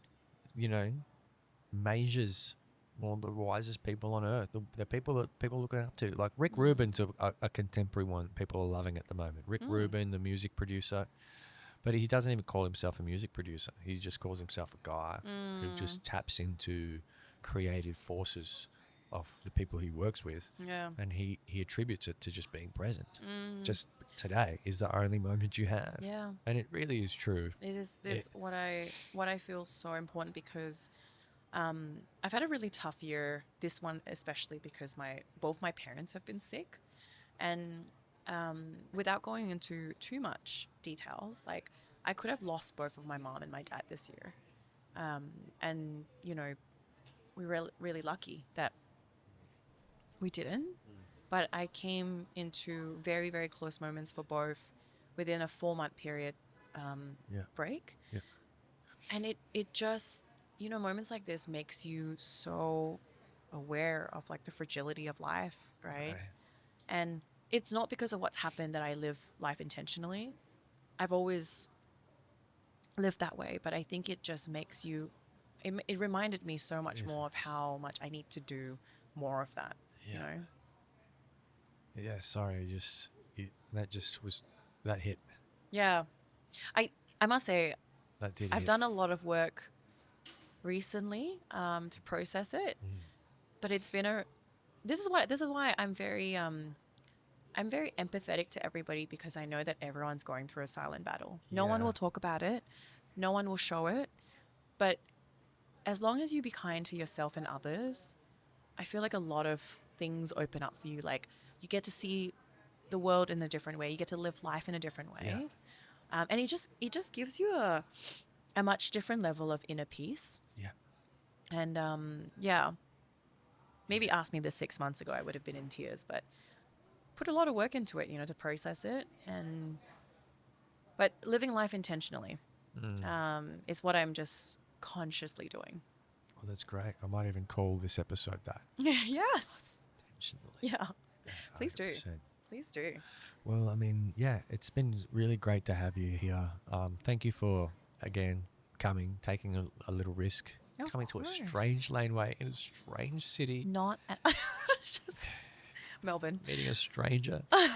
Speaker 2: majors, or the wisest people on earth, the people that people look up to. Like Rick Rubin's a contemporary one people are loving at the moment. Rick Rubin, the music producer. But he doesn't even call himself a music producer. He just calls himself a guy who just taps into creative forces of the people he works with.
Speaker 3: Yeah.
Speaker 2: And he attributes it to just being present. Just today is the only moment you have.
Speaker 3: Yeah.
Speaker 2: And it really is true.
Speaker 3: It is this what I feel so important because I've had a really tough year, this one especially because both my parents have been sick. And without going into too much details, like I could have lost both of my mom and my dad this year. And we were really lucky that we didn't, but I came into very, very close moments for both within a 4-month period break.
Speaker 2: Yeah.
Speaker 3: And it just, moments like this makes you so aware of like the fragility of life, right? And it's not because of what's happened that I live life intentionally. I've always lived that way, but I think it just makes you, it reminded me so much more of how much I need to do more of that,
Speaker 2: Yeah, sorry, that hit.
Speaker 3: Yeah. I must say,
Speaker 2: That did
Speaker 3: I've
Speaker 2: hit.
Speaker 3: done a lot of work recently to process it. But it's been this is why I'm very empathetic to everybody, because I know that everyone's going through a silent battle. No one
Speaker 2: Yeah.
Speaker 3: will talk about it. No one will show it. But as long as you be kind to yourself and others, I feel like a lot of things open up for you. Like, you get to see the world in a different way. You get to live life in a different way. And it just gives you a much different level of inner peace.
Speaker 2: Yeah.
Speaker 3: And maybe ask me this 6 months ago, I would have been in tears, but put a lot of work into it, to process it. But living life intentionally is what I'm just consciously doing.
Speaker 2: Well, that's great. I might even call this episode that.
Speaker 3: Yes.
Speaker 2: Intentionally.
Speaker 3: Yeah. Please do.
Speaker 2: 100%.
Speaker 3: Please do.
Speaker 2: Well, I mean, yeah, it's been really great to have you here. Thank you for, again, taking a little risk,
Speaker 3: Of
Speaker 2: coming to a
Speaker 3: course.
Speaker 2: strange laneway in a strange city,
Speaker 3: Not just Melbourne.
Speaker 2: meeting a stranger. You
Speaker 3: Thank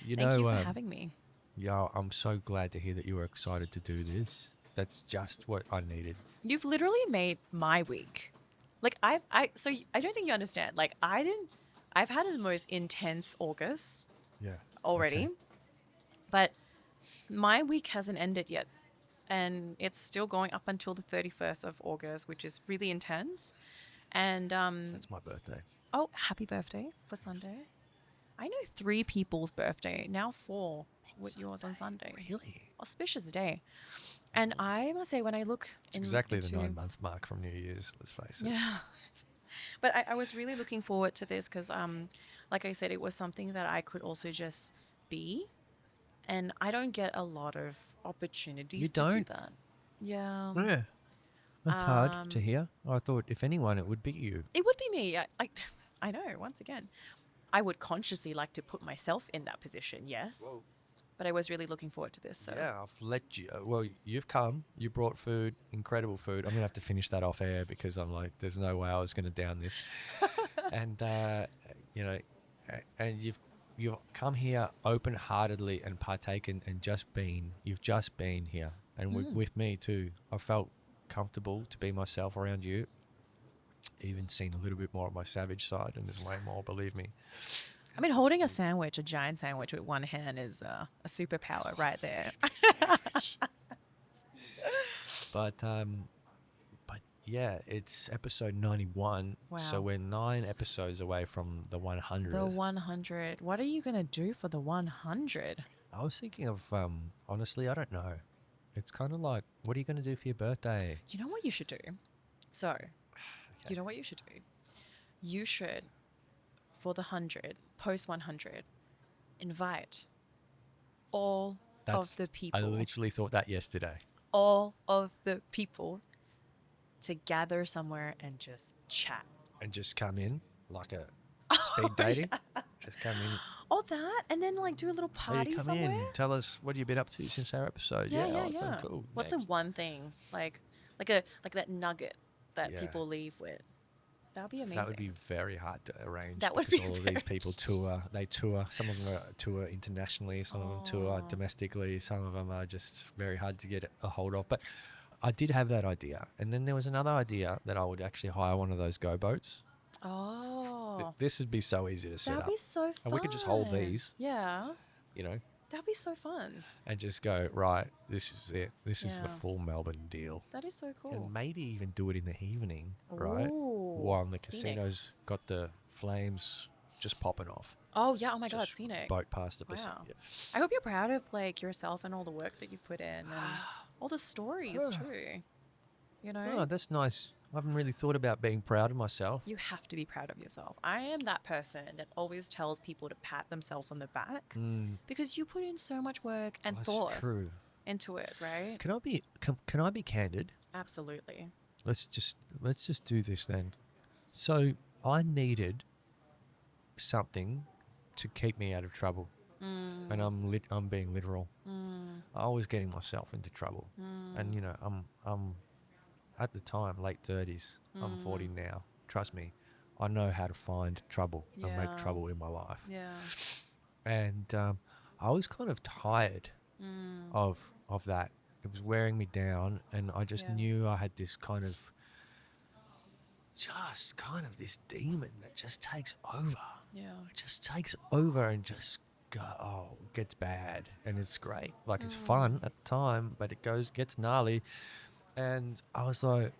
Speaker 3: you
Speaker 2: know,
Speaker 3: for having me.
Speaker 2: yeah, I'm so glad to hear that you were excited to do this. That's just what I needed.
Speaker 3: You've literally made my week. Like so I don't think you understand. Like I've had the most intense August
Speaker 2: Yeah.
Speaker 3: already,
Speaker 2: Okay.
Speaker 3: but my week hasn't ended yet. And it's still going up until the 31st of August, which is really intense. And
Speaker 2: That's my birthday.
Speaker 3: oh, happy birthday for Sunday. I know 3 people's birthday, now 4 with yours on Sunday.
Speaker 2: Really?
Speaker 3: Auspicious day. And I must say, when I look
Speaker 2: It's exactly the
Speaker 3: into
Speaker 2: 9-month mark from New Year's, let's face it.
Speaker 3: Yeah. But I was really looking forward to this because, like I said, it was something that I could also just be. And I don't get a lot of opportunities
Speaker 2: You
Speaker 3: to do
Speaker 2: don't?
Speaker 3: that. Yeah.
Speaker 2: Yeah. That's hard to
Speaker 3: Um,
Speaker 2: hear. I thought, if anyone, it would be you.
Speaker 3: It would be me. I know, once again. I would consciously like to put myself in that position, yes.
Speaker 2: Whoa.
Speaker 3: But I was really looking forward to this. So
Speaker 2: Yeah, I've let you. Well, you've come. You brought food, incredible food. I'm gonna have to finish that off air because I'm like, there's no way I was gonna down this. And you know, and you've come here open-heartedly and partaken and just been. You've just been here, and with me too. I felt comfortable to be myself around you. Even seen a little bit more of my savage side, and there's way more. Believe me.
Speaker 3: I mean, holding a giant sandwich with one hand is a superpower right there.
Speaker 2: But yeah, it's episode 91.
Speaker 3: Wow.
Speaker 2: So we're 9 episodes away from the 100th.
Speaker 3: The 100. What are you going to do for the 100?
Speaker 2: I was thinking of, honestly, I don't know. It's kind of like, what are you going to do for your birthday?
Speaker 3: You know what you should do? So, you know what you should do? You should, for the 100, post 100, invite all of the people.
Speaker 2: I literally thought that yesterday.
Speaker 3: All of the people to gather somewhere and just chat.
Speaker 2: And just come in like a speed dating. Just come in.
Speaker 3: All that, and then like do a little
Speaker 2: Hey,
Speaker 3: party
Speaker 2: come
Speaker 3: somewhere.
Speaker 2: in. Tell us what have you been up to since our episode.
Speaker 3: Yeah.
Speaker 2: Oh, so cool.
Speaker 3: What's the
Speaker 2: Next.
Speaker 3: one thing like that nugget that
Speaker 2: Yeah.
Speaker 3: people leave with? That would be amazing.
Speaker 2: That would be very hard to arrange.
Speaker 3: That would
Speaker 2: because
Speaker 3: be
Speaker 2: all of these people tour. They tour. Some of them tour internationally. Some of them tour
Speaker 3: Oh.
Speaker 2: domestically. Some of them are just very hard to get a hold of. But I did have that idea, and then there was another idea that I would actually hire one of those go boats.
Speaker 3: Oh,
Speaker 2: This would be so easy to set
Speaker 3: that'd
Speaker 2: up.
Speaker 3: be so fun.
Speaker 2: And we could just hold these.
Speaker 3: Yeah,
Speaker 2: You know,
Speaker 3: that'd be so fun.
Speaker 2: and just go right. This is it. This is the
Speaker 3: Yeah.
Speaker 2: full Melbourne deal.
Speaker 3: That is so cool.
Speaker 2: And maybe even do it in the evening, right?
Speaker 3: Ooh,
Speaker 2: While the
Speaker 3: scenic.
Speaker 2: casino's got the flames just popping off.
Speaker 3: Oh yeah. Oh my God,
Speaker 2: Just
Speaker 3: scenic.
Speaker 2: Boat past the
Speaker 3: Wow.
Speaker 2: yeah.
Speaker 3: I hope you're proud of like yourself and all the work that you've put in and all the stories
Speaker 2: Yeah.
Speaker 3: too. You know,
Speaker 2: Oh, that's nice. I haven't really thought about being proud of myself.
Speaker 3: you have to be proud of yourself. I am that person that always tells people to pat themselves on the back because you put in so much work and
Speaker 2: That's
Speaker 3: thought
Speaker 2: true.
Speaker 3: into it, right?
Speaker 2: Can I be candid?
Speaker 3: Absolutely.
Speaker 2: Let's just do this then. So I needed something to keep me out of trouble, and I'm being literal. I was getting myself into trouble, and you know I'm at the time late 30s. I'm 40 now. Trust me, I know how to find trouble and
Speaker 3: Yeah.
Speaker 2: make trouble in my life.
Speaker 3: Yeah.
Speaker 2: And I was kind of tired of that. it was wearing me down, and I just
Speaker 3: Yeah.
Speaker 2: knew I had this kind of this demon that just takes over.
Speaker 3: Yeah.
Speaker 2: It just takes over and just it gets bad, and it's great. Like, it's fun at the time, but it gets gnarly. And I was like,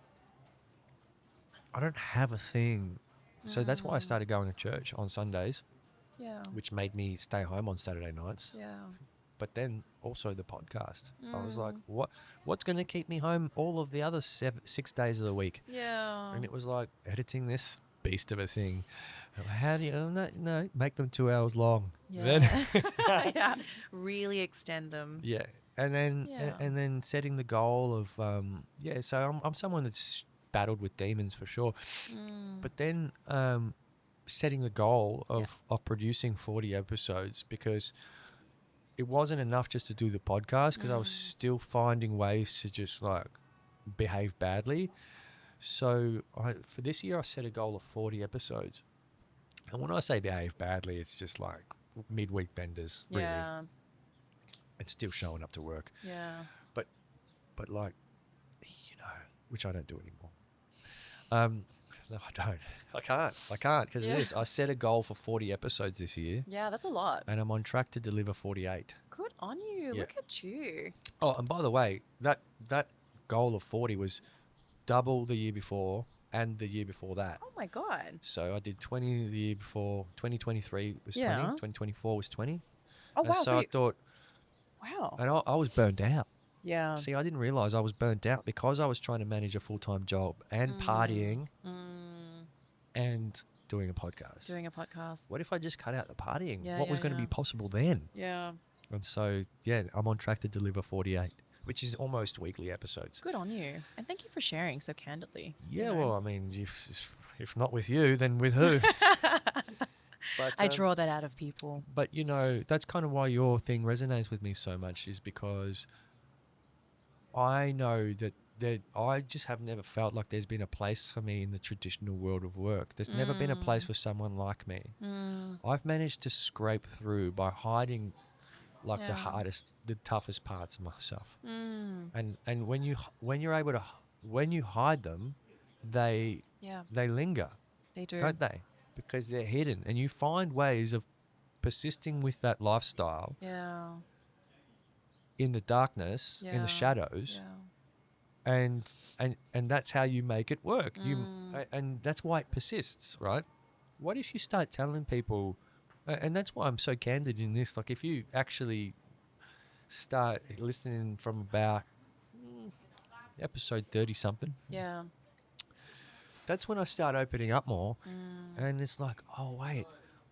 Speaker 2: I don't have a thing. So that's why I started going to church on Sundays,
Speaker 3: Yeah.
Speaker 2: which made me stay home on Saturday nights.
Speaker 3: Yeah.
Speaker 2: But then also the podcast. I was like, what's going to keep me home all of the other 6 days of the week?
Speaker 3: Yeah.
Speaker 2: And it was like editing this beast of a thing. How do you no make them 2 hours long?
Speaker 3: Yeah. Yeah. Really extend them.
Speaker 2: Yeah. And then
Speaker 3: Yeah.
Speaker 2: and then setting the goal of so I'm someone that's battled with demons for sure. But then setting the goal of producing 40 episodes, because it wasn't enough just to do the podcast, because I was still finding ways to just like behave badly. So for this year, I set a goal of 40 episodes. And when I say behave badly, it's just like midweek benders, really.
Speaker 3: Yeah.
Speaker 2: It's still showing up to work.
Speaker 3: Yeah.
Speaker 2: But like, which I don't do anymore. No, I don't. I can't because of this. I set a goal for 40 episodes this year,
Speaker 3: Yeah, that's a lot.
Speaker 2: and I'm on track to deliver 48.
Speaker 3: Good on you.
Speaker 2: Yeah.
Speaker 3: Look at you.
Speaker 2: Oh, and by the way, that goal of 40 was double the year before and the year before that.
Speaker 3: Oh my God.
Speaker 2: So I did 20 the year before. 2023 was 20.
Speaker 3: Yeah.
Speaker 2: 2024 was 20.
Speaker 3: Oh
Speaker 2: And
Speaker 3: wow.
Speaker 2: so
Speaker 3: So
Speaker 2: I thought,
Speaker 3: wow.
Speaker 2: and I was burnt out.
Speaker 3: Yeah.
Speaker 2: See, I didn't realize I was burnt out because I was trying to manage a full-time job and partying and doing a podcast.
Speaker 3: Doing a podcast.
Speaker 2: What if I just cut out the partying?
Speaker 3: Yeah,
Speaker 2: What was
Speaker 3: yeah,
Speaker 2: going to
Speaker 3: yeah.
Speaker 2: be possible then?
Speaker 3: Yeah.
Speaker 2: And so, I'm on track to deliver 48, which is almost weekly episodes.
Speaker 3: Good on you. And thank you for sharing so candidly.
Speaker 2: Yeah, well, I mean, if not with you, then with who? But,
Speaker 3: I draw that out of people.
Speaker 2: But, that's kind of why your thing resonates with me so much, is because I know that I just have never felt like there's been a place for me in the traditional world of work. There's never been a place for someone like me. I've managed to scrape through by hiding like the toughest parts of myself. And when you hide them, they linger,
Speaker 3: They do.
Speaker 2: don't they? Because they're hidden, and you find ways of persisting with that lifestyle
Speaker 3: Yeah.
Speaker 2: in the darkness, in
Speaker 3: Yeah.
Speaker 2: the shadows.
Speaker 3: Yeah.
Speaker 2: And that's how you make it work. And that's why it persists, right? What if you start telling people, and that's why I'm so candid in this, like if you actually start listening from about episode 30 something,
Speaker 3: Yeah.
Speaker 2: that's when I start opening up more. And it's like, oh wait,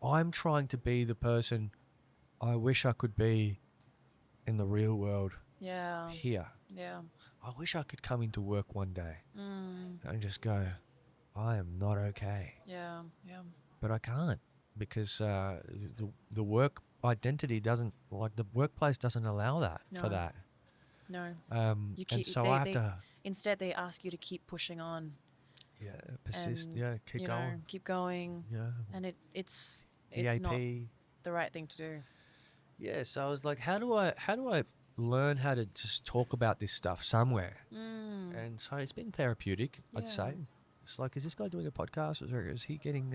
Speaker 2: I'm trying to be the person I wish I could be in the real world
Speaker 3: Yeah.
Speaker 2: here.
Speaker 3: Yeah.
Speaker 2: I wish I could come into work one day and just go, I am not okay.
Speaker 3: Yeah. Yeah.
Speaker 2: But I can't, because the work identity doesn't, like the workplace doesn't allow that for
Speaker 3: No.
Speaker 2: that.
Speaker 3: No.
Speaker 2: And so I have to
Speaker 3: Instead, they ask you to keep pushing on.
Speaker 2: persist,
Speaker 3: and,
Speaker 2: keep
Speaker 3: you
Speaker 2: going.
Speaker 3: know, keep going.
Speaker 2: Yeah.
Speaker 3: And it's
Speaker 2: EAP.
Speaker 3: not the right thing to do.
Speaker 2: Yeah, so I was like, how do I learn how to just talk about this stuff somewhere? And so it's been therapeutic, I'd
Speaker 3: Yeah.
Speaker 2: say. It's like, is this guy doing a podcast, or is he getting,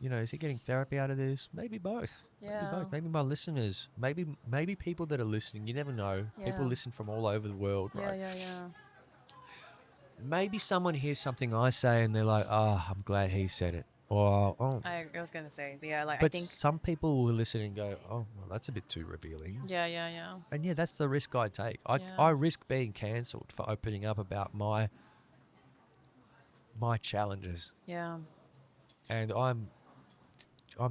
Speaker 2: is he getting therapy out of this? Maybe both.
Speaker 3: Yeah.
Speaker 2: Maybe both. Maybe my listeners, maybe people that are listening. You never know. People
Speaker 3: Yeah.
Speaker 2: listen from all over the world,
Speaker 3: Yeah.
Speaker 2: right?
Speaker 3: Yeah.
Speaker 2: Maybe someone hears something I say and they're like, "Oh, I'm glad he said it," or "Oh."
Speaker 3: I was gonna say, yeah, like
Speaker 2: But
Speaker 3: I think,
Speaker 2: some people will listen and go, "Oh, well, that's a bit too revealing."
Speaker 3: yeah.
Speaker 2: And that's the risk I take.
Speaker 3: Yeah.
Speaker 2: I risk being cancelled for opening up about my challenges,
Speaker 3: Yeah.
Speaker 2: and I'm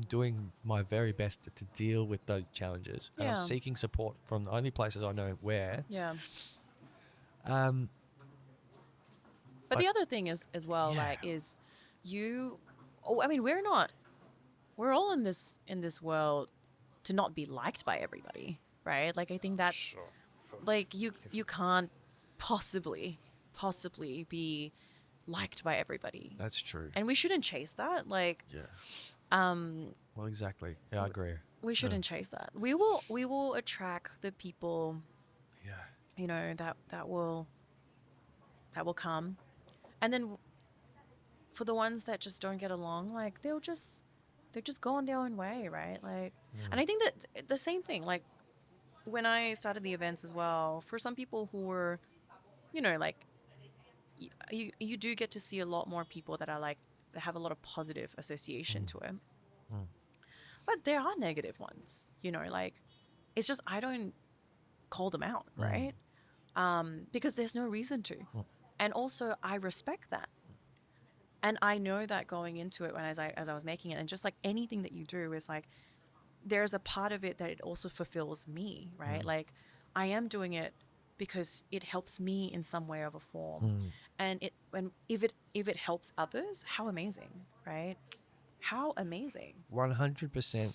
Speaker 2: doing my very best to deal with those challenges. And I'm
Speaker 3: Yeah.
Speaker 2: seeking support from the only places I know where.
Speaker 3: Yeah.
Speaker 2: But-
Speaker 3: But the other thing is as well,
Speaker 2: Yeah.
Speaker 3: like, is we're all in this world to not be liked by everybody, right? Like, I think that's like you can't possibly be liked by everybody,
Speaker 2: That's true.
Speaker 3: and we shouldn't chase that. Like,
Speaker 2: Yeah. Well, exactly. Yeah, I agree.
Speaker 3: we shouldn't chase that. We will attract the people
Speaker 2: Yeah.
Speaker 3: you know, that will come. And then for the ones that just don't get along, like they'll just go on their own way, right? Like, and I think that the same thing, like when I started the events as well, for some people who were, you know, like you do get to see a lot more people that are like that have a lot of positive association to it.
Speaker 2: Mm.
Speaker 3: But there are negative ones, you know, like it's just I don't call them out, right? Because there's no reason to. And also I respect that. And I know that going into it when as I was making it, and just like anything that you do is like there's a part of it that it also fulfills me, right? Like I am doing it because it helps me in some way of a form. And if it helps others, how amazing, right? How amazing.
Speaker 2: 100%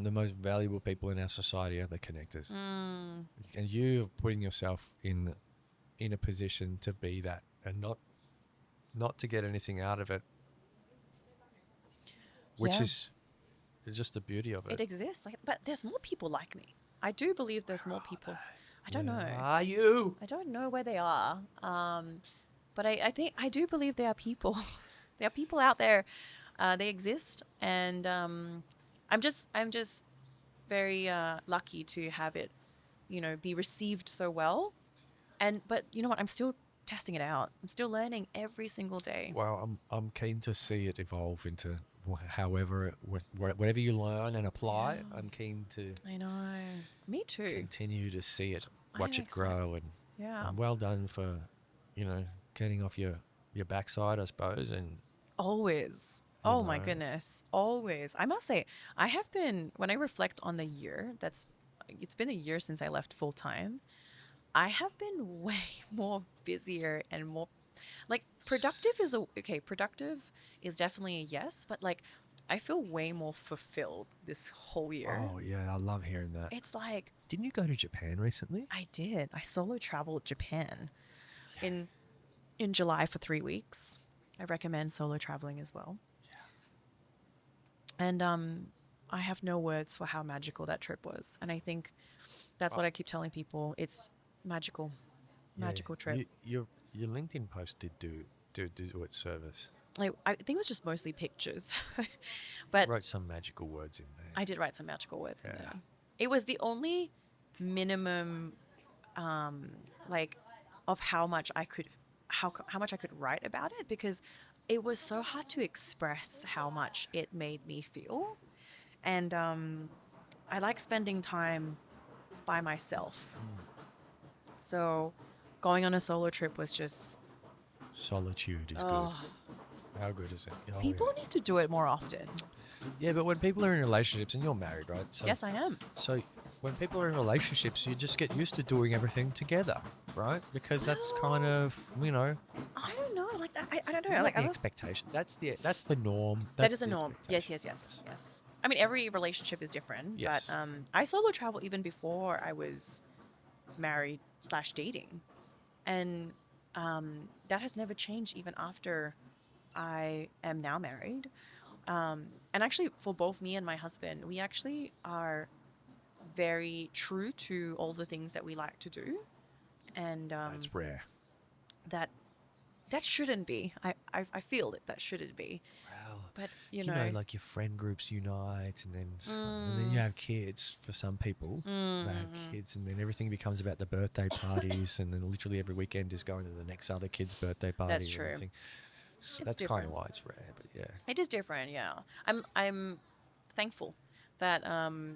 Speaker 2: the most valuable people in our society are the connectors. And you are putting yourself in a position to be that and not to get anything out of it, which
Speaker 3: Yeah.
Speaker 2: is just the beauty of it.
Speaker 3: It exists, like, but there's more people like me. I do believe there's more people. I don't know.
Speaker 2: Are you?
Speaker 3: I don't know where they are. But I think I do believe there are people. There are people out there. They exist, and I'm just very lucky to have it, you know, be received so well. But you know what? I'm still testing it out. I'm still learning every single day.
Speaker 2: Well, I'm keen to see it evolve into whatever you learn and apply. I'm keen to
Speaker 3: I know. Me too.
Speaker 2: continue to see it, watch
Speaker 3: I'm
Speaker 2: it grow, and
Speaker 3: Yeah.
Speaker 2: well done for, you know, getting off your backside, I suppose, and
Speaker 3: Always.
Speaker 2: You
Speaker 3: Oh my
Speaker 2: know.
Speaker 3: goodness. Always. I must say, I have been, when I reflect on the year, it's been a year since I left full time. I have been way more busier and more, like, productive is definitely a yes, but like, I feel way more fulfilled this whole year.
Speaker 2: oh yeah, I love hearing that.
Speaker 3: It's like,
Speaker 2: Didn't you go to Japan recently?
Speaker 3: I did. I solo traveled Japan in July for 3 weeks. I recommend solo traveling as well. And I have no words for how magical that trip was. And I think that's what I keep telling people. It's magical. Magical trip.
Speaker 2: Your LinkedIn post did do its service.
Speaker 3: I think it was just mostly pictures. But
Speaker 2: Wrote some magical words in there.
Speaker 3: I did write some magical words in
Speaker 2: Yeah.
Speaker 3: there. It was the only minimum like of how much I could write about it, because it was so hard to express how much it made me feel. And I like spending time by myself. So going on a solo trip was just
Speaker 2: Solitude is
Speaker 3: oh,
Speaker 2: good. How good is it? Oh,
Speaker 3: people need to do it more often.
Speaker 2: yeah, but when people are in relationships, and you're married, right? So,
Speaker 3: Yes, I am.
Speaker 2: So when people are in relationships, you just get used to doing everything together, right? Because that's kind of, you know,
Speaker 3: I don't know. Like I don't know.
Speaker 2: it's
Speaker 3: Like
Speaker 2: not
Speaker 3: I
Speaker 2: the
Speaker 3: was,
Speaker 2: expectation. That's the norm.
Speaker 3: that
Speaker 2: That's
Speaker 3: is a
Speaker 2: the
Speaker 3: norm. Yes,
Speaker 2: expectation.
Speaker 3: yes. I mean, every relationship is different.
Speaker 2: Yes.
Speaker 3: But I solo travel even before I was married / dating, and that has never changed even after I am now married. And actually, for both me and my husband, we actually are very true to all the things that we like to do, and
Speaker 2: That's rare.
Speaker 3: that shouldn't be. I feel that shouldn't be.
Speaker 2: Well,
Speaker 3: But
Speaker 2: you know, like your friend groups unite, and then you have kids. For some people, they have kids, and then everything becomes about the birthday parties, and then literally every weekend is going to the next other kid's birthday party.
Speaker 3: That's
Speaker 2: and
Speaker 3: true.
Speaker 2: everything. So
Speaker 3: It's
Speaker 2: that's kind of
Speaker 3: different.
Speaker 2: why it's rare, but yeah.
Speaker 3: It is different, yeah. I'm thankful that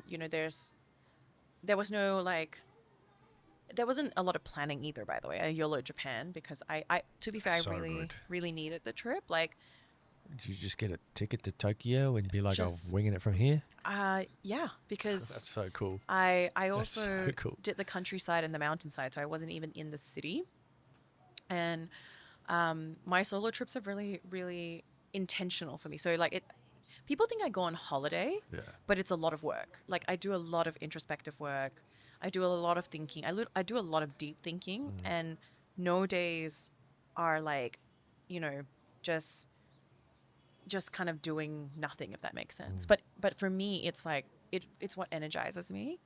Speaker 3: you know there was no like there wasn't a lot of planning either, by the way. I YOLO Japan because I to be fair,
Speaker 2: So
Speaker 3: I really
Speaker 2: good.
Speaker 3: really needed the trip. Like
Speaker 2: Did you just get a ticket to Tokyo and be like,
Speaker 3: Just-
Speaker 2: I'm winging it from here?
Speaker 3: yeah, because
Speaker 2: That's so cool.
Speaker 3: I
Speaker 2: That's
Speaker 3: also
Speaker 2: so cool.
Speaker 3: did the countryside and the mountainside, so I wasn't even in the city. And my solo trips are really, really intentional for me. So like people think I go on holiday,
Speaker 2: Yeah.
Speaker 3: but it's a lot of work. Like I do a lot of introspective work. I do a lot of thinking. I do a lot of deep thinking, and no days are like, you know, just kind of doing nothing, if that makes sense. But for me, it's like it's what energizes me.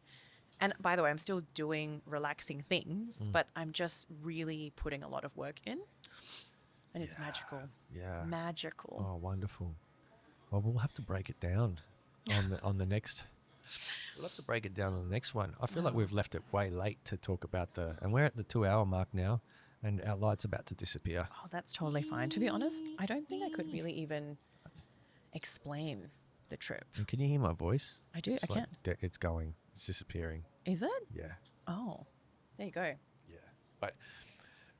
Speaker 3: And by the way, I'm still doing relaxing things,
Speaker 2: Mm.
Speaker 3: but I'm just really putting a lot of work in. And it's magical.
Speaker 2: Yeah.
Speaker 3: Magical.
Speaker 2: Oh, wonderful. Well, we'll have to break it down on the next. We'll have to break it down on the next one. I feel like
Speaker 3: Oh.
Speaker 2: we've left it way late to talk about and we're at the 2-hour mark now, and our light's about to disappear.
Speaker 3: Oh, that's totally fine. To be honest, I don't think I could really even explain the trip.
Speaker 2: And can you hear my voice?
Speaker 3: I do.
Speaker 2: It's
Speaker 3: I
Speaker 2: like
Speaker 3: can.
Speaker 2: it's going. It's disappearing.
Speaker 3: Is it?
Speaker 2: Yeah.
Speaker 3: Oh, there you go.
Speaker 2: Yeah.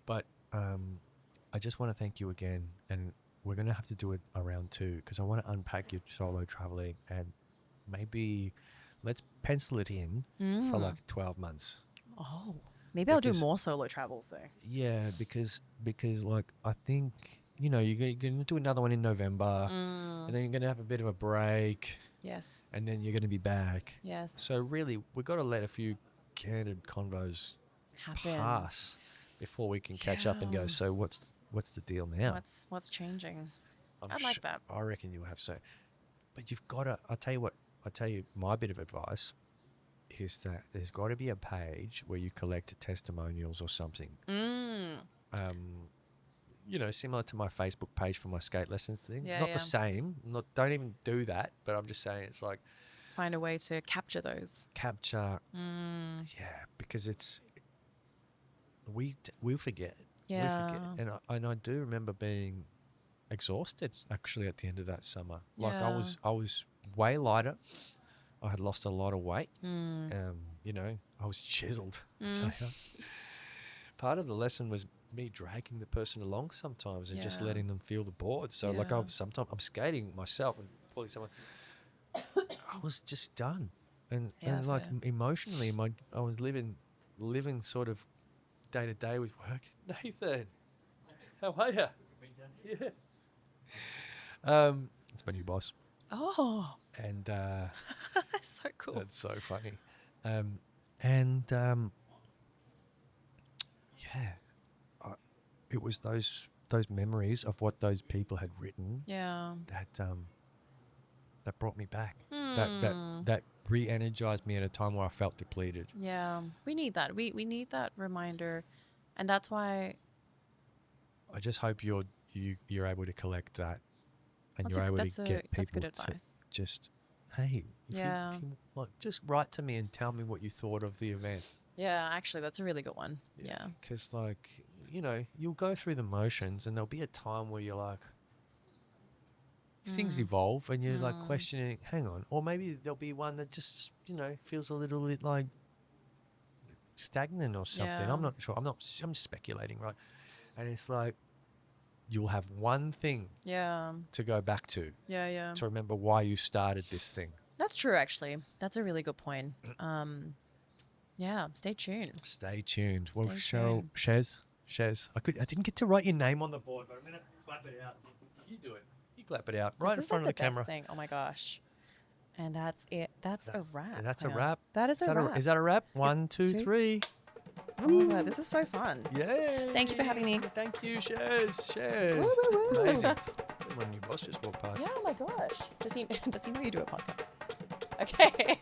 Speaker 2: But I just want to thank you again, and we're going to have to do it around 2 because I want to unpack your solo traveling, and maybe let's pencil it in for like 12 months.
Speaker 3: Oh, maybe I'll do
Speaker 2: Because-
Speaker 3: more solo travels though.
Speaker 2: Yeah, because like I think, you know, you're going to do another one in November, and then you're going to have a bit of a break,
Speaker 3: Yes.
Speaker 2: and then you're going to be back.
Speaker 3: Yes.
Speaker 2: So really, we've got to let a few candid convos
Speaker 3: Happen.
Speaker 2: pass before we can catch up and go,
Speaker 3: Yeah.
Speaker 2: so what's the deal now?
Speaker 3: What's changing?
Speaker 2: I'm
Speaker 3: I like that.
Speaker 2: I reckon you'll have so. But you've got to, I'll tell you my bit of advice is that there's got to be a page where you collect testimonials or something. You know, similar to my Facebook page for my skate lessons thing.
Speaker 3: Yeah,
Speaker 2: Not
Speaker 3: yeah.
Speaker 2: the same. Don't even do that. But I'm just saying it's like
Speaker 3: Find a way to capture those.
Speaker 2: capture. Yeah, because it's we'll forget.
Speaker 3: Yeah.
Speaker 2: We forget. And I do remember being exhausted actually at the end of that summer. Like
Speaker 3: Yeah.
Speaker 2: I was way lighter. I had lost a lot of weight.
Speaker 3: Mm.
Speaker 2: You know, I was chiseled. I'll tell you. Part of the lesson was me dragging the person along sometimes and just
Speaker 3: Yeah.
Speaker 2: letting them feel the board. So like
Speaker 3: Yeah.
Speaker 2: sometimes I'm skating myself and pulling someone. I was just done, and like
Speaker 3: fair.
Speaker 2: emotionally, I was living sort of day to day with work. Nathan, how are you? Yeah. It's my new boss,
Speaker 3: Oh,
Speaker 2: and
Speaker 3: that's so cool.
Speaker 2: that's so funny. It was those memories of what those people had written
Speaker 3: Yeah.
Speaker 2: that brought me back. That re-energized me at a time where I felt depleted.
Speaker 3: Yeah. We need that. We need that reminder, and that's why.
Speaker 2: I just hope you're able to collect that, and
Speaker 3: That's
Speaker 2: you're
Speaker 3: a-
Speaker 2: able
Speaker 3: that's
Speaker 2: to
Speaker 3: a-
Speaker 2: get
Speaker 3: that's
Speaker 2: people
Speaker 3: good
Speaker 2: to
Speaker 3: advice.
Speaker 2: just, hey,
Speaker 3: Yeah.
Speaker 2: if you like, just write to me and tell me what you thought of the event.
Speaker 3: Yeah, actually, that's a really good one. Yeah.
Speaker 2: Because like, you know, you'll go through the motions, and there'll be a time where you're like, things evolve, and you're like questioning, hang on, or maybe there'll be one that just, you know, feels a little bit like stagnant or something.
Speaker 3: Yeah.
Speaker 2: I'm not sure. I'm speculating, right? And it's like you'll have one thing
Speaker 3: Yeah.
Speaker 2: to go back to
Speaker 3: Yeah.
Speaker 2: to remember why you started this thing.
Speaker 3: That's true, actually. That's a really good point. Yeah, stay tuned.
Speaker 2: Stay tuned. Well,
Speaker 3: Stay
Speaker 2: Cheryl, Shez, I didn't get to write your name on the board, but I'm gonna clap it out. You do it. You clap it out right
Speaker 3: This
Speaker 2: in
Speaker 3: is
Speaker 2: front
Speaker 3: like
Speaker 2: of the camera.
Speaker 3: Best thing. Oh my gosh. And that's it. That's a wrap.
Speaker 2: And that's a
Speaker 3: now.
Speaker 2: wrap.
Speaker 3: That is a wrap.
Speaker 2: Is that a wrap? 1, 2,
Speaker 3: two?
Speaker 2: 3.
Speaker 3: Oh my god, this is so fun.
Speaker 2: Yay!
Speaker 3: Thank you for having me.
Speaker 2: Thank you, Shez.
Speaker 3: Woo, woo, woo.
Speaker 2: Amazing. My new boss just walked past.
Speaker 3: Yeah, oh my gosh. Does he know you do a podcast? Okay.